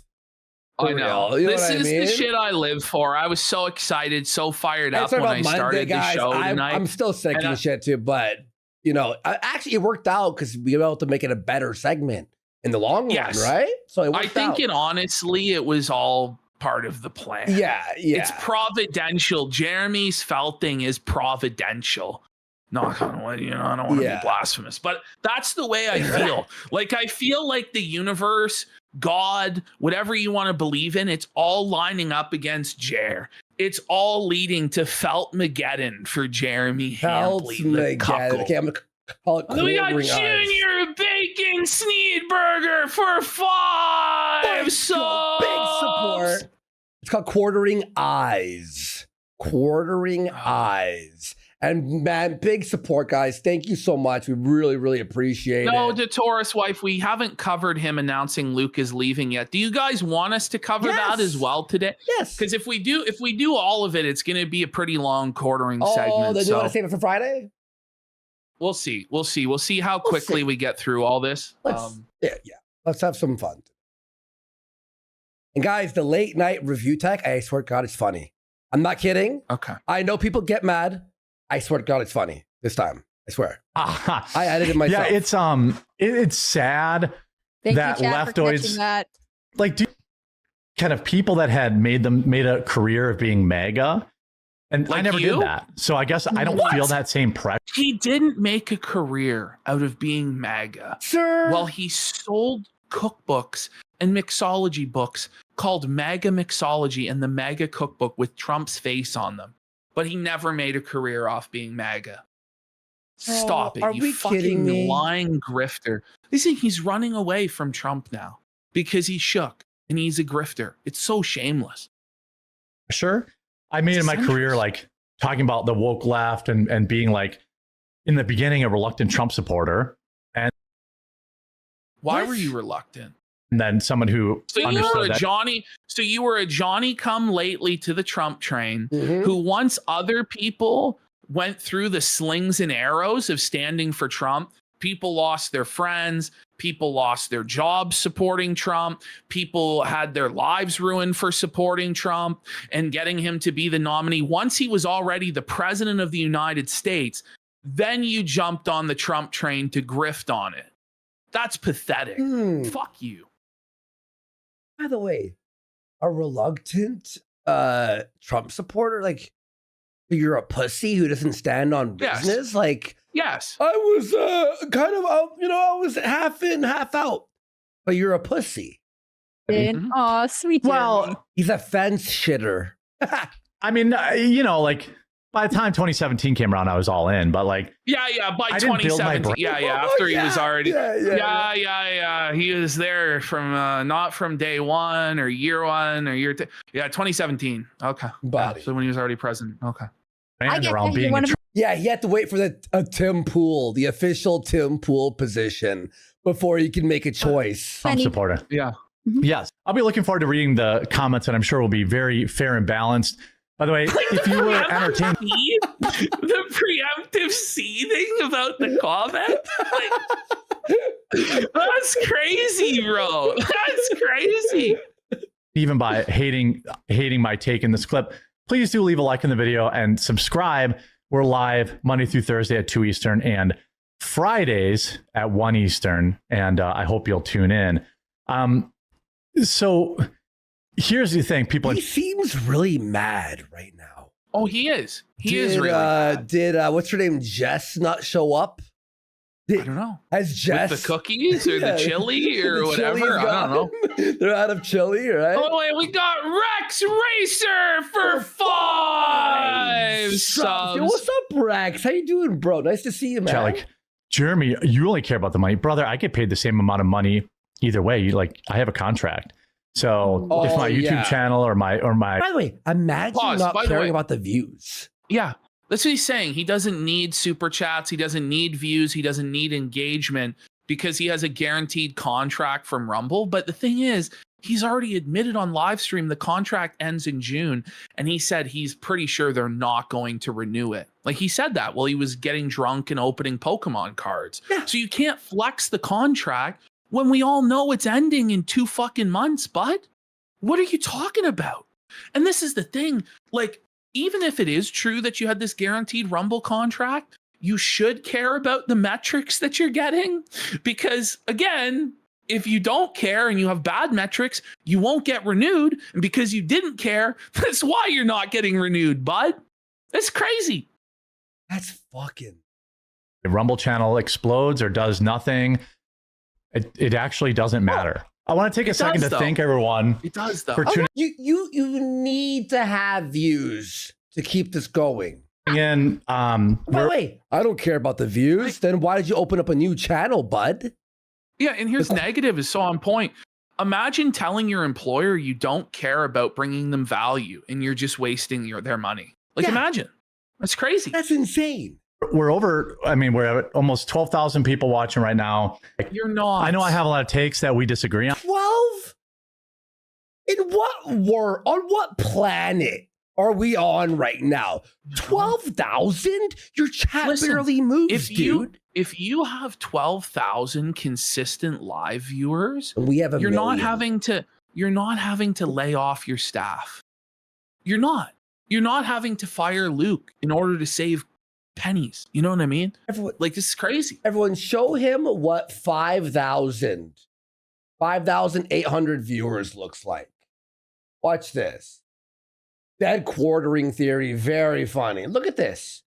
I know. You know this is the shit I live for. I was so excited, so fired up when I started the show tonight. I'm still sick of the shit too, but actually it worked out because we were able to make it a better segment in the long run, right? So it worked out. Honestly, it was all part of the plan. Yeah. It's providential. Jeremy's felting is providential. No, I don't want to be blasphemous, but that's the way I feel. Like, I feel like the universe, God, whatever you want to believe in, it's all lining up against Jer. It's all leading to Feltmageddon for Jeremy Handley. Feltmageddon. Okay, I'm gonna call it. We got Junior Bacon Sneedburger for 5 subs. Big support. It's called Quartering Eyes. Quartering Eyes. And man, big support, guys. Thank you so much. We really, really appreciate it. No, to Taurus wife, we haven't covered him announcing Luke is leaving yet. Do you guys want us to cover that as well today? Yes. Because if we do all of it, it's going to be a pretty long quartering segment. Then you want to save it for Friday? We'll see. We'll see how quickly we get through all this. Let's have some fun. And guys, the late night review tech, I swear to God, it's funny. I'm not kidding. Okay. I know people get mad. I swear to God, it's funny this time. I swear. I edited myself. Yeah, it's sad that leftoids kind of people that had made a career of being MAGA, and I never did that. So I guess I don't feel that same pressure. He didn't make a career out of being MAGA. Sure. Well, he sold cookbooks and mixology books called MAGA Mixology and the MAGA Cookbook with Trump's face on them. But he never made a career off being MAGA. Stop it. You fucking lying grifter. Listen, he's running away from Trump now because he's shook and he's a grifter. It's so shameless. Sure. I made in my career talking about the woke left and being in the beginning a reluctant Trump supporter. And why were you reluctant? And then someone who you were a Johnny come lately to the Trump train, who once other people went through the slings and arrows of standing for Trump, people lost their friends, people lost their jobs supporting Trump, people had their lives ruined for supporting Trump and getting him to be the nominee. Once he was already the president of the United States, then you jumped on the Trump train to grift on it. That's pathetic. Fuck you. By the way, a reluctant Trump supporter, you're a pussy who doesn't stand on business? Yes. I was I was half in, half out. But you're a pussy. Aw, sweet. Well, he's a fence shitter. I mean, by the time 2017 came around, I was all in, but by 2017, after he was already, he was there from not from day one or year one or year 2017. Okay, so when he was already president. Okay, he had to wait for the Tim Pool, the official Tim Pool position before he can make a choice. Trump supporter. Yeah. Yes, I'll be looking forward to reading the comments, and I'm sure will be very fair and balanced. By the way, if you were entertained, the preemptive seething about the comment, that's crazy, bro. That's crazy. Even by hating my take in this clip, please do leave a like in the video and subscribe. We're live Monday through Thursday at 2 Eastern and Fridays at 1 Eastern, and I hope you'll tune in. So. Here's the thing, he seems really mad right now. Oh, he is. He is really mad. Did what's her name, Jess, not show up? I don't know. Has Jess with the cookies or the chili or whatever? I don't know. They're out of chili, right? Oh wait, we got Rex Racer for 5 subs. Yo, what's up, Rex? How you doing, bro? Nice to see you, man. Jeremy, you only care about the money, brother. I get paid the same amount of money either way. I have a contract. So if my YouTube channel or my by the way, imagine not caring about the views. Yeah, that's what he's saying. He doesn't need super chats. He doesn't need views. He doesn't need engagement because he has a guaranteed contract from Rumble. But the thing is, he's already admitted on live stream the contract ends in June, and he said he's pretty sure they're not going to renew it. Like he said that while he was getting drunk and opening Pokemon cards. Yeah. So you can't flex the contract when we all know it's ending in 2 fucking months, bud. What are you talking about? And this is the thing, like, even if it is true that you had this guaranteed Rumble contract, you should care about the metrics that you're getting, because again, if you don't care and you have bad metrics, you won't get renewed. And because you didn't care, that's why you're not getting renewed, bud. That's crazy. That's fucking. The Rumble channel explodes or does nothing. It actually doesn't matter. I want to take a second to thank everyone. It does, though. For tuning You need to have views to keep this going. in. By the way, I don't care about the views. Then why did you open up a new channel, bud? Yeah, and here's negative is so on point. Imagine telling your employer you don't care about bringing them value and you're just wasting their money. Like, imagine. That's crazy. That's insane. We're at almost 12,000 people watching right now. You're not. I know I have a lot of takes that we disagree on. 12? On what planet are we on right now? 12,000? Your chat barely moves, dude. If you have 12,000 consistent live viewers, and we have you're not having to lay off your staff. You're not having to fire Luke in order to save pennies. You know what I mean? Like, this is crazy. Everyone, show him what 5,800 viewers looks like. Watch this. Dead quartering theory, very funny. Look at this.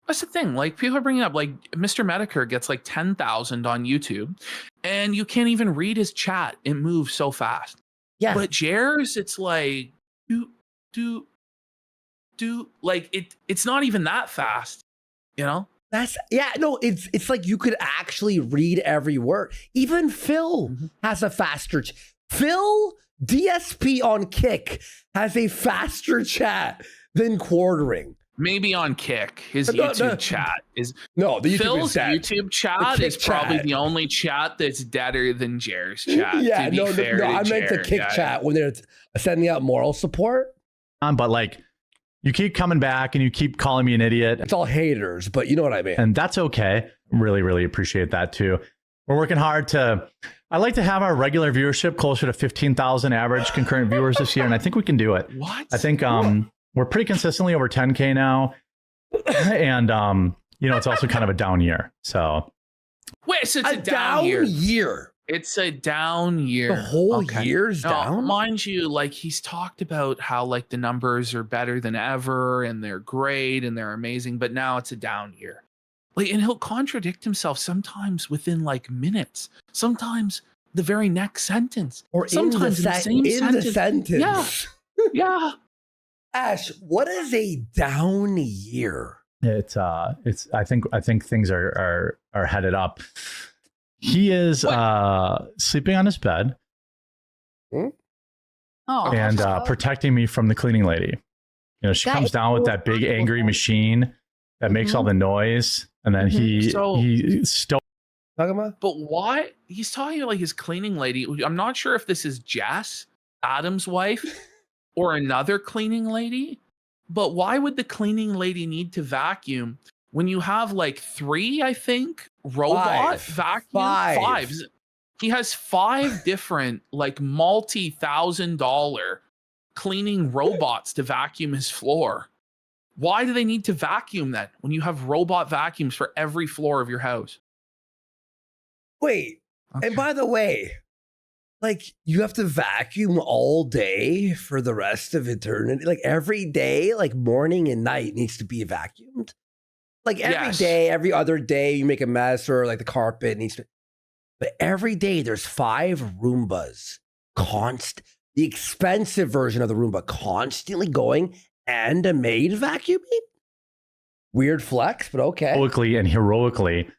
That's the thing. Like, people are bringing up, like, Mr. Medicare gets like 10,000 on YouTube, and you can't even read his chat. It moves so fast. Yeah. But Jair's, it's like, do like it's not even that fast, you know? It's like you could actually read every word. Even Phil has a faster Phil DSP on Kick has a faster chat than quartering. Maybe on Kick, his YouTube chat is the Phil's YouTube chat is probably the only chat that's deader than Jair's chat. Yeah, to be fair I meant the Kick chat when they're sending out moral support. But like, you keep coming back and you keep calling me an idiot. It's all haters, but you know what I mean. And that's okay. Really, really appreciate that too. We're working hard I'd like to have our regular viewership closer to 15,000 average concurrent viewers this year. And I think we can do it. What? I think we're pretty consistently over 10K now. And, it's also kind of a down year. So. Wait, so it's a down year. It's a down year. The whole year's down? Mind you, like, he's talked about how, like, the numbers are better than ever and they're great and they're amazing, but now it's a down year. Like, and he'll contradict himself sometimes within, like, minutes. Sometimes the very next sentence. Or sometimes in the sentence. Yeah. Yeah. Ash, what is a down year? I think things are headed up. He is sleeping on his bed and protecting me from the cleaning lady. She comes down with that big angry machine that makes all the noise, and then he talking about. But why he's talking about, like, his cleaning lady? I'm not sure if this is Jess, Adam's wife, or another cleaning lady. But why would the cleaning lady need to vacuum when you have like 3, I think, robot vacuum? 5. He has 5 different, like, multi-$1,000 cleaning robots to vacuum his floor. Why do they need to vacuum then when you have robot vacuums for every floor of your house? Wait, and by the way, like, you have to vacuum all day for the rest of eternity? Like, every day, like, morning and night needs to be vacuumed? Like, every day, every other day, you make a mess, or like the carpet needs to. But every day, there's 5 Roombas. The expensive version of the Roomba constantly going, and a maid vacuuming? Weird flex, but okay. Heroically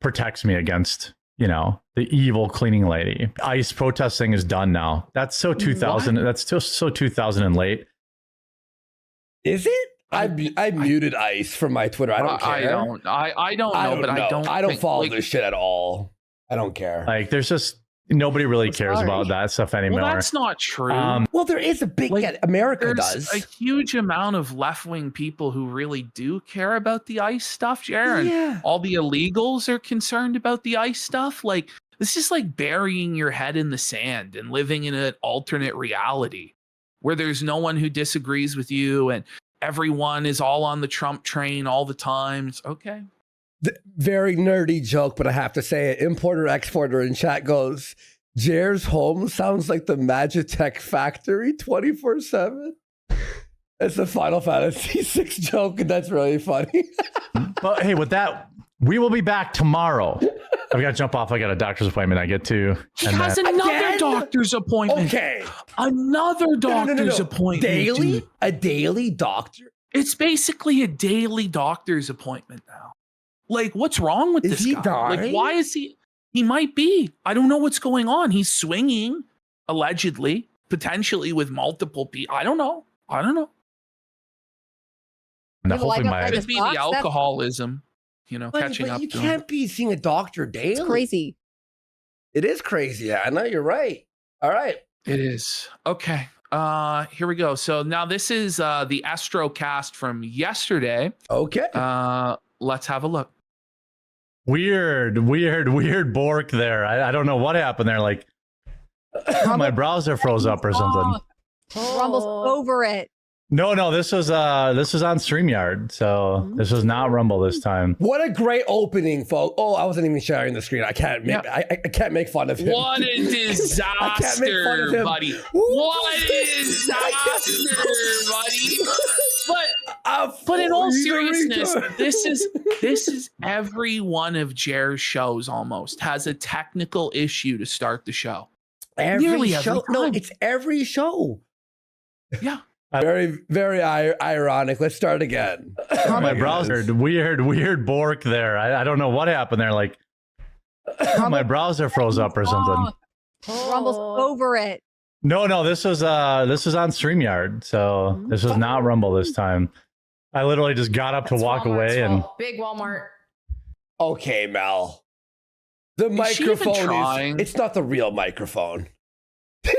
protects me against, the evil cleaning lady. ICE protesting is done now. That's so 2000. What? That's still so 2000 and late. Is it? I muted ICE from my Twitter. I don't care. I don't know, but I don't follow this shit at all. I don't care. Like, there's just, Nobody really cares about that stuff anymore. Well, that's not true. Well, there is a big America there's does a huge amount of left-wing people who really do care about the ICE stuff, Jared. Yeah. All the illegals are concerned about the ICE stuff. Like, this is like burying your head in the sand and living in an alternate reality where there's no one who disagrees with you and everyone is all on the Trump train all the time. It's okay. Very nerdy joke, but I have to say it. Importer exporter in chat goes, Jer's home sounds like the Magitech factory 24/7. It's a Final Fantasy VI joke, and that's really funny. But hey, with that, we will be back tomorrow. I've got to jump off. I got a doctor's appointment I get to. He has another doctor's appointment. Okay. Another doctor's appointment. Daily? Dude. A daily doctor? It's basically a daily doctor's appointment now. Like, what's wrong with this guy? Dying? Like, why is he? He might be. I don't know what's going on. He's swinging, allegedly, potentially with multiple people. I don't know. Now, hopefully It could be the alcoholism, catching up. You can't be seeing a doctor daily. It's crazy. It is crazy. Yeah, I know you're right. All right. It is. Okay. Here we go. So now this is the Astro cast from yesterday. Okay. Let's have a look. Weird Bork there. I don't know what happened there. Like, my browser froze up or something. Rumble's over it. No, this was on StreamYard, so this was not Rumble this time. What a great opening, folks! Oh, I wasn't even sharing the screen. I can't make I can't make fun of him. What a disaster, buddy! What a disaster, buddy! But in all seriousness, this is every one of Jer's shows almost has a technical issue to start the show. Every show? No, it's every show. Yeah. Very, very ironic. Let's start again. My browser, weird Bork there. I don't know what happened there. Like, my browser froze up or something. Rumble's over it. No, this was on StreamYard, so this was not Rumble this time. I literally just got up to walk away and big Walmart. Okay, Mel. The microphone it's not the real microphone.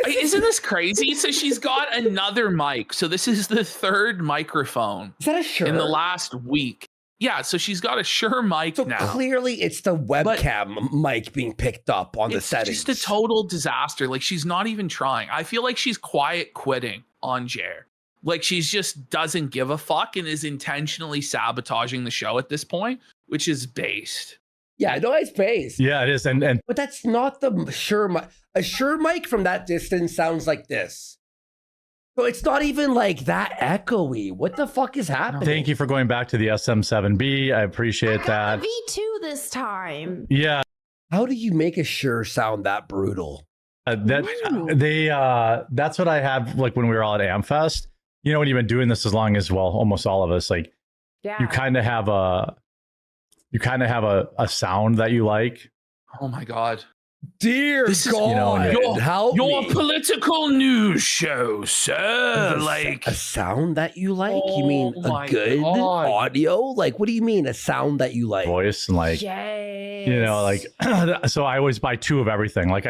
Isn't this crazy? So she's got another mic. So this is the third microphone. Is that a Shure? In the last week. Yeah, so she's got a Shure mic now. Clearly it's the webcam mic being picked up on the settings. It's just a total disaster. Like, she's not even trying. I feel like she's quiet quitting on Jer. Like, she's just doesn't give a fuck and is intentionally sabotaging the show at this point, which is based. Yeah, no, it's based. Yeah, it is. But that's not the Shure mic. A Shure mic from that distance sounds like this. So it's not even like that echoey. What the fuck is happening? Thank you for going back to the SM7B. I appreciate that. V2 this time. Yeah. How do you make a Shure sound that brutal? That's what I have, like, when we were all at AmFest. You know, when you've been doing this as long as, well, almost all of us, like, you kind of have a sound that you like. Oh my God. Dear God, your political news show, sir. Like a sound that you like? You mean a good audio? Like, what do you mean a sound that you like? Voice and like, like, so I always buy 2 of everything. Like,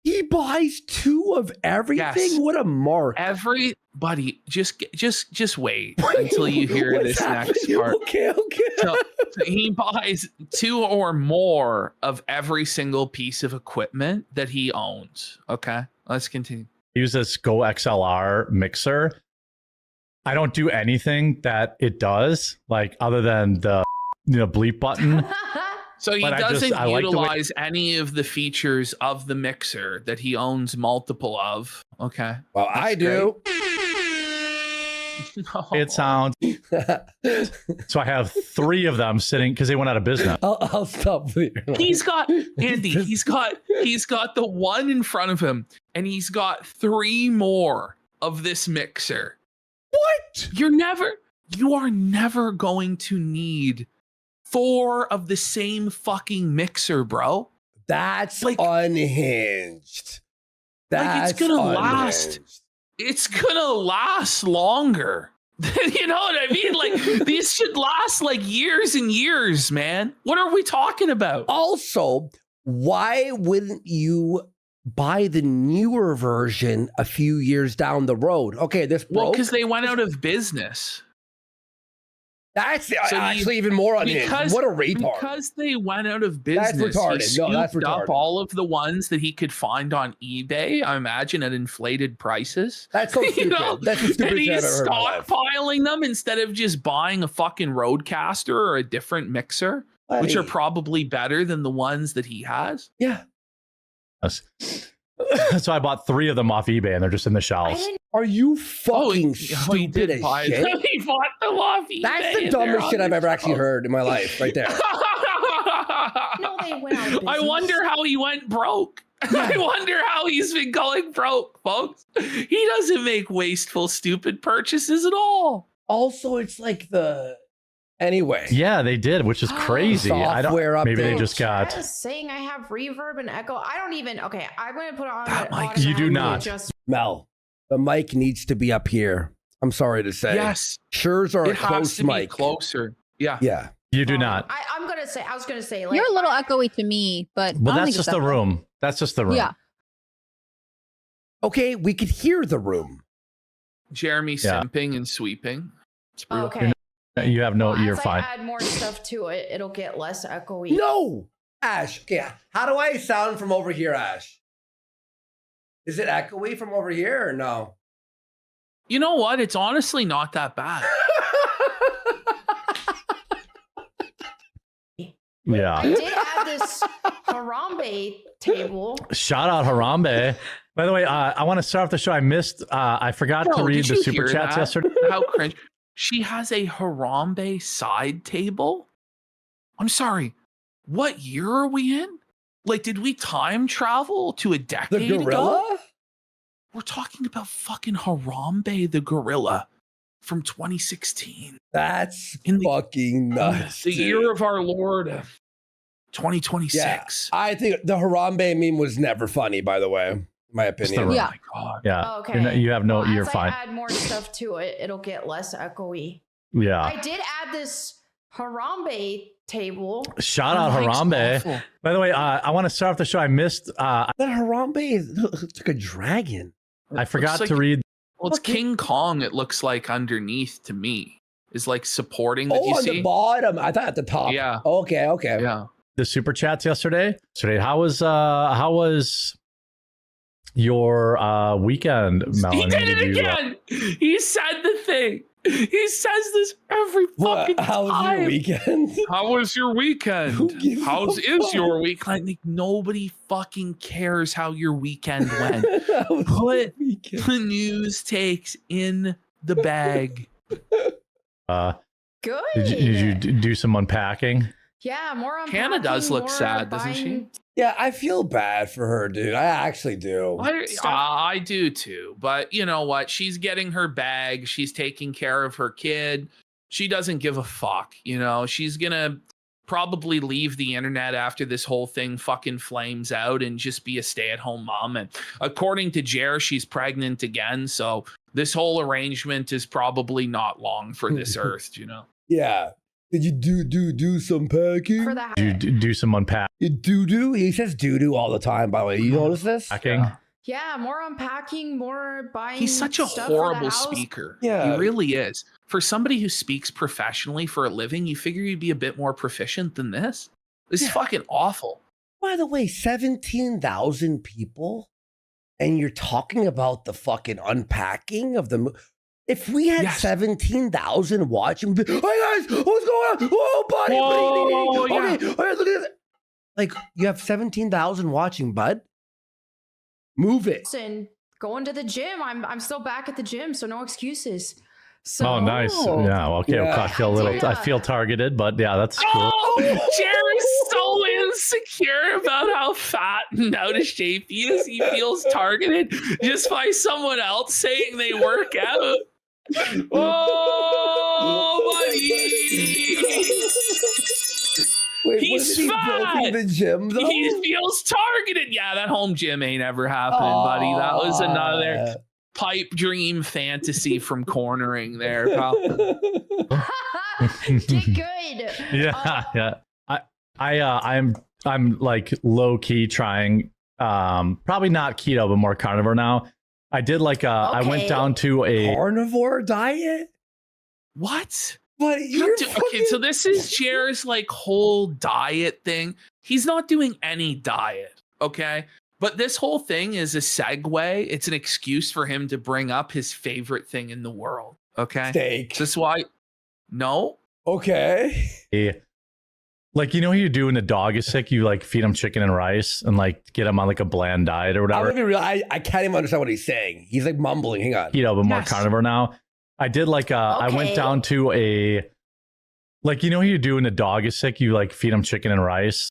he buys 2 of everything. Yes. What a mark! Everybody, just wait until you hear this next part. Okay. So he buys 2 or more of every single piece of equipment that he owns. Okay, let's continue. I use this Go XLR mixer. I don't do anything that it does, like, other than the bleep button. So he doesn't utilize any of the features of the mixer that he owns multiple of. Okay. Well, I do. No. It sounds. So I have 3 of them sitting because they went out of business. I'll stop there. He's got Andy. He's got the one in front of him, and he's got 3 more of this mixer. What? You are never going to need 4 of the same fucking mixer, bro. That's like unhinged. That's it's gonna last. It's gonna last longer. You know what I mean? Like, these should last like years and years, man. What are we talking about? Also, why wouldn't you buy the newer version a few years down the road. Okay, this broke. Well, because they went out of business. That's actually even more unhinged. What a retard. Because they went out of business. That's retarded. He That's scooped up retarded. all of the ones that he could find on eBay, I imagine at inflated prices. That's so stupid. That's the stupidest and thing I've he's ever heard in my life. stockpiling them instead of just buying a fucking Roadcaster or a different mixer, which are probably better than the ones that he has. Yeah. So I bought 3 of them off eBay, and they're just in the shelves. Are you fucking stupid as shit? He bought them off eBay. That's the dumbest shit I've ever actually heard in my life, right there. No, they went out of I business. wonder how he went broke. I wonder how he's been going broke, folks. He doesn't make wasteful, stupid purchases at all. Also, it's like anyway. Yeah, they did, which is crazy. I don't. Software Maybe they update. just got. Chat is saying I have reverb and echo. I don't even. Okay, I'm gonna put it on. That mic- automatically You do not. Just Mel, the mic needs to be up here. I'm sorry to say. Yes, Sure's are a it has close to be mic. closer. Yeah. Yeah. You do not. I'm gonna say. I was gonna say. Like, You're a little echoey to me, but Well, I don't that's think just it's the echoey. room. That's just the room. Yeah. Okay, we could hear the room. Jeremy Yeah. simping and sweeping. It's brutal. Okay. You have no. Well, You're as fine. I add more stuff to it, it'll get less echoey. No! Ash, okay, how do I sound from over here, Ash? Is it echoey from over here or no? You know what? It's honestly not that bad. Yeah. I did add this Harambe table. Shout out Harambe. By the way, I want to start off the show. I forgot to Bro, read did the you super hear chats that? yesterday. How cringe. She has a Harambe side table. I'm sorry. What year are we in? Like, did we time travel to a The decade ago? gorilla? We're talking about fucking Harambe the gorilla from 2016. That's In the- fucking nuts. The dude. year of our Lord, 2026. I think the Harambe meme was never funny, by the way. In my opinion. the- Yeah. Oh my God. Yeah. Okay. You're not- you have no. Well, You're as fine. I add more stuff to it, it'll get less echoey. Yeah. I did add this Harambe table. Shout Her out mic's Harambe. awful. By the way, I want to start off the show. I missed. That Harambe looks like a dragon. I forgot Looks to like- read. Well, it's King Kong, it looks like underneath to me. Is like supporting that Oh, you on see. the bottom. I thought at the top. Yeah. Okay. Yeah. The super chats yesterday. How was your weekend, Melanie? He did it you, again. He said the thing. He says this every fucking What? How was time. your weekend? How was your weekend? Who gives How's a is fuck? your weekend? Like, nobody fucking cares how your weekend went. How was Put your weekend? the news takes in the bag. Good. did you do some unpacking? Yeah, more on Hannah does look sad, doesn't she? Yeah, I feel bad for her, dude. I actually do. I do too, but you know what? She's getting her bag. She's taking care of her kid. She doesn't give a fuck. You know, she's gonna probably leave the internet after this whole thing fucking flames out and just be a stay-at-home mom. And according to Jer, she's pregnant again. So this whole arrangement is probably not long for this earth. You know. Yeah. Did you do some packing? For the Did you do some unpacking? You do? He says do all the time, by the way. You notice this? Yeah, more unpacking, more buying. He's such a stuff for the horrible house. speaker. Yeah. He really is. For somebody who speaks professionally for a living, you figure you'd be a bit more proficient than this. This is fucking awful. By the way, 17,000 people, and you're talking about the fucking unpacking of the. If we had 17,000 watching, we'd be, hey guys, what's going on? Whoa, buddy, Whoa, okay, okay, look at this. Like, you have 17,000 watching, bud. Move it. And going to the gym. I'm still back at the gym, so no excuses. So, Oh, nice. Yeah. Okay. Yeah. I feel a little. I feel targeted, but yeah, that's cool. Oh, Jerry's so insecure about how fat and out of shape he is. He feels targeted just by someone else saying they work out. Oh, buddy. Wait, He's wasn't he building fat. the gym, though? He feels targeted. Yeah, that home gym ain't ever happening, buddy. That was another pipe dream fantasy from cornering there, pal. Get good. Yeah. Yeah. I'm like low key trying Probably not keto, but more carnivore now. I did like I went down to a carnivore diet. What? But okay, so this is Jer's like whole diet thing. He's not doing any diet, okay? But this whole thing is a segue. It's an excuse for him to bring up his favorite thing in the world, okay? Steak. This is why. No. Okay. Like, you know what you do when the dog is sick? You like feed him chicken and rice and like get him on like a bland diet or whatever. I can't even understand what he's saying. He's like mumbling. Hang on. Keto, but more carnivore now. I did like I went down to a, like, you know what you do when the dog is sick? You like feed him chicken and rice.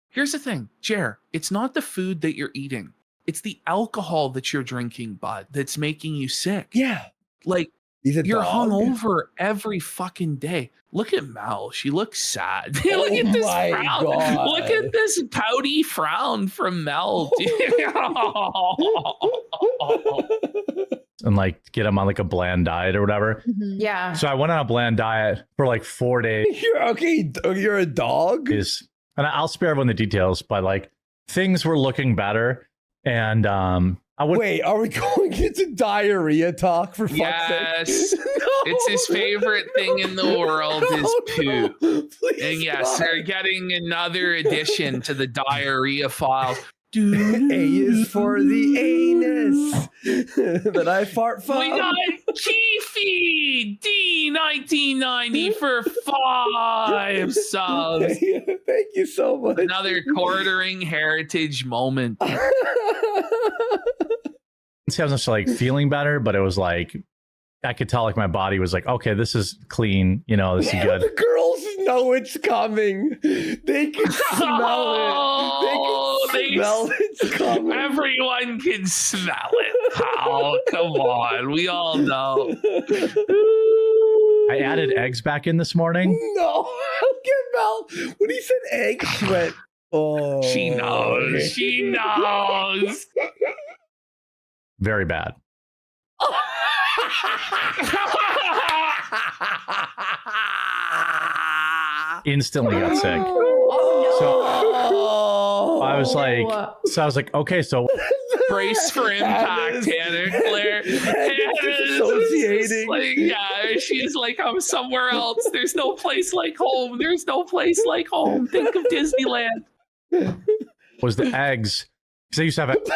Here's the thing, Jer, it's not the food that you're eating. It's the alcohol that you're drinking, bud, that's making you sick. Yeah. Like, you're dog. hungover every fucking day. Look at Mel. She looks sad. Look at this my frown. God. Look at this pouty frown from Mel. And like get him on like a bland diet or whatever. Yeah. So I went on a bland diet for like 4 days. You're okay. You're a dog. And I'll spare everyone the details, but like things were looking better. And wait, are we going into diarrhea talk for fuck's Yes. sake? It's his favorite thing in the world is poo. Please And yes, God. they're getting another addition to the diarrhea files. A is for the anus that I fart from. We got Keefy D 1990 for 5 subs. Thank you so much. Another quartering heritage moment. I was just like feeling better, but it was like I could tell like my body was like, okay, this is clean, you know, this is good. The girls know it's coming. They can smell it. They can smell it's coming. Everyone can smell it. Pal. Come on, we all know. I added eggs back in this morning. No, okay, Mel. When he said eggs, she went, oh. She knows. She knows. Very bad. Instantly got sick. So I was like, okay, so brace for impact, Hannah Claire. Hannah's associating. like, yeah, she's like, I'm somewhere else. There's no place like home. There's no place like home. Think of Disneyland. Was the eggs? Because I used to have it.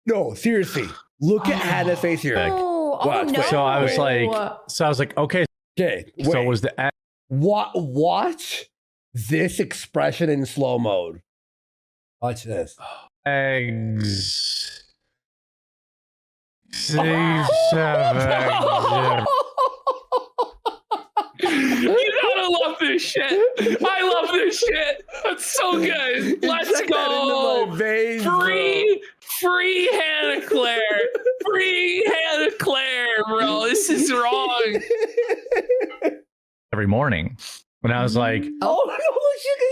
No, seriously. Look at Hannah's face here. No. So I was like, okay. Okay. So was the egg. Watch this expression in slow mode. Watch this. Eggs. 6, 7. You gotta love this shit. I love this shit. That's so good. Let's go. Veins, free Hannah Claire. Free Hannah Claire, bro. This is wrong. Every morning. When I was like,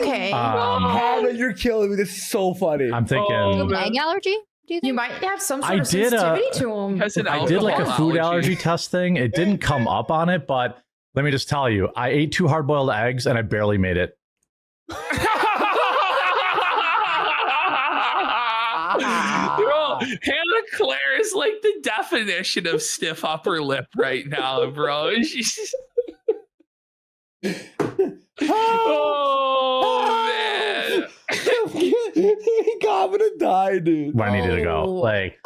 Okay. Hannah, you're killing me. This is so funny. I'm thinking. Do you have an egg allergy? Do you think? You might have some sort I of did sensitivity to them. I did like a food allergy test thing. It didn't come up on it, but let me just tell you, I ate 2 hard-boiled eggs and I barely made it. Bro, Hannah Claire is like the definition of stiff upper lip right now, bro. She's oh man. I'm gonna die, dude. Where I needed to go. Like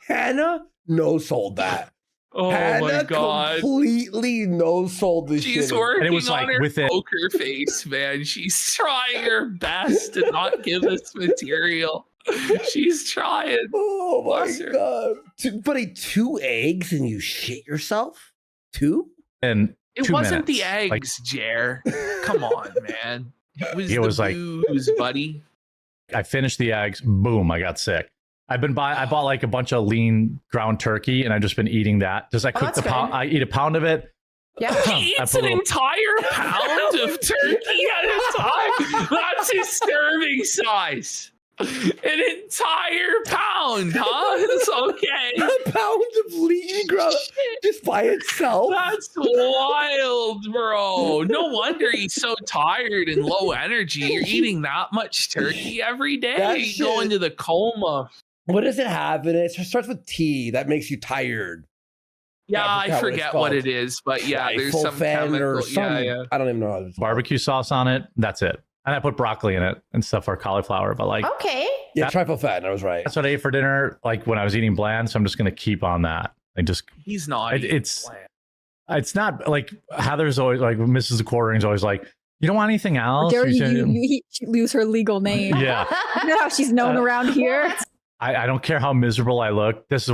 Hannah no-sold that. Oh Hannah my god. Completely no-sold this shit. She's working And it was on like her with it- poker face, man. She's trying her best to not give us material. She's trying. Oh my Bless her. god. Buddy, 2 eggs and you shit yourself? 2? and It 2 wasn't minutes. the eggs, Like, Jer. Come on, man. It was the like- booze, buddy. I finished the eggs. Boom, I got sick. I bought like a bunch of lean ground turkey, and I've just been eating that. Just I cook that's the pound. good. I eat a pound of it. Yeah. He eats an entire pound of turkey at a time. That's his serving size. An entire pound, huh? It's okay. A pound of lean ground. just by itself. That's wild, bro. No wonder he's so tired and low energy. You're eating that much turkey every day. You go into the coma. What does it have in it? It starts with T. That makes you tired. Yeah, I forget what it is, but yeah, there's some chemical. Yeah. I don't even know how to barbecue sauce on it. That's it. And I put broccoli in it and stuff for cauliflower. But like, okay, yeah, triflephan. I was right. That's what I ate for dinner. Like when I was eating bland, so I'm just gonna keep on that. He's not. It's not like Heather's always like Mrs. Quartering's always like, you don't want anything else. Dare you lose her legal name? Yeah, you know how she's known around here. I don't care how miserable I look. This is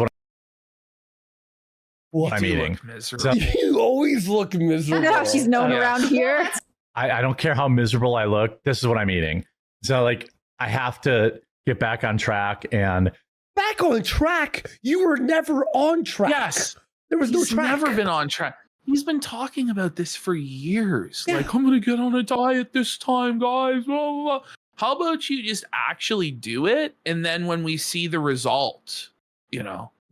what I'm eating. So, you always look miserable. You know how she's known around here. I don't care how miserable I look. This is what I'm eating. So like I have to get back on track and back on track. You were never on track. Yes, there was no track. He's never been on track. He's been talking about this for years. Yeah. Like I'm gonna get on a diet this time, guys. Blah, blah, blah. How about you just actually do it, and then when we see the result,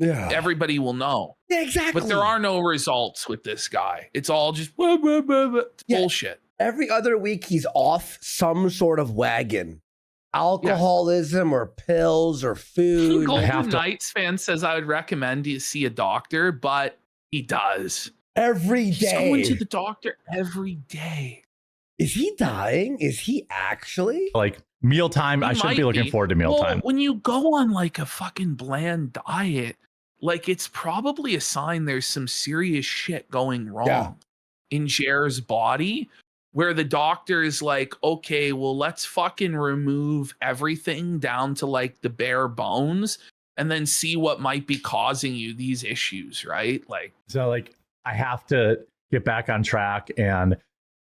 everybody will know. Yeah, exactly. But there are no results with this guy. It's all just bullshit. Every other week he's off some sort of wagon. Alcoholism or pills or food. Golden Knights fan says I would recommend you see a doctor, but he does. Every day. He's going to the doctor every day. Is he dying? Is he actually? Like mealtime, I shouldn't be looking forward to mealtime. When you go on like a fucking bland diet, like it's probably a sign there's some serious shit going wrong in Jer's body, where the doctor is like, okay, well, let's fucking remove everything down to like the bare bones and then see what might be causing you these issues, right? Like, so like I have to get back on track and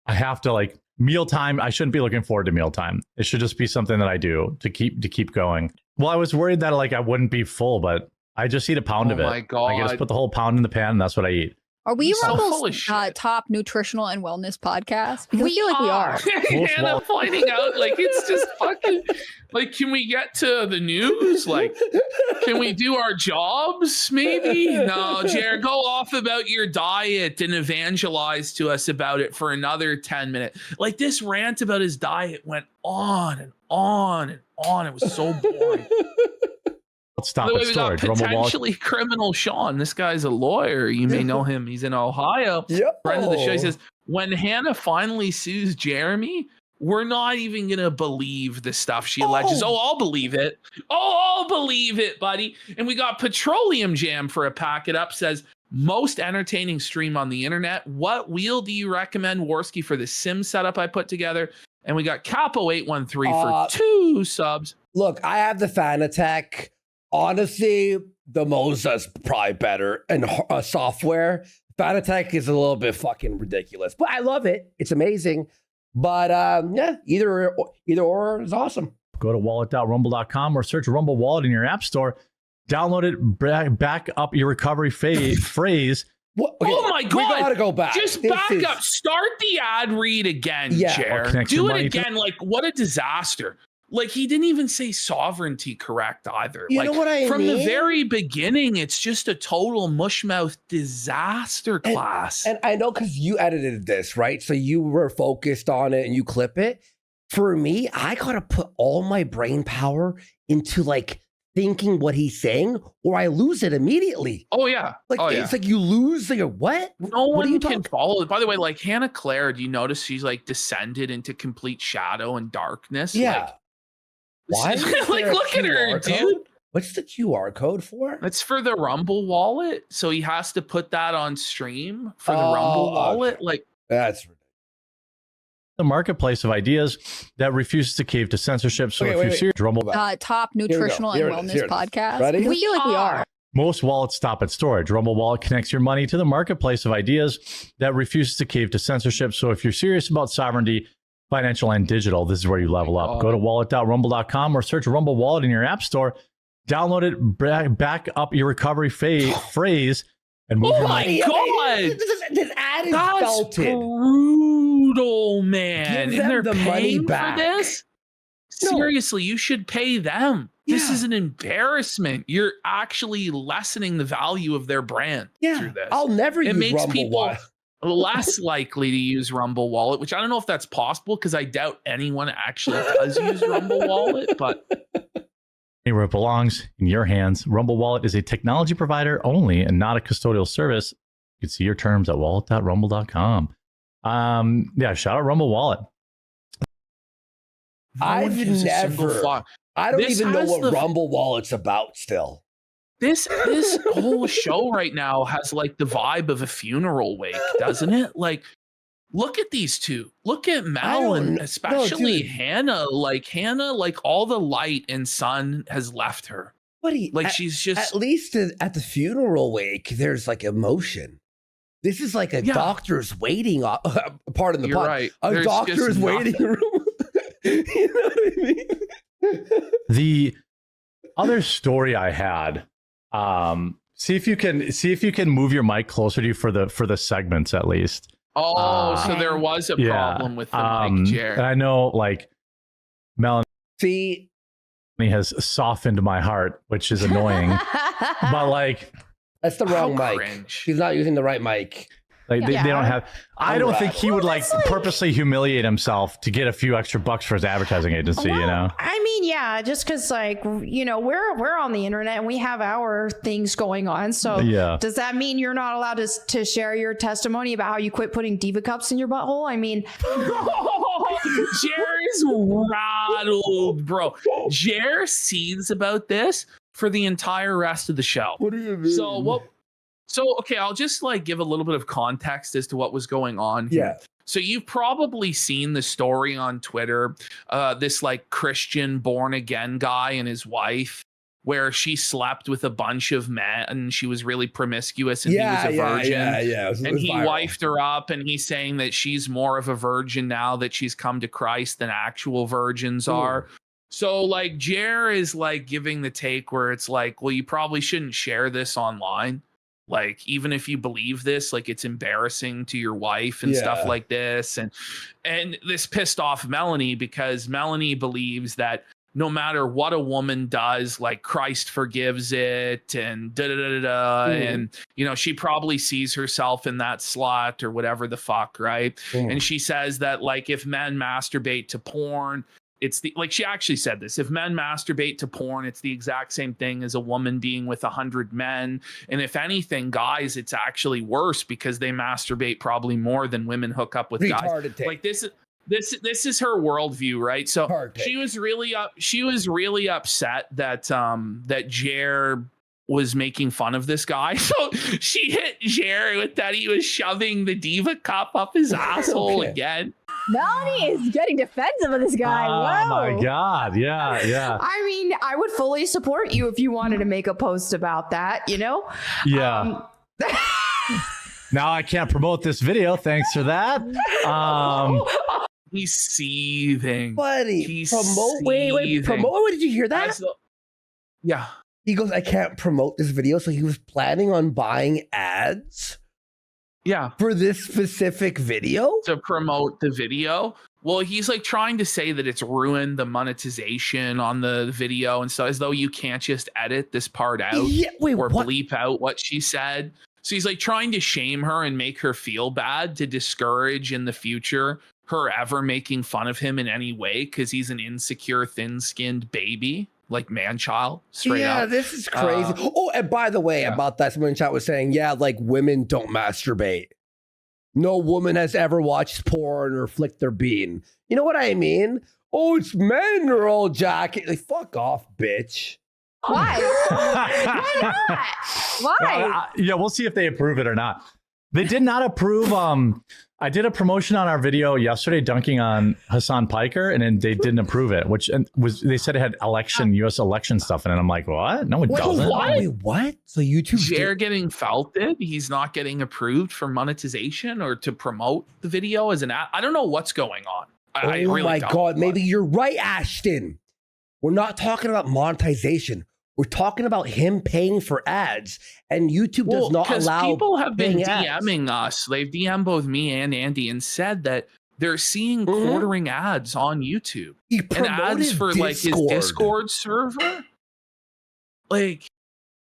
I have to like mealtime. I shouldn't be looking forward to mealtime. It should just be something that I do to keep going. Well, I was worried that like I wouldn't be full, but I just eat a pound of it. Oh my God. I just put the whole pound in the pan and that's what I eat. Are we Rumble's top nutritional and wellness podcast? Because I feel like we are. Hannah pointing out, like, it's just fucking, like, can we get to the news? Like, can we do our jobs, maybe? No, Jared, go off about your diet and evangelize to us about it for another 10 minutes. Like, this rant about his diet went on and on and on. It was so boring. Let's stop By the way, at we got storage. potentially criminal Sean. This guy's a lawyer. You may know him. He's in Ohio. Friend of the show. He says, when Hannah finally sues Jeremy, we're not even going to believe the stuff she alleges. Oh, I'll believe it. Oh, I'll believe it, buddy. And we got Petroleum Jam for a packet up. Says, most entertaining stream on the internet. What wheel do you recommend, Worski, for the sim setup I put together? And we got Capo813 for 2 subs. Look, I have the Fanatec. Honestly, the Moza's probably better and software. Fanatec is a little bit fucking ridiculous, but I love it. It's amazing. But yeah, either or is awesome. Go to wallet.rumble.com or search Rumble Wallet in your app store. Download it, back up your recovery phrase. Okay, oh my God. We gotta go back. Just back up. Start the ad read again, Jer. Do it again. Like, what a disaster. Like, he didn't even say sovereignty correct either. You know what I mean? From the very beginning, it's just a total mushmouth disaster class. And I know because you edited this, right? So you were focused on it and you clip it. For me, I gotta put all my brain power into like thinking what he's saying, or I lose it immediately. Oh yeah. It's like you lose like what? No one can follow it. By the way, like Hannah Claire, do you notice she's like descended into complete shadow and darkness? Yeah. Like, why? Like, look at her, dude. What's the QR code for? It's for the Rumble wallet. So he has to put that on stream for the Rumble wallet. Okay. Like, that's ridiculous. The marketplace of ideas that refuses to cave to censorship. So if you're serious, Rumble. Top nutritional and wellness podcast. Ready? We feel like we are. Most wallets stop at storage. Rumble Wallet connects your money to the marketplace of ideas that refuses to cave to censorship. So if you're serious about sovereignty, financial and digital, this is where you level up. Go to wallet.rumble.com or search Rumble Wallet in your app store. Download it, back up your recovery phrase, and move your money. God! This ad is That's belted. brutal, man. Give and they're them the money paying back. for this? No. Seriously, you should pay them. This is an embarrassment. You're actually lessening the value of their brand through this. I'll never use makes Rumble people Wallet. less likely to use Rumble Wallet, which I don't know if that's possible because I doubt anyone actually does use Rumble Wallet, but Where it belongs, in your hands. Rumble Wallet is a technology provider only and not a custodial service. You can see your terms at wallet.rumble.com. Shout out Rumble Wallet. I've never. I don't even know what Rumble Wallet's about still. This whole show right now has like the vibe of a funeral wake, doesn't it? Like, look at these two. Look at Mel and especially Hannah. Like all the light and sun has left her. She's just at least at the funeral wake. There's like emotion. This is like a doctor's waiting. Pardon the pun. Right. A doctor's waiting room. You know what I mean? The other story I had. See if you can move your mic closer to you for the segments at least. So there was a problem with the mic, Jared. And I know, like, Melanie has softened my heart, which is annoying. But like, that's the wrong mic. Cringe. He's not using the right mic. Like they don't have. I don't think he would like purposely humiliate himself to get a few extra bucks for his advertising agency. Well, you know. I mean, yeah, just because like we're on the internet and we have our things going on. So does that mean you're not allowed to share your testimony about how you quit putting Diva cups in your butthole? I mean, Jer's rattled, bro. Jer seethes about this for the entire rest of the show. What do you mean? So, okay, I'll just like give a little bit of context as to what was going on here. Yeah. So you've probably seen the story on Twitter, this like Christian born again guy and his wife, where she slept with a bunch of men and she was really promiscuous and he was a virgin. Yeah. And he wifed her up and he's saying that she's more of a virgin now that she's come to Christ than actual virgins are. So like Jer is like giving the take where it's like, well, you probably shouldn't share this online. Like, even if you believe this, like it's embarrassing to your wife and stuff like this. And this pissed off Melanie because Melanie believes that no matter what a woman does, like Christ forgives it and and she probably sees herself in that slot or whatever the fuck, right? And she says that like if men masturbate to porn, it's she actually said this. If men masturbate to porn, it's the exact same thing as a woman being with 100 men. And if anything, guys, it's actually worse because they masturbate probably more than women hook up with guys. Like this is her worldview, right? So she was really upset that that Jer was making fun of this guy. So she hit Jer with that he was shoving the Diva cup up his asshole again. Melanie is getting defensive of this guy. Oh my God. Yeah. I mean, I would fully support you if you wanted to make a post about that, Yeah. Now I can't promote this video. Thanks for that. He's seething. Buddy, promote. Wait. Promote. Did you hear that? Yeah. He goes, I can't promote this video. So he was planning on buying ads. Yeah. For this specific video? To promote the video. Well, he's like trying to say that it's ruined the monetization on the video and so as though you can't just edit this part out or bleep out what she said. So he's like trying to shame her and make her feel bad to discourage in the future her ever making fun of him in any way because he's an insecure, thin-skinned baby. Like man-child, straight up. Yeah, this is crazy. And by the way, about that, someone in chat was saying, like women don't masturbate. No woman has ever watched porn or flicked their bean. You know what I mean? Oh, it's men are all jacking. Like, fuck off, bitch. Why? Why not? Why? We'll see if they approve it or not. They did not approve. I did a promotion on our video yesterday dunking on Hassan Piker, and then they didn't approve it, they said it had U.S. election stuff in it. I'm like, what? No, it doesn't. Wait, what? So YouTube Jer getting felted? He's not getting approved for monetization or to promote the video as an ad? I don't know what's going on. I really my God, maybe you're right, Ashton. We're not talking about monetization. We're talking about him paying for ads, and YouTube does not allow. People have been DMing ads. us. They've DM'd both me and Andy and said that they're seeing quartering ads on YouTube. He and ads for Discord. like his Discord server. Like,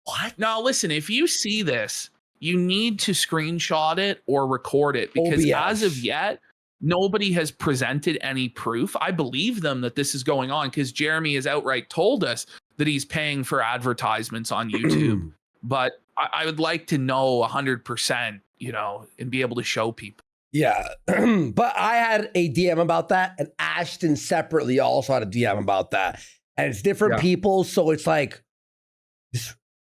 what? Now, listen, if you see this, you need to screenshot it or record it because OBS. as of yet, nobody has presented any proof. I believe them that this is going on because Jeremy has outright told us that he's paying for advertisements on YouTube. But I would like to know 100%, you know, and be able to show people. Yeah. But I had a DM about that, and Ashton separately also had a DM about that. And it's different people. So it's like,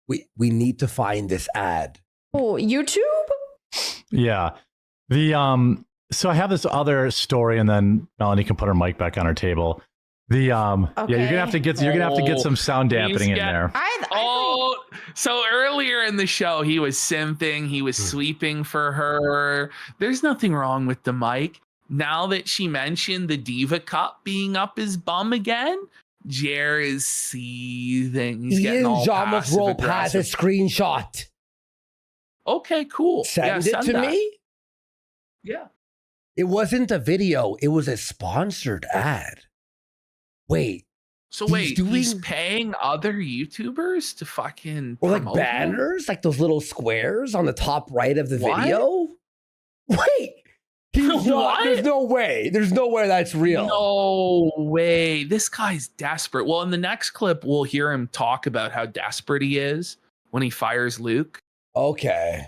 we need to find this ad. Oh, YouTube? Yeah. So I have this other story, and then Melanie can put her mic back on her table. Yeah, you're gonna have to get some sound dampening in there. So earlier in the show, he was simping, he was sweeping for her. There's nothing wrong with the mic. Now that she mentioned the Diva Cup being up his bum again, Jer is seething. He's getting all almost roll past a screenshot. Okay, cool. Send it to me. Yeah. It wasn't a video. It was a sponsored ad. Wait. So he's paying other YouTubers to fucking or like promote banners, like those little squares on the top right of the What? video. Wait. He's not, there's no way. There's no way that's real. No way. This guy's desperate. Well, in the next clip, we'll hear him talk about how desperate he is when he fires Luke. Okay.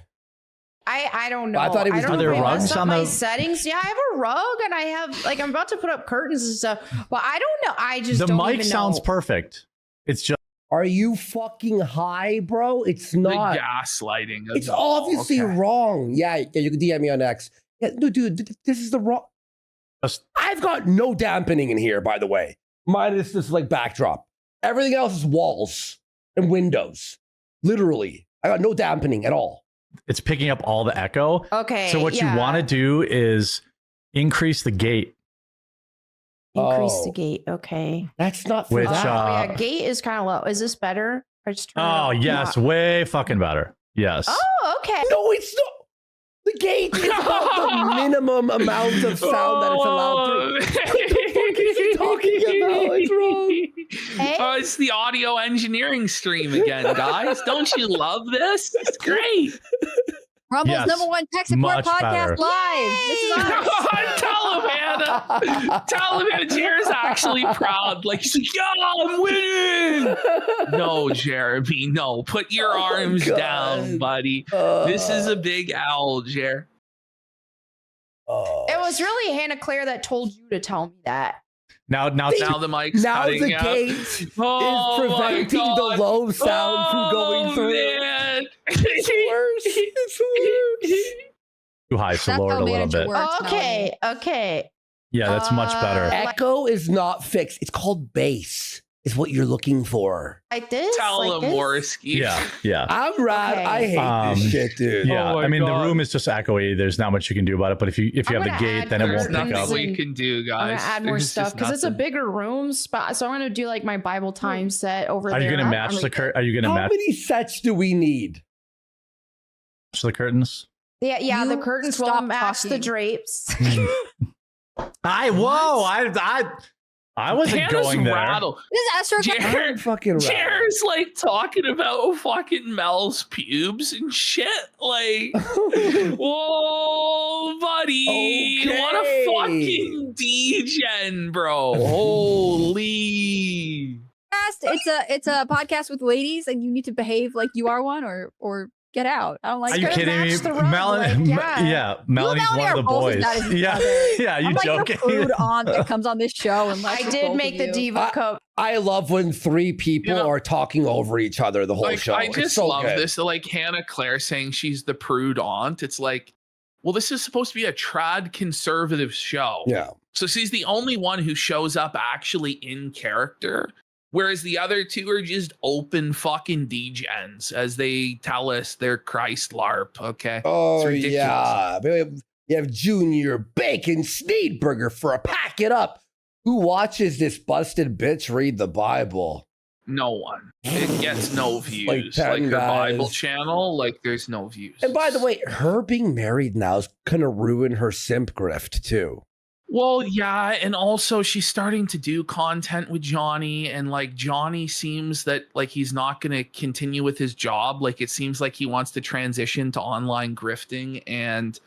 I don't know. I thought he was. I don't Are there know. rugs on my the settings? Yeah, I have a rug, and I have like I'm about to put up curtains and stuff. But I don't know. I just the don't mic even sounds know. perfect. It's just. Are you fucking high, bro? It's not. The gaslighting. It's obviously wrong. Yeah, you can DM me on X. Yeah, no, dude, this is the wrong. I've got no dampening in here, by the way. Minus this like backdrop. Everything else is walls and windows. Literally, I got no dampening at all. It's picking up all the echo. Okay. So what you want to do is increase the gate. Increase the gate. Okay. That's not for Which, that. Yeah, gate is kind of low. Is this better? I just turned it Oh up. yes, way fucking better. Yes. Oh, okay. No, it's not. The gate is not the minimum amount of sound that it's allowed to. What the fuck is he talking about? It's wrong. Hey? Oh, it's the audio engineering stream again, guys. Don't you love this? It's great. Rumble's Yes, #1 tech support much podcast better. live. This is us. Tell him, Hannah. Tell him, Hannah. Jer's actually proud. Like, he's like, yeah, I'm winning. No, Jeremy, no. Put your arms down, buddy. This is a big owl, Jer. It was really Hannah Claire that told you to tell me that. Now the mic's Now cutting the out. gate is Oh my preventing the God. low sound from going through. Man. It's worse. It's worse. too high, so That's lower it how a little manager bit. works. Okay. Okay. Yeah, that's much better. Echo is not fixed. It's called bass. Is what you're looking for. Like this? Tell like him, this? Worski. Yeah. I'm rad. Okay. I hate this shit, dude. Yeah, Oh my I mean God. the room is just echoey. There's not much you can do about it. But if you I'm have the gonna gate, add then it won't There's pick nothing up. we can do, I'm guys. gonna add more There's stuff just because it's a nothing. bigger room spot. So I'm gonna do like my Bible time set over Are there. you gonna match the curtain? Are you gonna How match many sets do we need? the curtains? Yeah, the You curtains will stop match the talking. drapes. I wasn't Hannah's going there. rattled. This is Astro. I'm fucking rad. Jer's like talking about fucking Mel's pubes and shit. Like, whoa, buddy. What a fucking degen, bro. Holy. It's a podcast with ladies, and you need to behave like you are one, or get out. I don't like. Are you it. kidding me? match the rug, Melanie, like, yeah. Melanie's Melanie one of are the both as boys. bad as each Yeah, other. yeah. You I'm like joking? the prude aunt that comes on this show and I did make the Diva Cup. I love when three people are talking over each other the whole Like, show. I It's just so love good. this. Like Hannah Claire saying she's the prude aunt. It's like, well, this is supposed to be a trad conservative show. Yeah. So she's the only one who shows up actually in character. Whereas the other two are just open fucking degens as they tell us they're Christ LARP. Okay. Oh, It's ridiculous. yeah. You have Junior Bacon Sneedburger for a pack it up. Who watches this busted bitch read the Bible? No one. It gets no views. Like 10 Like her guys. Bible channel, like there's no views. And by the way, her being married now is going to ruin her simp grift too. Well, yeah, and also she's starting to do content with Johnny, and like Johnny seems that like he's not going to continue with his job. Like it seems like he wants to transition to online grifting, and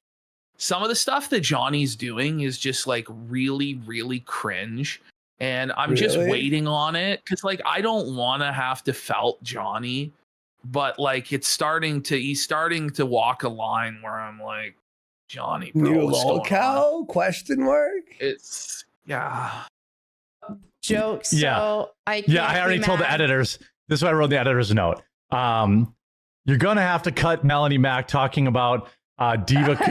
some of the stuff that Johnny's doing is just like really, really cringe. And I'm just waiting on it because like I don't want to have to felt Johnny, but like he's starting to walk a line where I'm like, Johnny, bro, New what's going lolcow? on? Question mark. It's Jokes. Yeah. So I already told the editors. This is what I wrote in the editor's note. You're gonna have to cut Melanie Mac talking about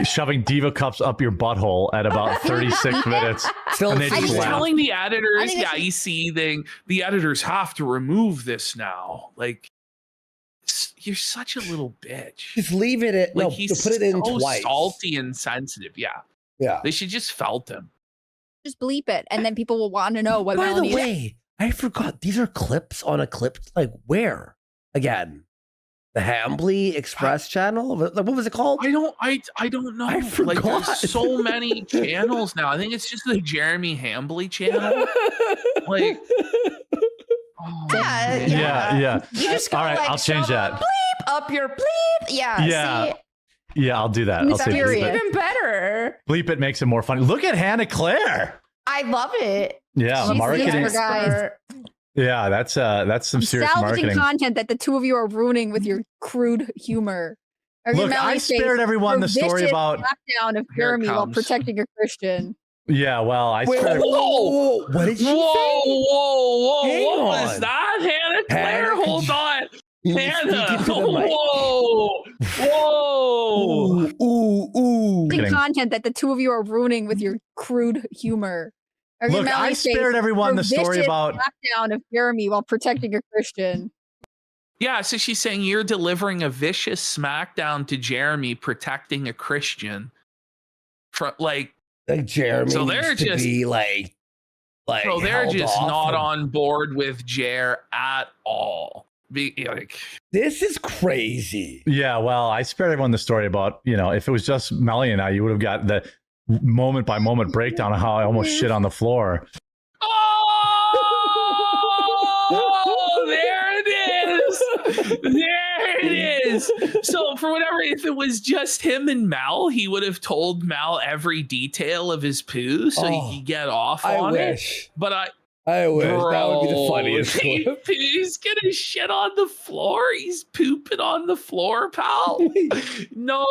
shoving diva cups up your butthole at about 36 minutes. I was telling the editors, you see, the editors have to remove this now. Like, you're such a little bitch. Just leave it at like no. He's Put it in so twice. salty and sensitive. Yeah. They should just felt him. Just bleep it, and then people will want to know what. By Melanie the way, I forgot these are clips on a clip. Like where again? The Hambly Express channel. Like, what was it called? I don't know. I forgot. Like, there's so many channels now. I think it's just the Jeremy Hambly channel. Like. Yeah. You just go all right, like, I'll change that. Bleep up your bleep. Yeah. See? I'll do that. I'll say bleep it. Even better. Bleep it makes it more funny. Look at Hannah Claire. I love it. Yeah, She's marketing. the guys. Yeah, that's some serious Salvaging marketing. content that the two of you are ruining with your crude humor. Look, I spared everyone the story about lockdown of Jeremy while protecting a Christian. Yeah, well, I spared. Whoa! What did you say? Whoa! Hang What on. was that, Hannah Claire? Hannah, Hold on. you Hannah! speak into the mic? Whoa! Ooh! Content that the two of you are ruining with your crude humor. Look, I spared everyone the story about lockdown of Jeremy while protecting a Christian. Yeah, so she's saying you're delivering a vicious smackdown to Jeremy protecting a Christian. Like Jeremy so they're needs to just be like so they're held just off not and- on board with Jer at all. This is crazy. Yeah, well, I spared everyone the story about, if it was just Melly and I, you would have got the moment by moment breakdown of how I almost shit on the floor. Oh, there it is. There it is. So for whatever, if it was just him and Mel, he would have told Mel every detail of his poo so he could get off on it. But I wish bro, that would be the funniest clip. He's gonna shit on the floor. He's pooping on the floor, pal. No.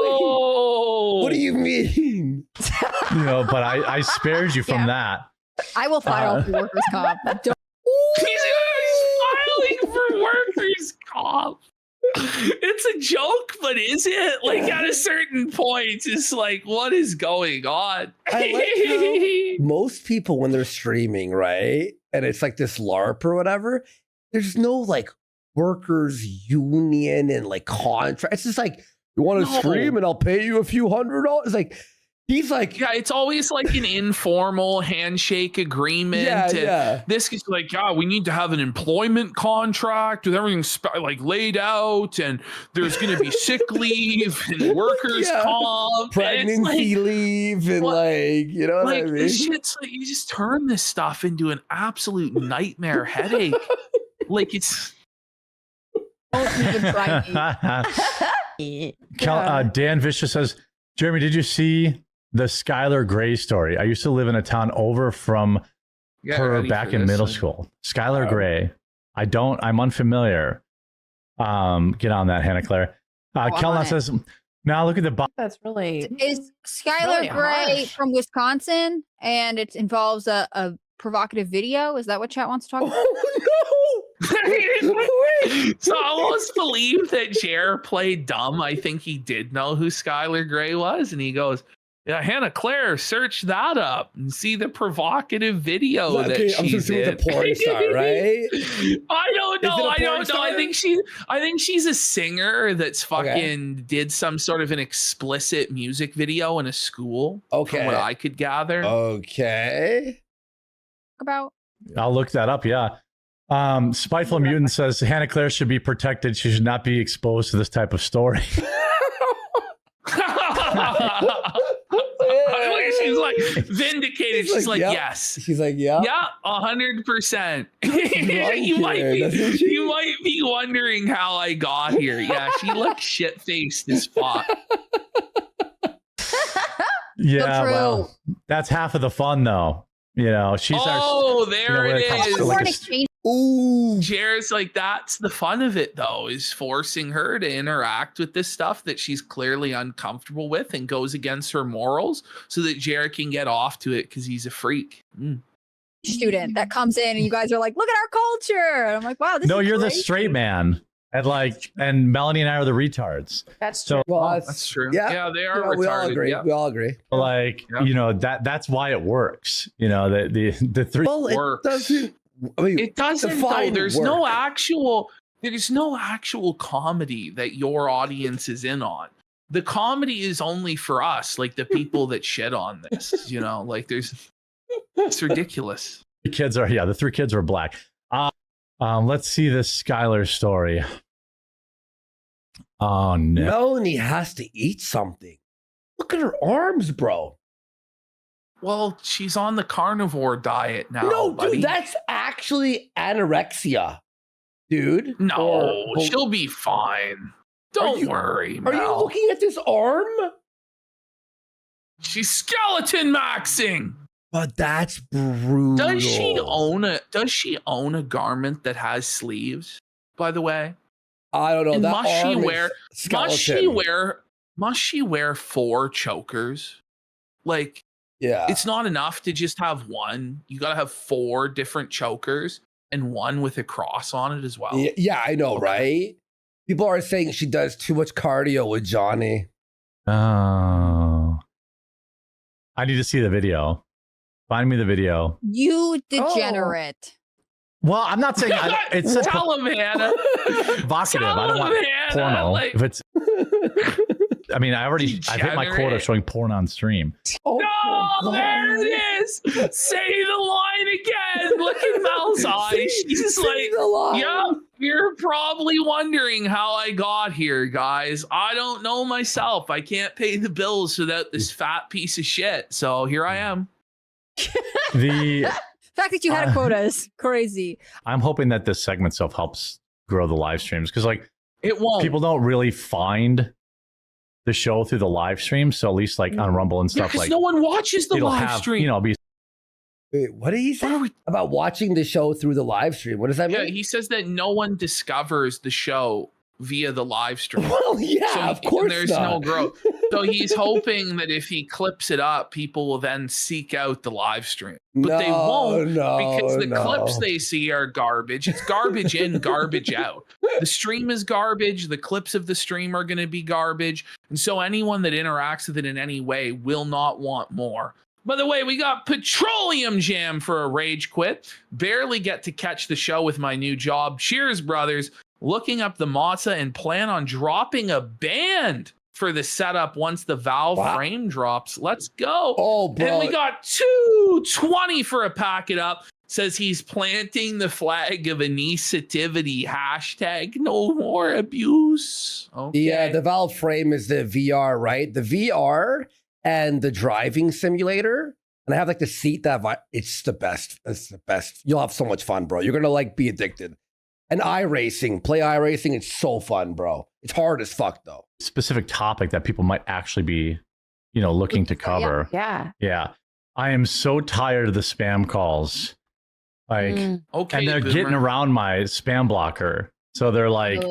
What do you mean? But I spared you from that. I will file for workers' comp. He's filing for workers' comp. It's a joke, but is it? Like at a certain point, it's like, what is going on? I like how most people when they're streaming, right? And it's like this LARP or whatever, there's no like workers union and like contract. It's just like, you want to stream and I'll pay you a few $100. Like, he's like, yeah, it's always like an informal handshake agreement. Yeah. This is like, we need to have an employment contract with everything like laid out, and there's going to be sick leave and workers' comp, pregnancy leave, and what I mean? This shit's like, you just turn this stuff into an absolute nightmare headache. Like it's. Don't even try me. Dan Vicious says, Jeremy, did you see the Skylar Gray story? I used to live in a town over from her back in middle school. Skylar Gray. I'm unfamiliar. Get on that, Hannah Claire. Kelna says, now look at the bottom. That's really. Is Skylar really Gray harsh. from Wisconsin, and it involves a provocative video? Is that what chat wants to talk about? So I almost believe that Jer played dumb. I think he did know who Skylar Gray was, and he goes, "Yeah, Hannah Claire, search that up and see the provocative video that she did." I'm a porn star, right? I don't know. I don't know. I think she's a singer that's fucking did some sort of an explicit music video in a school. From what I could gather. Okay. About. I'll look that up. Yeah. Spiteful Mutant says Hannah Claire should be protected. She should not be exposed to this type of story. She's like vindicated. She's like, yep. yes. She's like, yeah. Yeah, 100%. You might be wondering how I got here. Yeah, she looked shit-faced as fuck. Yeah, well, that's half of the fun, though. You know, she's there it is. Ooh, Jared's like, that's the fun of it, though, is forcing her to interact with this stuff that she's clearly uncomfortable with and goes against her morals, so that Jared can get off to it because he's a freak. Student that comes in and you guys are like, look at our culture. And I'm like, wow, this no, is you're great. the straight man. And Melanie and I are the retards. That's true. That's true. Yeah, they are retarded. We all agree. Yeah. We all agree. Like, you know, that's why it works. You know, the three works. It doesn't. Though. There's no actual comedy that your audience is in on. The comedy is only for us, like the people that shit on this. You know, like it's ridiculous. The three kids are black. Let's see this Skylar story. Oh no. Melanie has to eat something. Look at her arms, bro. Well, she's on the carnivore diet now. No, buddy. dude, that's actually anorexia, dude. No, she'll be fine. Don't worry, Are you looking at this arm? She's skeleton maxing. But that's brutal. Does she own a garment that has sleeves, by the way? I don't know. And That must she wear 4 chokers? Like, yeah, it's not enough to just have one. You got to have 4 different chokers and one with a cross on it as well. Yeah, I know, right? People are saying she does too much cardio with Johnny. Oh. I need to see the video. Find me the video. You degenerate. Well, I'm not saying it's tell him, Hannah. Evocative. I don't want porno. Like, if it's, I mean, I've hit my quota showing porn on stream. There it is. Say the line again. Look at Mel's eyes. She's like, yeah, you're probably wondering how I got here, guys. I don't know myself. I can't pay the bills without this fat piece of shit. So here I am. The fact that you had a quota is crazy. I'm hoping that this segment stuff helps grow the live streams, because like it won't. People don't really find the show through the live stream, so at least like on Rumble and stuff, like no one watches the live stream. You know, Wait, what did he say about watching the show through the live stream? What does that mean? Yeah, he says that no one discovers the show via the live stream. Well, yeah, of course there's no growth. So he's hoping that if he clips it up, people will then seek out the live stream. But they won't, because the clips they see are garbage. It's garbage in, garbage out. The stream is garbage. The clips of the stream are going to be garbage. And so anyone that interacts with it in any way will not want more. By the way, we got Petroleum Jam for a rage quit. Barely get to catch the show with my new job. Cheers, brothers. Looking up the Matza and plan on dropping a band for the setup once the Valve frame drops. Let's go. Oh, bro. And we got 220 for a pack it up. Says he's planting the flag of initiativity. Hashtag no more abuse. Okay. Yeah, the Valve frame is the VR, right? The VR and the driving simulator. And I have like the seat that it's the best. It's the best. You'll have so much fun, bro. You're going to like be addicted. And iRacing, play iRacing. It's so fun, bro. It's hard as fuck, though. Specific topic that people might actually be, you know, looking to cover. Yeah. I am so tired of the spam calls. Like, okay, and they're getting around my spam blocker. So they're like,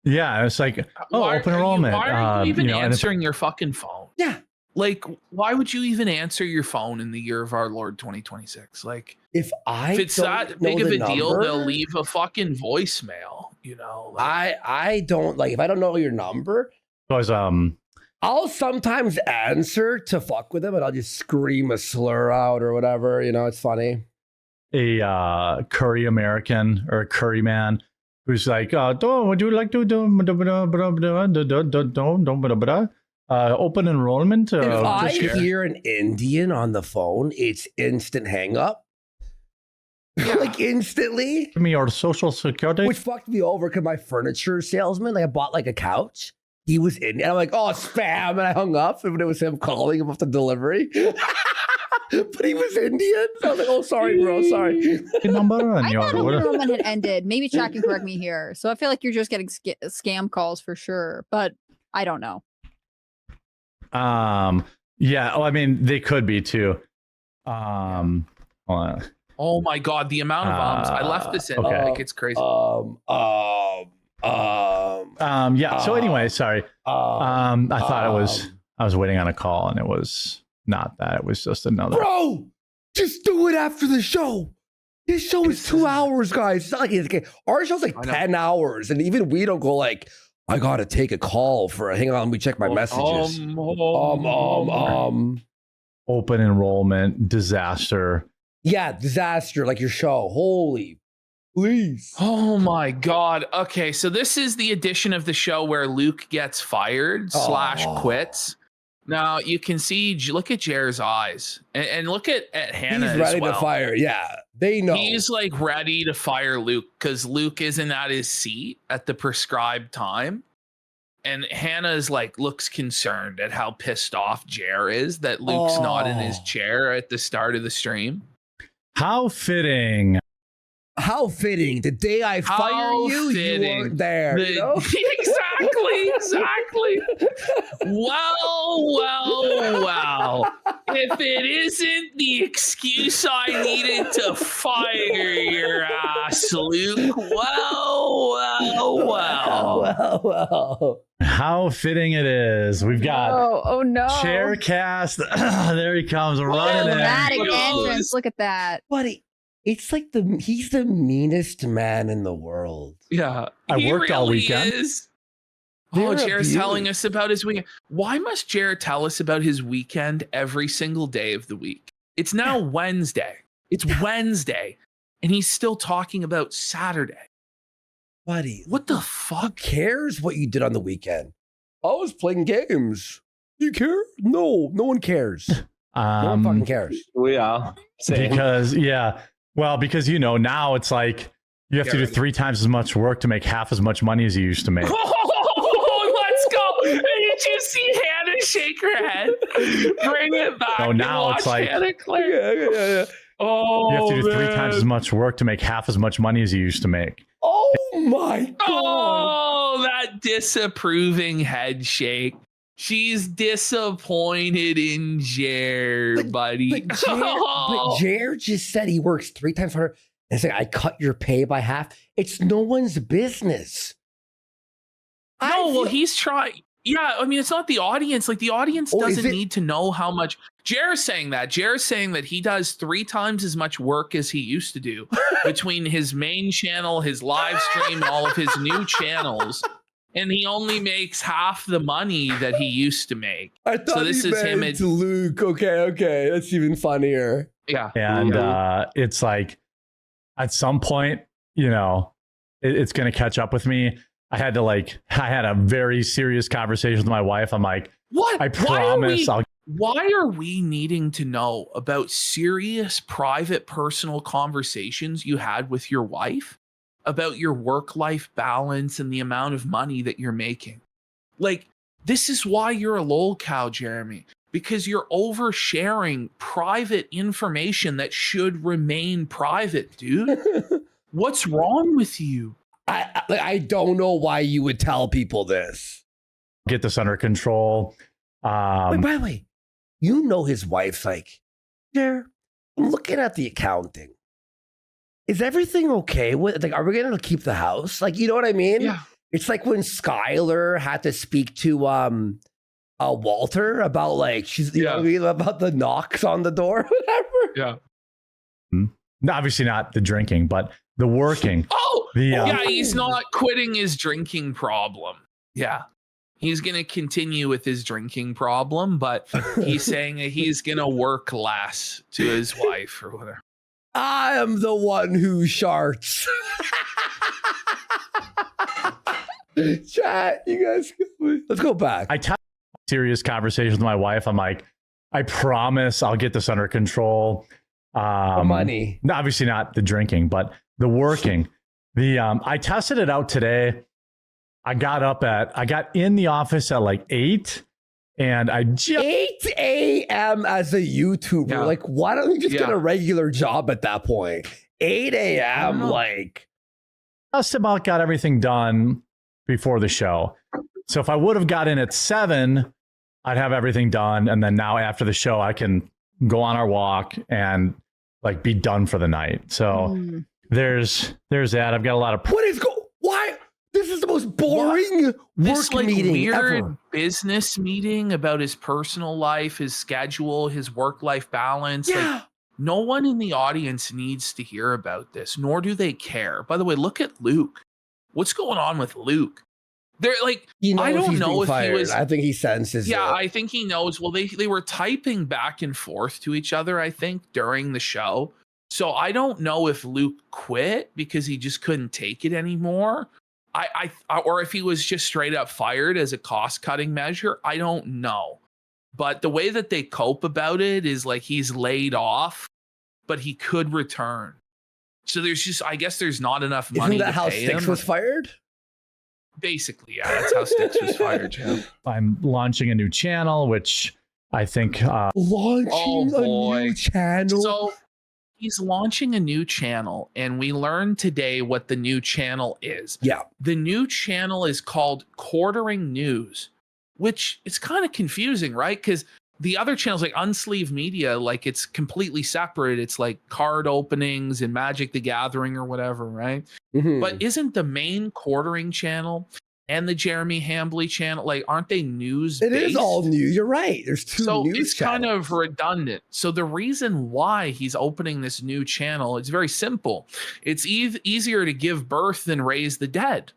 yeah, it's like, open enrollment. Why are you even answering your fucking phone? Yeah. Like, why would you even answer your phone in the year of our Lord 2026? Like, if it's that big of a deal, they'll leave a fucking voicemail, you know? Like, I don't, like, if I don't know your number, because I'll sometimes answer to fuck with them, and I'll just scream a slur out or whatever. You know, it's funny. A curry American or a curry man who's like, would you like to do open enrollment? If I hear an Indian on the phone, it's instant hang up. Like instantly. Give me your social security. Which fucked me over because my furniture salesman, like I bought like a couch he was in. And I'm like, oh, spam. And I hung up. And it was him calling him off the delivery. But he was Indian. So I was like, oh, sorry, bro. Sorry. Number I thought enrollment had ended. Maybe Jack can correct me here. So I feel like you're just getting scam calls for sure. But I don't know. Yeah. Oh, I mean, they could be too. Hold on. Oh my God, the amount of I left this in. Okay. Like it's crazy. Yeah. So anyway, sorry. I thought I was waiting on a call, and it was not that. It was just another. Bro, just do it after the show. His show is 2 hours, guys. It's not like our show's like 10 hours, and even we don't go like, I gotta take a call for. Hang on, let me check my messages. Open enrollment disaster. Yeah, disaster like your show. Holy, please. Oh my God. Okay, so this is the edition of the show where Luke gets fired / quits. Now you can see, look at Jer's eyes, and look at Hannah. He's ready as well. to fire. Yeah, they know. He's like ready to fire Luke because Luke isn't at his seat at the prescribed time. And Hannah is like, looks concerned at how pissed off Jer is that Luke's not in his chair at the start of the stream. How fitting. How fitting. The day I fire you, you weren't there. You know? Exactly. Well. If it isn't the excuse I needed to fire your ass, Luke, well. How fitting it is. We've got oh no. Chaircast. There he comes running in. Dramatic entrance. Look at that. Buddy, it's like he's the meanest man in the world. Yeah. I worked all weekend. Jared's telling us about his weekend. Why must Jared tell us about his weekend every single day of the week? It's now Wednesday. It's Wednesday. And he's still talking about Saturday. Buddy, what the fuck? Who cares what you did on the weekend? I was playing games. You care? No one cares. No one fucking cares. Yeah. Because now it's like you have to do 3 times as much work to make half as much money as you used to make. Oh, let's go. Did you see Hannah shake her head? Bring it back. Oh, now it's like Hannah clear. Yeah. Oh, you have to do 3 times as much work to make half as much money as you used to make. Oh my God. Oh, that disapproving head shake. She's disappointed in Jer, buddy. But Jer just said he works 3 times harder. And it's like, I cut your pay by half. It's no one's business. He's trying. Yeah, I mean, it's not the audience. Like, the audience doesn't need to know how much. Jer's saying that. Jer's saying that he does 3 times as much work as he used to do between his main channel, his live stream, and all of his new channels. And he only makes half the money that he used to make. I thought so this is him to Luke. Okay. That's even funnier. Yeah. And it's like, at some point, it's going to catch up with me. I had a very serious conversation with my wife. I'm like, what? I promise why are we needing to know about serious, private, personal conversations you had with your wife about your work-life balance and the amount of money that you're making? Like, this is why you're a lol cow, Jeremy, because you're oversharing private information that should remain private, dude. What's wrong with you? I don't know why you would tell people this. Get this under control. Wait, by the way, his wife's like, I'm looking at the accounting. Is everything okay with, like, are we going to keep the house? Like, you know what I mean? Yeah. It's like when Skylar had to speak to Walter about, like, she's, you know what I mean, about the knocks on the door, whatever. Yeah. Obviously not the drinking, but the working. He's not quitting his drinking problem. Yeah. He's going to continue with his drinking problem, but he's saying that he's going to work less to his wife or whatever. I am the one who sharts. Chat, you guys, let's go back. I had a serious conversation with my wife. I'm like, I promise I'll get this under control. Money. Obviously not the drinking, but the working. I tested it out today. I got in the office at like 8, and I just 8 a.m. as a YouTuber. Yeah. Like, why don't you just get a regular job at that point? 8 a.m. Like, just about got everything done before the show. So if I would have got in at 7, I'd have everything done, and then now after the show, I can go on our walk and like be done for the night. So there's that. I've got a lot of why? This is the most boring this work meeting weird ever. business meeting about his personal life, his schedule, his work-life balance. Yeah. Like, no one in the audience needs to hear about this, nor do they care. By the way, look at Luke. What's going on with Luke? They're like, I don't know if he was. I think he senses. Yeah, I think he knows. Well, they were typing back and forth to each other, I think, during the show. So I don't know if Luke quit because he just couldn't take it anymore. Or if he was just straight up fired as a cost-cutting measure. I don't know. But the way that they cope about it is like he's laid off, but he could return. So there's just, I guess there's not enough money to pay him. Isn't that how Styx was fired? Basically, yeah, that's how Styx was fired, Joe. I'm launching a new channel, which I think launching a new channel. So he's launching a new channel, and we learned today what the new channel is. Yeah. The new channel is called Quartering News, which is kind of confusing, right? Because the other channels like Unsleeved Media, like it's completely separate. It's like card openings and Magic the Gathering or whatever, right? But isn't the main Quartering channel and the Jeremy Hambly channel, like, aren't they news? It is all news. You're right. There's two news it's channels. kind of redundant. So the reason why he's opening this new channel, it's very simple. It's easier to give birth than raise the dead.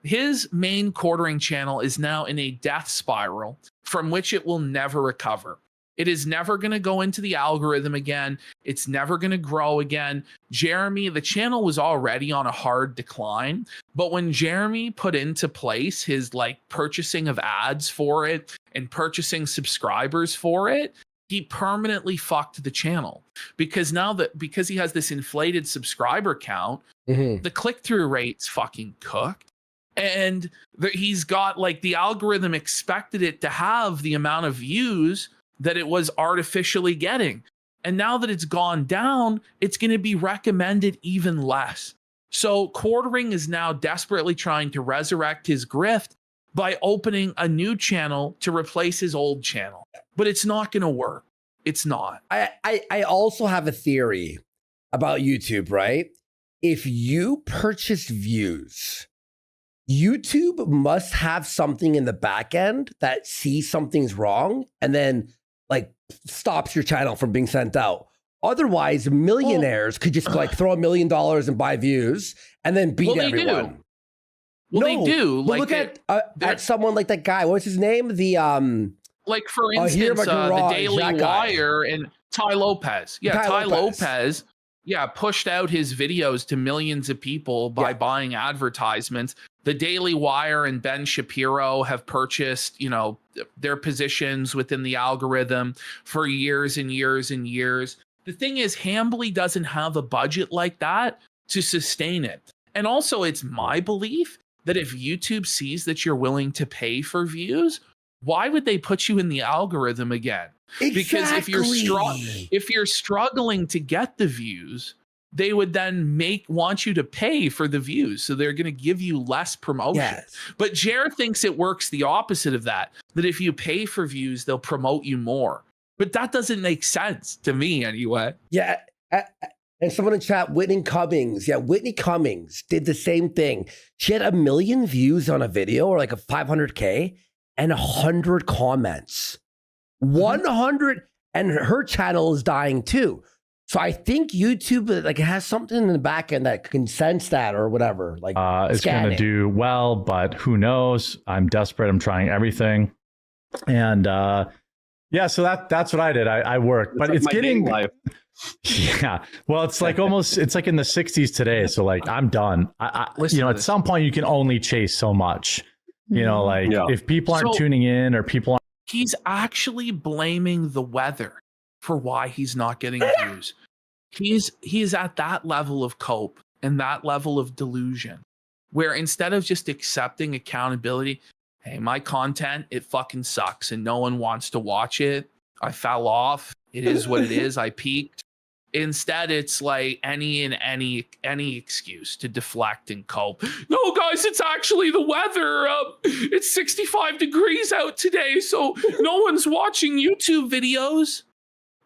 His main Quartering channel is now in a death spiral from which it will never recover. It is never going to go into the algorithm again. It's never going to grow again. Jeremy, the channel was already on a hard decline, but when Jeremy put into place his like purchasing of ads for it and purchasing subscribers for it, he permanently fucked the channel because because he has this inflated subscriber count, the click-through rate's fucking cooked. And he's got like the algorithm expected it to have the amount of views that it was artificially getting. And now that it's gone down, it's going to be recommended even less. So Quartering is now desperately trying to resurrect his grift by opening a new channel to replace his old channel. But it's not going to work. It's not. I also have a theory about YouTube, right? If you purchase views, YouTube must have something in the back end that sees something's wrong and then like stops your channel from being sent out. Otherwise, millionaires could just like throw $1 million and buy views and then beat everyone. They do. But Like look at someone like that guy. What's his name? Like for instance, the Daily Wire and Ty Lopez. Yeah, Ty Lopez. Yeah, pushed out his videos to millions of people by buying advertisements. The Daily Wire and Ben Shapiro have purchased, their positions within the algorithm for years and years and years. The thing is, Hambly doesn't have a budget like that to sustain it. And also, it's my belief that if YouTube sees that you're willing to pay for views, why would they put you in the algorithm again? Exactly. Because if you're struggling to get the views, they would then want you to pay for the views. So they're going to give you less promotion. Yes. But Jer thinks it works the opposite of that if you pay for views, they'll promote you more. But that doesn't make sense to me anyway. Yeah. And someone in chat, Whitney Cummings. Yeah, Whitney Cummings did the same thing. She had 1 million views on a video or like a 500K and 100 comments. 100, and her channel is dying too. So I think YouTube like has something in the back end that can sense that or whatever. Like it's going to do well, but who knows? I'm desperate. I'm trying everything, and so that's what I did. I worked, but it's getting life. Yeah, well, it's like it's like in the 60s today. So like I'm done. At some point you can only chase so much. If people aren't tuning in or people aren't. He's actually blaming the weather for why he's not getting views. He's at that level of cope and that level of delusion where instead of just accepting accountability, hey, my content, it fucking sucks and no one wants to watch it. I fell off. It is what it is. I peaked. Instead, it's like any excuse to deflect and cope. No, guys, it's actually the weather. It's 65 degrees out today, so no one's watching YouTube videos.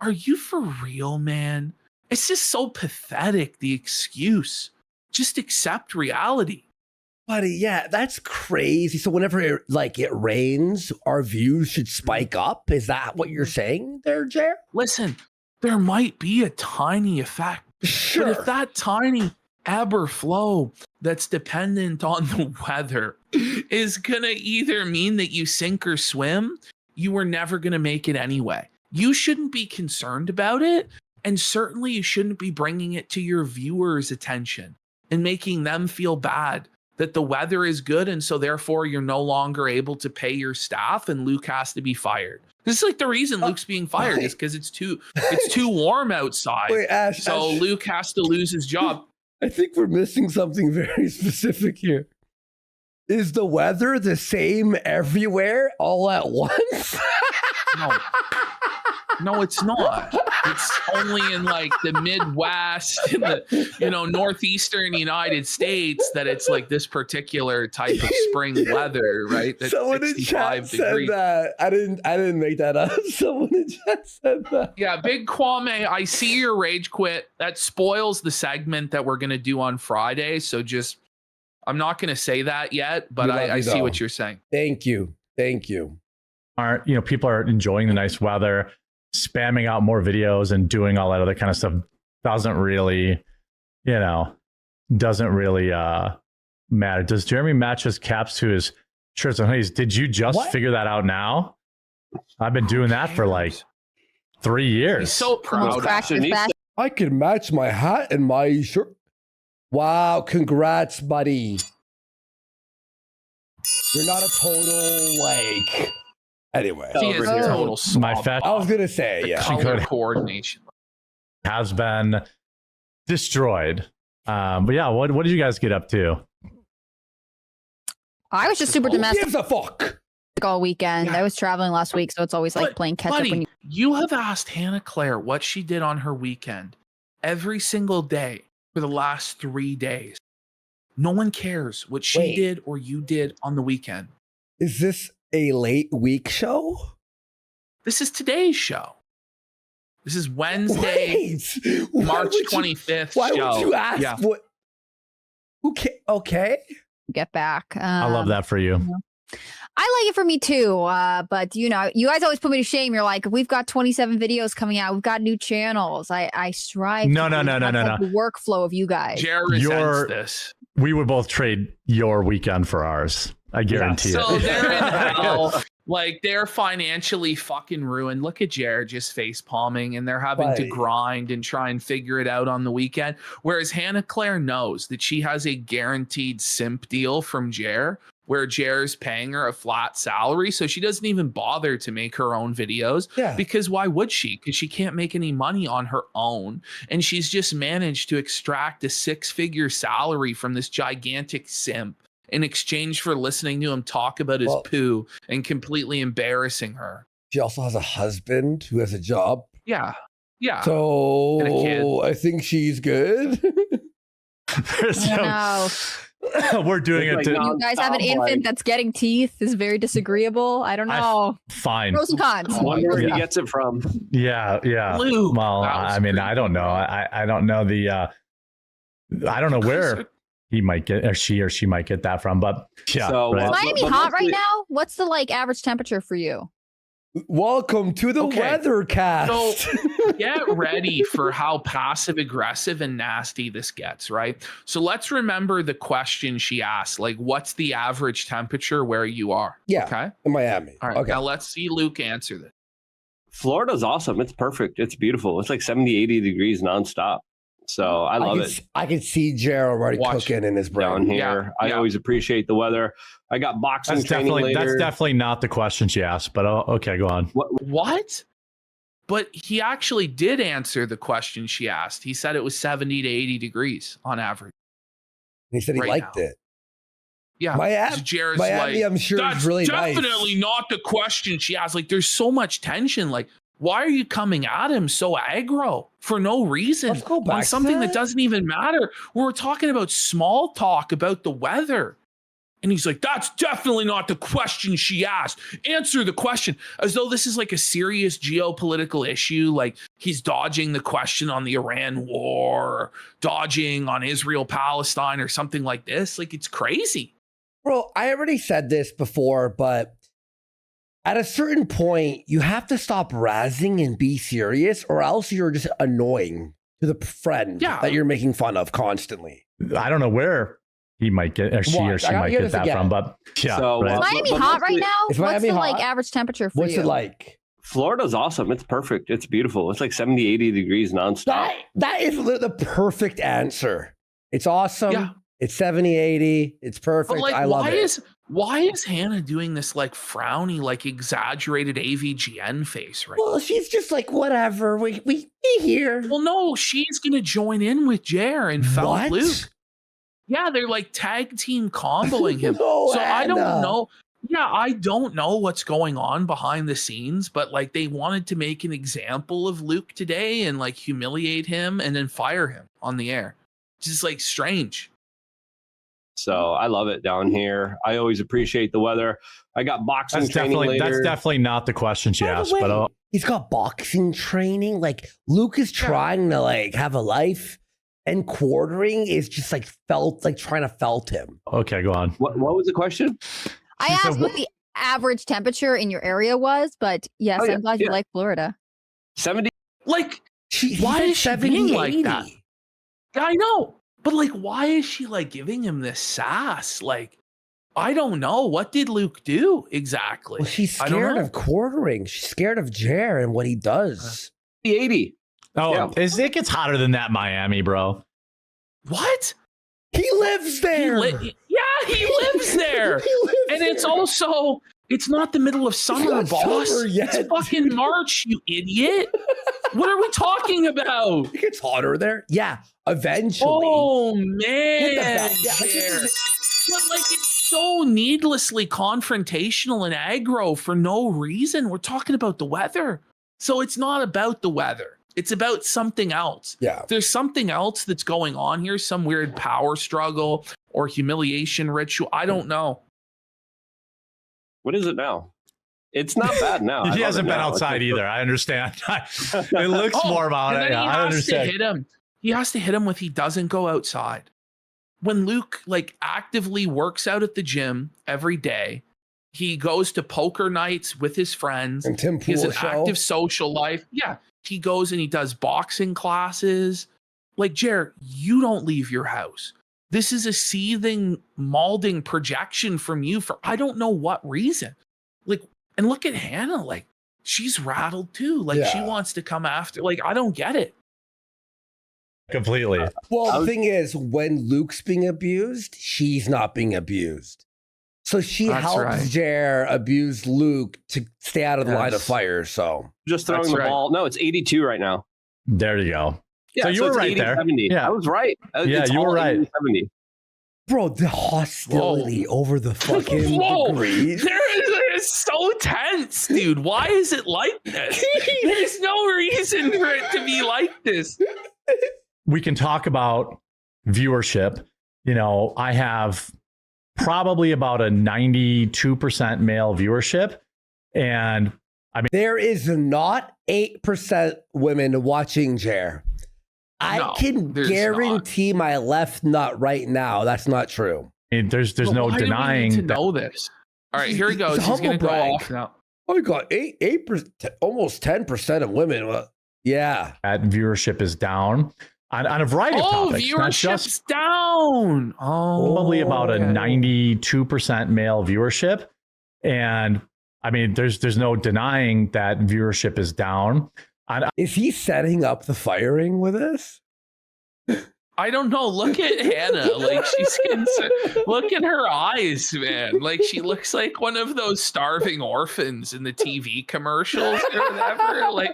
Are you for real, man? It's just so pathetic, the excuse. Just accept reality. Buddy, yeah, that's crazy. So whenever it rains, our views should spike up. Is that what you're saying there, Jer? Listen, there might be a tiny effect. Sure. But if that tiny ebb or flow that's dependent on the weather is going to either mean that you sink or swim, you were never going to make it anyway. You shouldn't be concerned about it. And certainly you shouldn't be bringing it to your viewers' attention and making them feel bad that the weather is good. And so therefore you're no longer able to pay your staff and Luke has to be fired. This is like the reason Luke's being fired is because it's too warm outside. Wait, Ash, so Ash. Luke has to lose his job. I think we're missing something very specific here. Is the weather the same everywhere all at once? No, it's not. It's only in like the Midwest, in the northeastern United States that it's like this particular type of spring weather, right? That's Someone in chat said that. I didn't make that up. Someone in chat said that. Yeah, Big Kwame, I see your rage quit. That spoils the segment that we're gonna do on Friday. So I'm not gonna say that yet, but I see what you're saying. Thank you. People are enjoying the nice weather, spamming out more videos and doing all that other kind of stuff doesn't really matter. Does Jeremy match his caps to his shirts and hoodies? Did you just figure that out now? I've been doing that for like 3 years. He's so proud. I could match my hat and my shirt. Wow, congrats, buddy. You're not a total Anyway, she is a total my fashion. I was gonna say, yeah. Color coordination has been destroyed. But yeah, what did you guys get up to? I was just super domestic. Who gives a fuck? All weekend. I was traveling last week, so it's always like playing catch up. When you have asked Hannah Claire what she did on her weekend every single day for the last 3 days. No one cares what she did or you did on the weekend. Is this a late week show? This is today's show. This is Wednesday, March 25th. Why show. would you ask what? Okay. Get back. I love that for you. I like it for me too. But you guys always put me to shame. You're like, we've got 27 videos coming out. We've got new channels. I strive. No. The workflow of you guys. Jared resents this. We would both trade your weekend for ours. I guarantee it. So they're in hell. Like they're financially fucking ruined. Look at Jared just face palming and they're having to grind and try and figure it out on the weekend. Whereas Hannah Claire knows that she has a guaranteed simp deal from Jer where Jer's paying her a flat salary. So she doesn't even bother to make her own videos because why would she? Because she can't make any money on her own. And she's just managed to extract a 6-figure salary from this gigantic simp in exchange for listening to him talk about his poo and completely embarrassing her. She also has a husband who has a job. Yeah. So I think she's good. We're doing it. You guys have an infant that's getting teeth is very disagreeable. I don't know. Fine. Pros and cons. I wonder where he gets it from. Yeah. Luke, well, I mean, I don't know. I don't know I don't know where he might get or she might get that from, but yeah. So, is Miami hot right now? What's the average temperature for you? Welcome to the Weathercast. So get ready for how passive aggressive and nasty this gets, right? So let's remember the question she asked, like, what's the average temperature where you are? Yeah. Okay. In Miami. All right. Okay. Now let's see Luke answer this. Florida's awesome. It's perfect. It's beautiful. It's like 70, 80 degrees nonstop. So I love it. I can see Gerald already cooking in his brain. Down here. I always appreciate the weather. I got boxing training later. That's definitely not the question she asked, but okay, go on. What? But he actually did answer the question she asked. He said it was 70 to 80 degrees on average. And he said he liked it. Yeah, Jared's Miami, like, I'm sure that's is really definitely nice. not the question she asked. Like, there's so much tension. Like, why are you coming at him so aggro for no reason Let's go back on to something that that. doesn't even matter? We're talking about small talk about the weather. And he's like, that's definitely not the question she asked. Answer the question, as though this is like a serious geopolitical issue. Like he's dodging the question on the Iran war, or dodging on Israel, Palestine, or something like this. Like, it's crazy. Bro, I already said this before, but at a certain point, you have to stop razzing and be serious, or else you're just annoying to the friend that you're making fun of constantly. I don't know where he might get, or she might get that from, but yeah. So, right. Is Miami hot right now? Is What's Miami the hot? average temperature for What's you? it like? Florida's awesome. It's perfect. It's beautiful. It's like 70, 80 degrees nonstop. That is the perfect answer. It's awesome. Yeah. It's 70, 80. It's perfect. But like, I love it. Why is Hannah doing this like frowny, like exaggerated AVGN face right Well, she's just like, whatever. We here. Well, no, she's gonna join in with Jer and Felt What? Luke. Yeah, they're like tag team comboing him. No, so I don't Hannah. know. Yeah, I don't know what's going on behind the scenes, but like they wanted to make an example of Luke today and like humiliate him and then fire him on the air. Just like strange. So I love it down here. I always appreciate the weather. I got boxing That's training definitely later. that's definitely not the question she By the asked, way, but he's got boxing training. Like Luke is trying to like have a life, and quartering is just like trying to felt him. okay, go on. What was the question? I asked what the average temperature in your area was, but yes, Oh, yeah, I'm glad you like Florida. 70. Like, He why said is she 70, being like 80. that? Yeah, I know. But like, why is she like giving him this sass? Like, I don't know. What did Luke do exactly? Well, she's I don't scared know. of quartering. She's scared of Jer and what he does. 80. Oh, Yeah. it gets hotter than that, Miami, bro. What? He lives there. He lives there. And it's also, it's not the middle of summer, not boss. summer yet. It's fucking March, you idiot. What are we talking about? It gets hotter there. Yeah, eventually. Oh, Get man. the back- yeah, I Jer. think But like, it's so needlessly confrontational and aggro for no reason. We're talking about the weather. So it's not about the weather. It's about something else. Yeah. There's something else that's going on here, some weird power struggle or humiliation ritual. I don't know. What is it now? It's not bad now. He hasn't been outside either. I understand. It looks more about and it. then Yeah, he I has understand. to hit him. He has to hit him with he doesn't go outside. When Luke like actively works out at the gym every day, he goes to poker nights with his friends. And Tim He has Pool an show. active social life. Yeah. He goes and he does boxing classes. Like, Jared, you don't leave your house. This is a seething, malding projection from you for I don't know what reason. Like, and look at Hannah. Like, she's rattled too. Like, she Yeah. wants to come after. Like, I don't get it. Completely. Well, the thing is, when Luke's being abused, she's not being abused. So she That's helps right. Jer abuse Luke to stay out of the line of Yes. fire. So Just throwing That's the right. ball. No, it's 82 right now. There you go. Yeah, So you were it's right 80, there. 70. Yeah. I was right. Yeah, It's you were all right. 80, 70. bro, the hostility over the fucking Whoa, degrees. it's so tense, dude. Why is it like this? There's no reason for it to be like this. We can talk about viewership. You know, I have probably about a 92% male viewership. And I mean, There is not 8% women watching Jer. I No, can there's guarantee my left nut right now. That's not true. there's But no why do we denying need to that. know this. All right, here he goes. It's He's going to go humble off brag. now. Oh, you got 8%, almost 10% of women. Well, yeah. That viewership is down on a variety of Oh, topics. Not just viewership's down. Oh, probably about a okay. 92% male viewership. And I mean, there's no denying that viewership is down. Is he setting up the firing with us? I don't know. Look at Hannah. Like she's look at her eyes, man. Like she looks like one of those starving orphans in the TV commercials or whatever. Like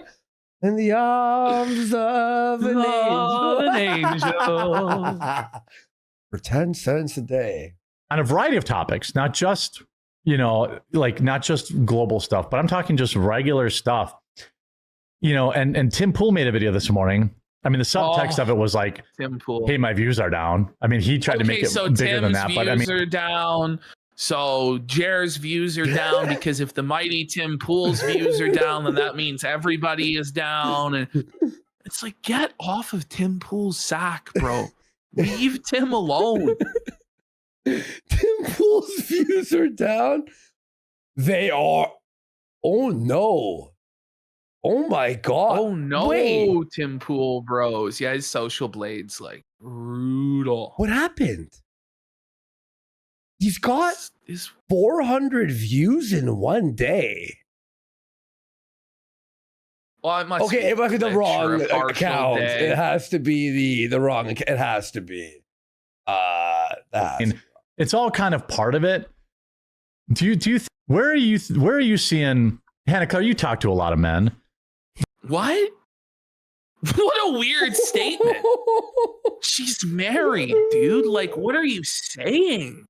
In the arms of an Of angel. an angel. For 10 cents a day. on a variety of topics, not just, not just global stuff, but I'm talking just regular stuff, and Tim Pool made a video this morning. I mean, the subtext of it was like, Tim Pool, hey, my views are down. I mean, he tried to make it bigger than that, but I mean, views are down. So Jer's views are down because if the mighty Tim Pool's views are down, then that means everybody is down. And it's like, get off of Tim Pool's sack, bro. Leave Tim alone. Tim Pool's views are down. They are. Oh no. Oh my god. Oh no. Wait. Tim Pool bros. Yeah, his social blades like brutal. What happened? He's got 400 views in one day. Well, it must it must be the wrong account. Day. It has to be the wrong account. It has to be. It's all kind of part of it. Where are you seeing Hannah? You talk to a lot of men. What? What a weird statement. She's married, dude. Like, what are you saying?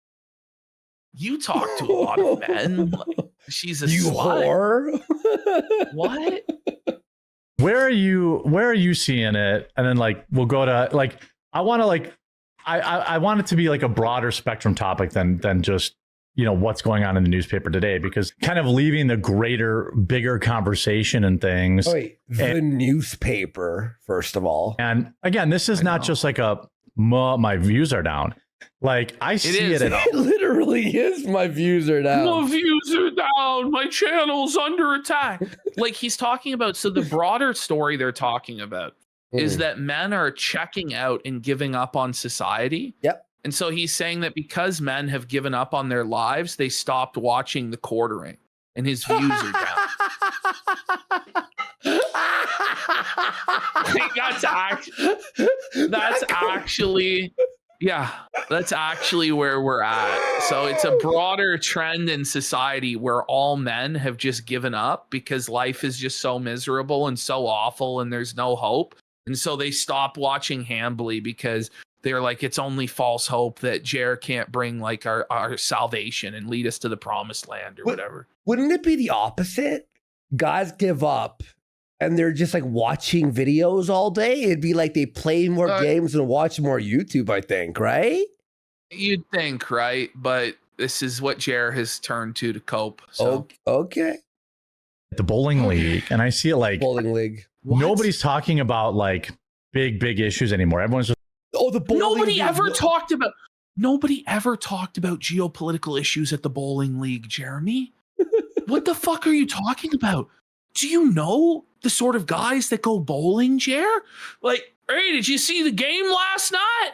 You talk to a lot of men. Like, she's a slut. Whore. What? Where are you seeing it? And then we'll go to I want to I want it to be like a broader spectrum topic than just what's going on in the newspaper today, because kind of leaving the bigger conversation and things. The newspaper, first of all. And again, this is not just like my views are down. Like I see it. It literally is. My views are down. My views are down. My channel's under attack. Like he's talking about. So the broader story they're talking about is that men are checking out and giving up on society. Yep. And so he's saying that because men have given up on their lives, they stopped watching the quartering, and his views are down. That's actually where we're at. So it's a broader trend in society where all men have just given up because life is just so miserable and so awful and there's no hope. And so they stop watching Hambly because they're like, it's only false hope that Jer can't bring like our salvation and lead us to the promised land or whatever. Wouldn't it be the opposite? Guys give up and they're just like watching videos all day. It'd be like they play more games and watch more YouTube, I think, right? You'd think, right? But this is what Jer has turned to cope. So okay. The bowling league, and I see it like bowling league. Nobody's talking about like big issues anymore. Everyone's just the bowling nobody league. ever talked about geopolitical issues at the bowling league, Jeremy. What the fuck are you talking about? Do you know the sort of guys that go bowling, Jer? Like, hey, did you see the game last night?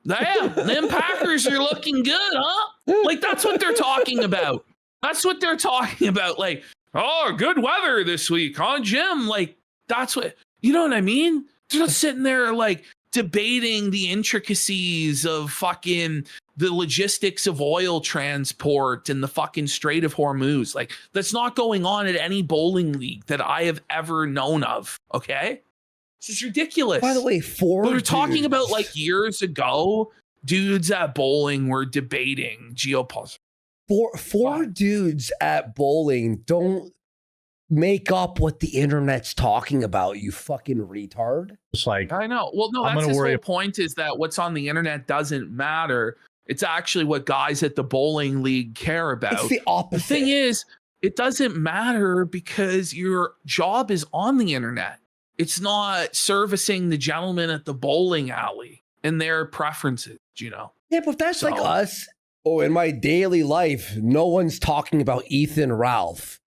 Damn, them Packers are looking good, huh? Like, that's what they're talking about. That's what they're talking about. Like, oh, good weather this week, huh, Jim? Like, that's what, you know what I mean? They're not sitting there, like, debating the intricacies of fucking the logistics of oil transport and the fucking Strait of Hormuz. Like, that's not going on at any bowling league that I have ever known of, okay? This is ridiculous. By the way, we're talking about like years ago, dudes at bowling were debating geopolitics. Four dudes at bowling don't make up what the internet's talking about, you fucking retard. It's like, I know. Well, no, that's his whole point, is that what's on the internet doesn't matter. It's actually what guys at the bowling league care about. It's the opposite. The thing is, it doesn't matter because your job is on the internet. It's not servicing the gentleman at the bowling alley and their preferences, you know? Yeah, but that's like us. Oh, in my daily life, no one's talking about Ethan Ralph.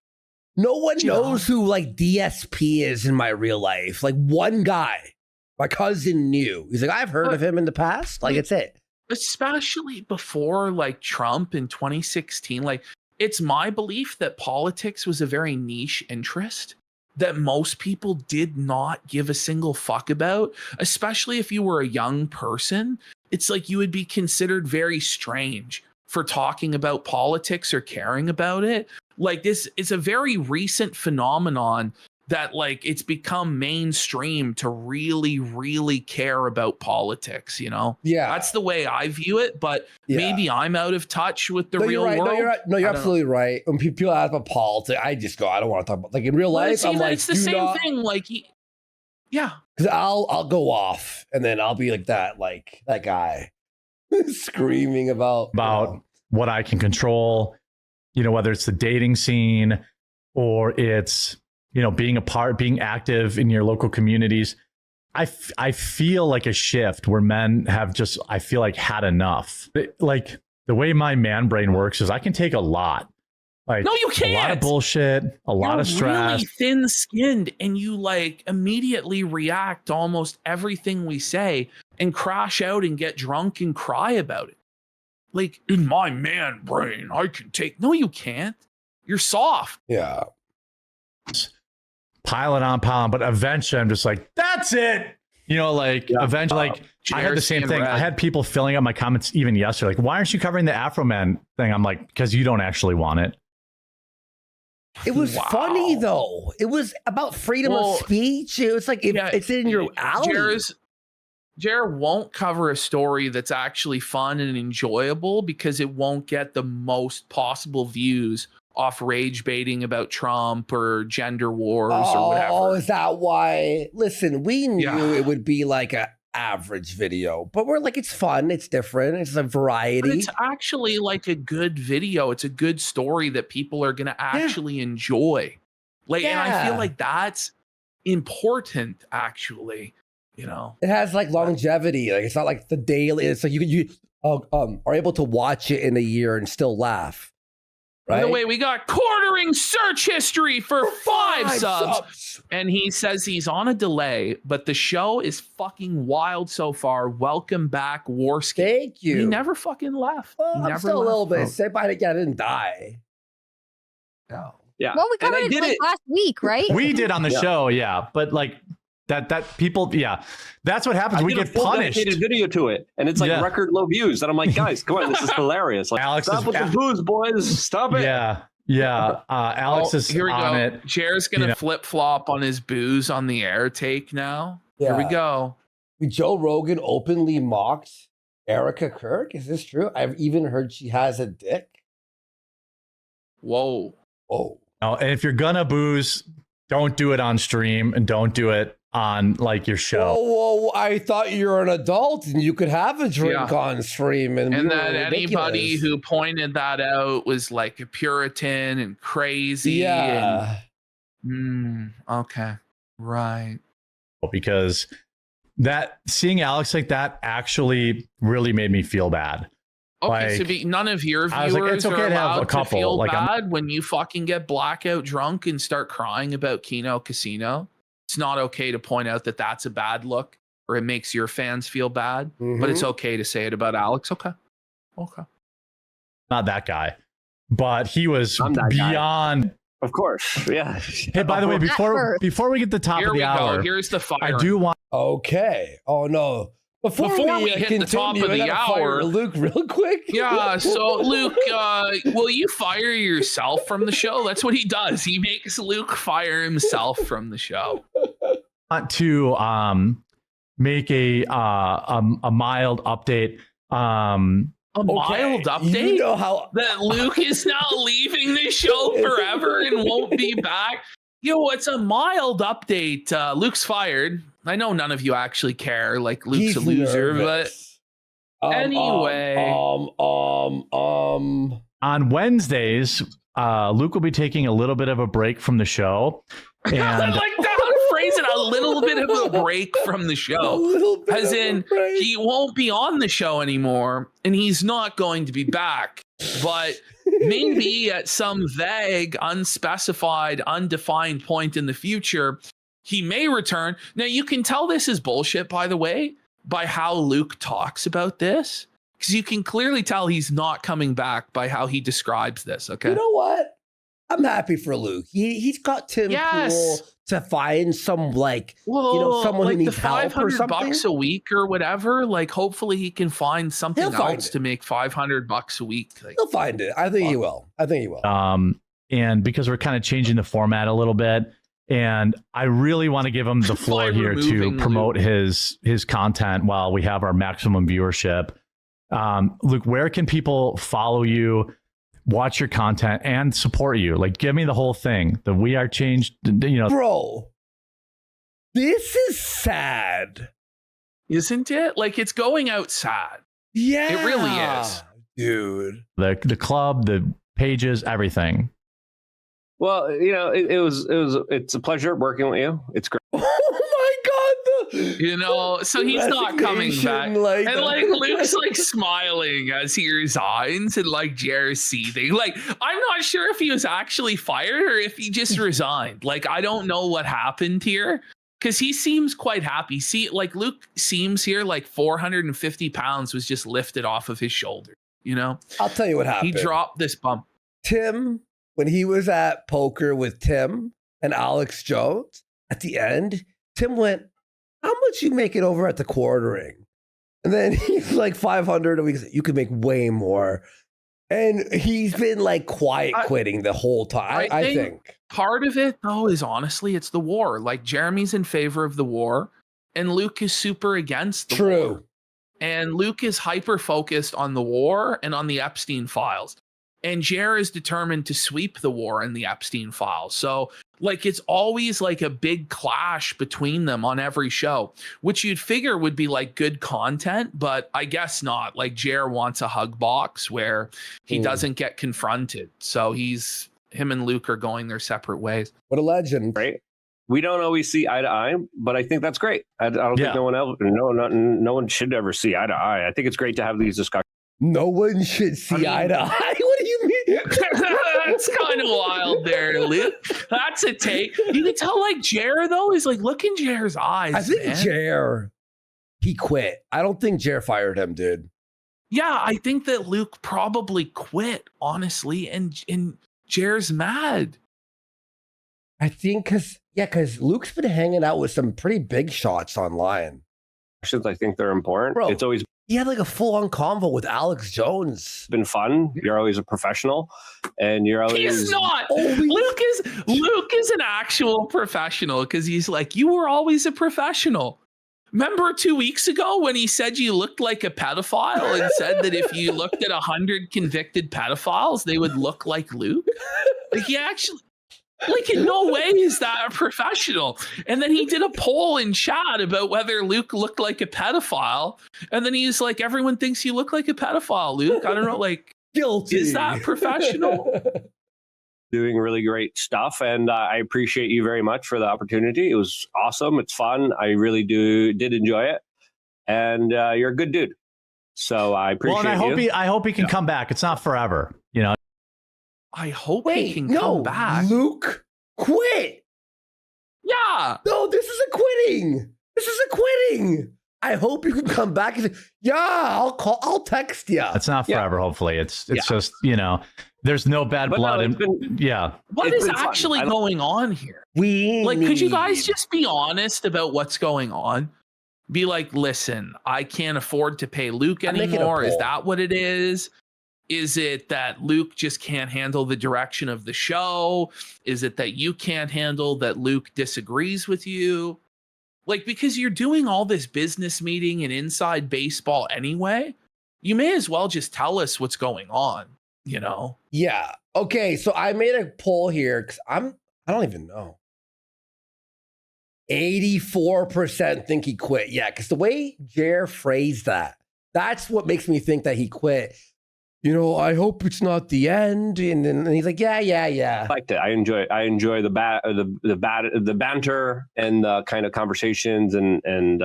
No one knows who like DSP is in my real life. Like one guy, my cousin knew. He's like, I've heard of him in the past. Like, it's it. Especially before like Trump in 2016. Like, it's my belief that politics was a very niche interest that most people did not give a single fuck about, especially if you were a young person. It's like you would be considered very strange for talking about politics or caring about it. Like, this is a very recent phenomenon that like it's become mainstream to really, really care about politics, you know? Yeah. That's the way I view it, but maybe I'm out of touch with the real world. No, you're absolutely right. When people ask about politics, I just go, I don't want to talk about, like, in real life, I'm like, it's the same thing. Like, yeah. Because I'll go off and then I'll be like that guy screaming about what I can control, you know, whether it's the dating scene or it's, you know, being active in your local communities. I feel like a shift where men have just, I feel like, had enough. Like, the way my man brain works is I can take a lot. Like, no, you can't. A lot of bullshit, a lot of stress. Really thin-skinned, and you like immediately react to almost everything we say and crash out and get drunk and cry about it. Like, in my man brain, I can take. No, you can't. You're soft. Yeah. Piling on, but eventually I'm just like, that's it. You know, like, eventually, like, I had the same thing. I had people filling up my comments even yesterday, like, why aren't you covering the Afro Man thing? I'm like, because you don't actually want it. It was funny, though. It was about freedom of speech. It was like, it's in your alley. Jared won't cover a story that's actually fun and enjoyable because it won't get the most possible views off rage baiting about Trump or gender wars or whatever. Oh, is that why? Listen, we knew it would be like a average video, but we're like, it's fun, it's different, it's a variety. But it's actually like a good video. It's a good story that people are going to actually enjoy. Like, and I feel like that's important, actually. You know, it has like longevity. Like, it's not like the daily. It's like you are able to watch it in a year and still laugh. Right? By the way, we got quartering search history for 5 subs. And he says he's on a delay, but the show is fucking wild so far. Welcome back, Warski. Thank you. He never fucking left. Well, I'm still a little bit sick, but I didn't die. No. Yeah. Well, we covered it like last week, right? We did on the show, but like that people, that's what happens. We get punished. Dedicated video to it, and it's like record low views. And I'm like, guys, come on, this is hilarious. Like, Alex, stop with the booze, boys. Stop it. Yeah. Alex is here we on go. it. Jared's gonna flip flop on his booze on the air take now. Yeah. Here we go. Joe Rogan openly mocked Erica Kirk. Is this true? I've even heard she has a dick. Whoa. No, and if you're gonna booze, don't do it on stream and don't do it on like your show. Whoa, I thought you were an adult and you could have a drink on stream. And then anybody who pointed that out was like a Puritan and crazy. Yeah. Okay. Right. Because that seeing Alex like that actually really made me feel bad. Okay, so none of your viewers are allowed to feel bad when you fucking get blackout drunk and start crying about Kino Casino. It's not okay to point out that that's a bad look or it makes your fans feel bad, but it's okay to say it about Alex. Okay. Not that guy, but he was beyond. Of course, yeah. Hey, by the way, before we get to the top of the hour, here's the fire. I do want. Okay. Oh no. Before we hit the top of the hour, Luke, real quick. Yeah. So Luke, will you fire yourself from the show? That's what he does. He makes Luke fire himself from the show. I want to make a mild update. A mild update? You know how that Luke is now leaving the show forever and won't be back. Yo, it's a mild update. Luke's fired. I know none of you actually care. Like, Luke's a loser, nervous. But anyway. On Wednesdays, Luke will be taking a little bit of a break from the show. And I like that phrase it, a little bit of a break from the show. As in, he won't be on the show anymore, and he's not going to be back. But maybe at some vague, unspecified, undefined point in the future, he may return. Now, you can tell this is bullshit, by the way, by how Luke talks about this. Because you can clearly tell he's not coming back by how he describes this, okay? You know what? I'm happy for Luke. He's got Tim Pool to find some, like, someone like who needs help or something. $500 a week or whatever. Like, hopefully he can find something else to make $500 a week. Like, he'll find it. I think he will. And because we're kind of changing the format a little bit, And I really want to give him the floor here to promote his content while we have our maximum viewership. Luke, where can people follow you, watch your content, and support you? Like, give me the whole thing. The We Are Changed, Bro, this is sad. Isn't it? Like, it's going out sad. Yeah. It really is. Dude. The club, the pages, everything. Well, it's a pleasure working with you. It's great. Oh my God. So he's not coming back. And Luke's like smiling as he resigns, and like Jer's seething. Like, I'm not sure if he was actually fired or if he just resigned. Like, I don't know what happened here. Because he seems quite happy. See, like Luke seems here like 450 pounds was just lifted off of his shoulder. I'll tell you what happened. He dropped this bump. Tim, when he was at poker with Tim and Alex Jones, at the end, Tim went, "How much you make it over at the quartering?" And then he's like 500. And you could make way more. And he's been like quiet quitting the whole time. I think part of it, though, is honestly, it's the war. Like, Jeremy's in favor of the war, and Luke is super against the war. And Luke is hyper focused on the war and on the Epstein files. And Jer is determined to sweep the war and the Epstein files. So, like, it's always like a big clash between them on every show, which you'd figure would be like good content, but I guess not. Like, Jer wants a hug box where he doesn't get confronted. So him and Luke are going their separate ways. What a legend. Right. We don't always see eye to eye, but I think that's great. I don't think no one should ever see eye to eye. I think it's great to have these discussions. No one should see eye to eye. What do you mean? That's kind of wild there, Luke. That's a take. You can tell, like, Jer, though, is like, look in Jer's eyes. I think Jer, he quit. I don't think Jer fired him, dude. Yeah, I think that Luke probably quit, honestly, and Jer's mad. I think because Luke's been hanging out with some pretty big shots online. I think they're important. Bro, it's always he had like a full-on convo with Alex Jones. Been fun. You're always a professional, and you're always. He's not. Luke is an actual professional because he's like, you were always a professional. Remember 2 weeks ago when he said you looked like a pedophile and said that if you looked at 100 convicted pedophiles, they would look like Luke? Like, he actually. Like, in no way is that a professional. And then he did a poll in chat about whether Luke looked like a pedophile. And then he's like, everyone thinks you look like a pedophile, Luke. I don't know, like, guilty. Is that professional? Doing really great stuff. And I appreciate you very much for the opportunity. It was awesome. It's fun. I really did enjoy it. And you're a good dude. So I appreciate I hope he can come back. It's not forever, I hope he can come back. Luke quit. Yeah. No, this is a quitting. I hope you can come back and say, yeah, I'll text you. It's not forever, hopefully. It's just, there's no bad blood. What is actually going on here? Could you guys just be honest about what's going on? Be like, listen, I can't afford to pay Luke anymore. Is that what it is? Is it that Luke just can't handle the direction of the show? Is it that you can't handle that Luke disagrees with you? Like, because you're doing all this business meeting and inside baseball anyway, you may as well just tell us what's going on, Yeah. Okay. So I made a poll here because I don't even know. 84% think he quit. Yeah. Because the way Jer phrased that's what makes me think that he quit. I hope it's not the end. And he's like, yeah. I liked it. I enjoy the banter and the kind of conversations and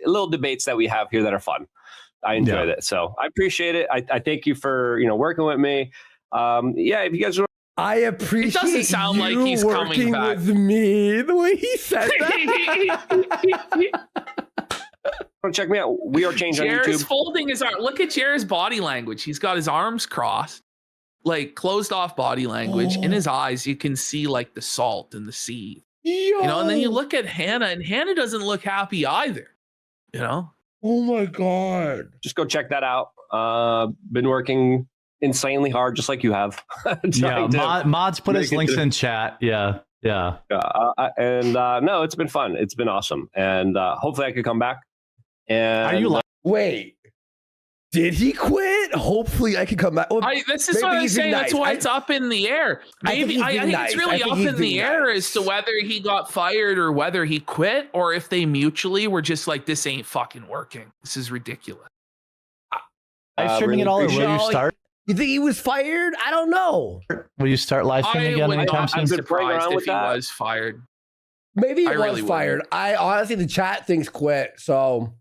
little debates that we have here that are fun. I enjoyed it. So I appreciate it. I thank you for, working with me. If you guys are. I appreciate it doesn't sound like he's working coming back with me. The way he said that. Check me out. We Are Changed on YouTube. Jer's folding his arm. Look at Jer's body language. He's got his arms crossed, like closed off body language. In his eyes, you can see like the salt and the sea. And then you look at Hannah, and Hannah doesn't look happy either. Oh my God. Just go check that out. Been working insanely hard, just like you have. Mods put his links in chat. Yeah. No, it's been fun. It's been awesome, and hopefully I could come back. And are you wait? Did he quit? Hopefully I could come back. Well, this is what I'm saying. That's why it's up in the air. Maybe I think it's really up in the air as to whether he got fired or whether he quit, or if they mutually were just like, this ain't fucking working. This is ridiculous. Live streaming really it all, or will you start? You think he was fired? I don't know. Will you start live streaming again anytime soon? I'm surprised if he was fired. Maybe he was fired. I honestly, the chat thinks quit. So,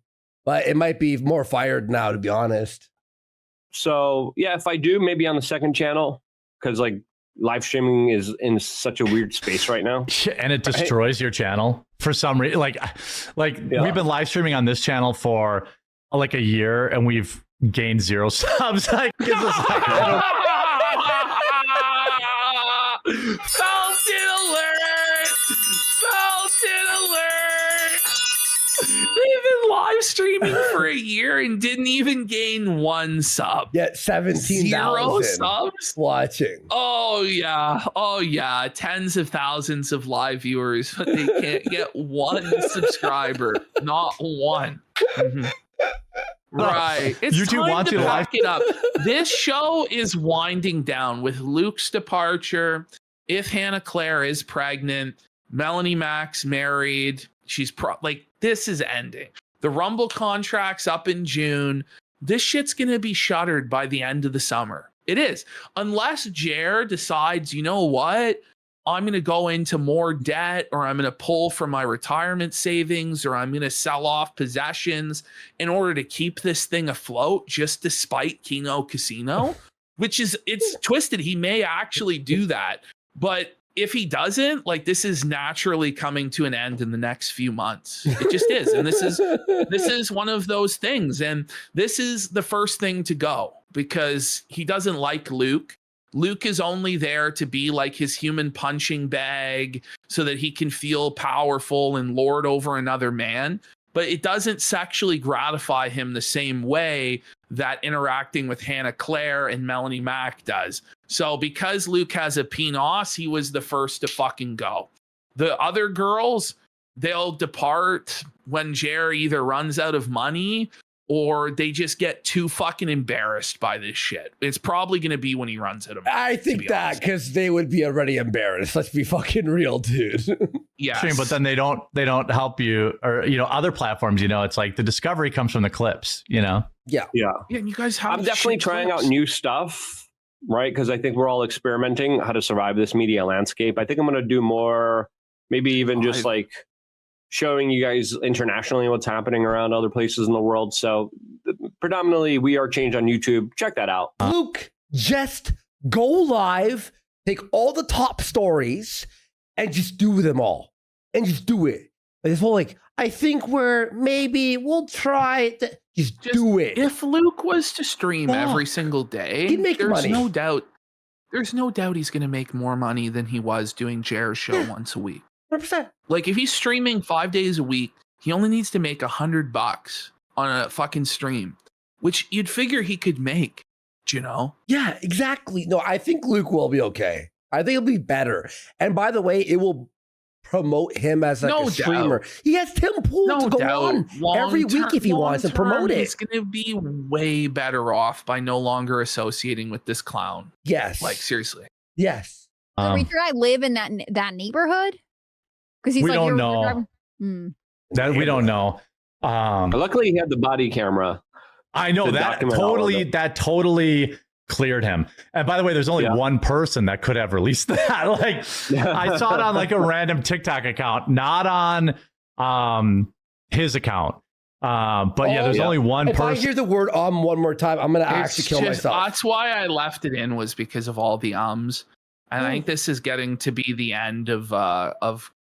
but it might be more fired now, to be honest. So yeah, if I do, maybe on the second channel, because like live streaming is in such a weird space right now, and it destroys your channel for some reason. Like we've been live streaming on this channel for like a year, and we've gained 0 subs. Like, Felton alert! Felton alert! They've been live streaming for a year and didn't even gain 1 sub. Yet 17,000 0 subs watching. Oh yeah, tens of thousands of live viewers, but they can't get 1 subscriber, not one. Mm-hmm. Right. It's YouTube time wants to you to pack it up. This show is winding down with Luke's departure. If Hannah Claire is pregnant, Melanie Mac's married. She's this is ending. The Rumble contract's up in June. This shit's going to be shuttered by the end of the summer. It is. Unless Jer decides, you know what? I'm going to go into more debt, or I'm going to pull from my retirement savings, or I'm going to sell off possessions in order to keep this thing afloat, just despite Kino Casino, it's twisted. He may actually do that. But if he doesn't, this is naturally coming to an end in the next few months. It just is. And this is one of those things. And this is the first thing to go, because he doesn't like Luke. Luke is only there to be like his human punching bag so that he can feel powerful and lord over another man. But it doesn't sexually gratify him the same way that interacting with Hannah Claire and Melanie Mac does. So because Luke has a penis, he was the first to fucking go. The other girls, they'll depart when Jer either runs out of money or they just get too fucking embarrassed by this shit. It's probably going to be when he runs out of money. I think that because they would be already embarrassed. Let's be fucking real, dude. Yeah, but then they don't help you, or other platforms. It's like the discovery comes from the clips. Yeah. Yeah. And you guys have. I'm definitely trying out new stuff, right? Because I think we're all experimenting how to survive this media landscape. I think I'm going to do more, maybe even just showing you guys internationally what's happening around other places in the world. So predominantly we are changed on YouTube. Check that out. Luke, just go live, take all the top stories and just do them all. And just do it. This whole I think we'll try to just do it. If Luke was to stream every single day, he'd make money. There's no doubt he's going to make more money than he was doing Jer's show once a week. 100%. If he's streaming 5 days a week, he only needs to make $100 on a fucking stream, which you'd figure he could make, Yeah, exactly. No, I think Luke will be okay. I think he'll be better. And by the way, it will promote him as a streamer. He has Tim Pool to go on every week if he wants to promote it. He's going to be way better off by no longer associating with this clown. Yes. Seriously. Yes. So we try live in that neighborhood? Because he's we don't know. That we don't know. Luckily, he had the body camera. I know that totally cleared him. And by the way, there's only one person that could have released that. I saw it on a random TikTok account, not on his account. But there's only one person. If I hear the word one more time, I'm gonna actually kill myself. That's why I left it in, was because of all the ums. And I think this is getting to be the end of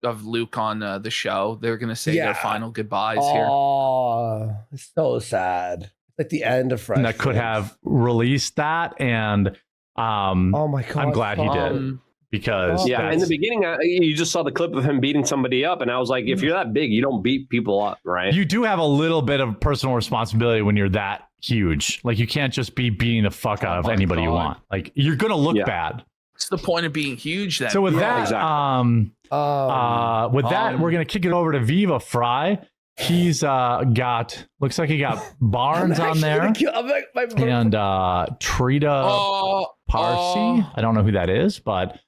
Luke on the show. They're gonna say their final goodbyes here. Oh, it's so sad. It's the end of Fresh. That could have released that, and oh my god, I'm glad he did, because in the beginning you just saw the clip of him beating somebody up, and I was like, if you're that big, you don't beat people up, right? You do have a little bit of personal responsibility when you're that huge. You can't just be beating the fuck out of anybody you want. You're gonna look bad. It's the point of being huge. Then. So with that, exactly. We're gonna kick it over to Viva Fry. He's got looks like he got Barnes on there and Trita Parsi. I don't know who that is, but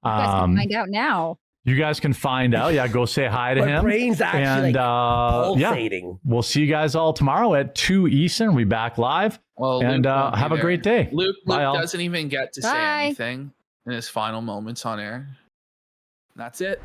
You guys can find out now. you guys can find out. Yeah, go say hi to My him. brain's actually pulsating. We'll see you guys all tomorrow at 2 Eastern. We'll be back live. Well, and Luke won't be have a there. great day. Luke Bye, all. doesn't even get to say Bye. anything in his final moments on air. That's it.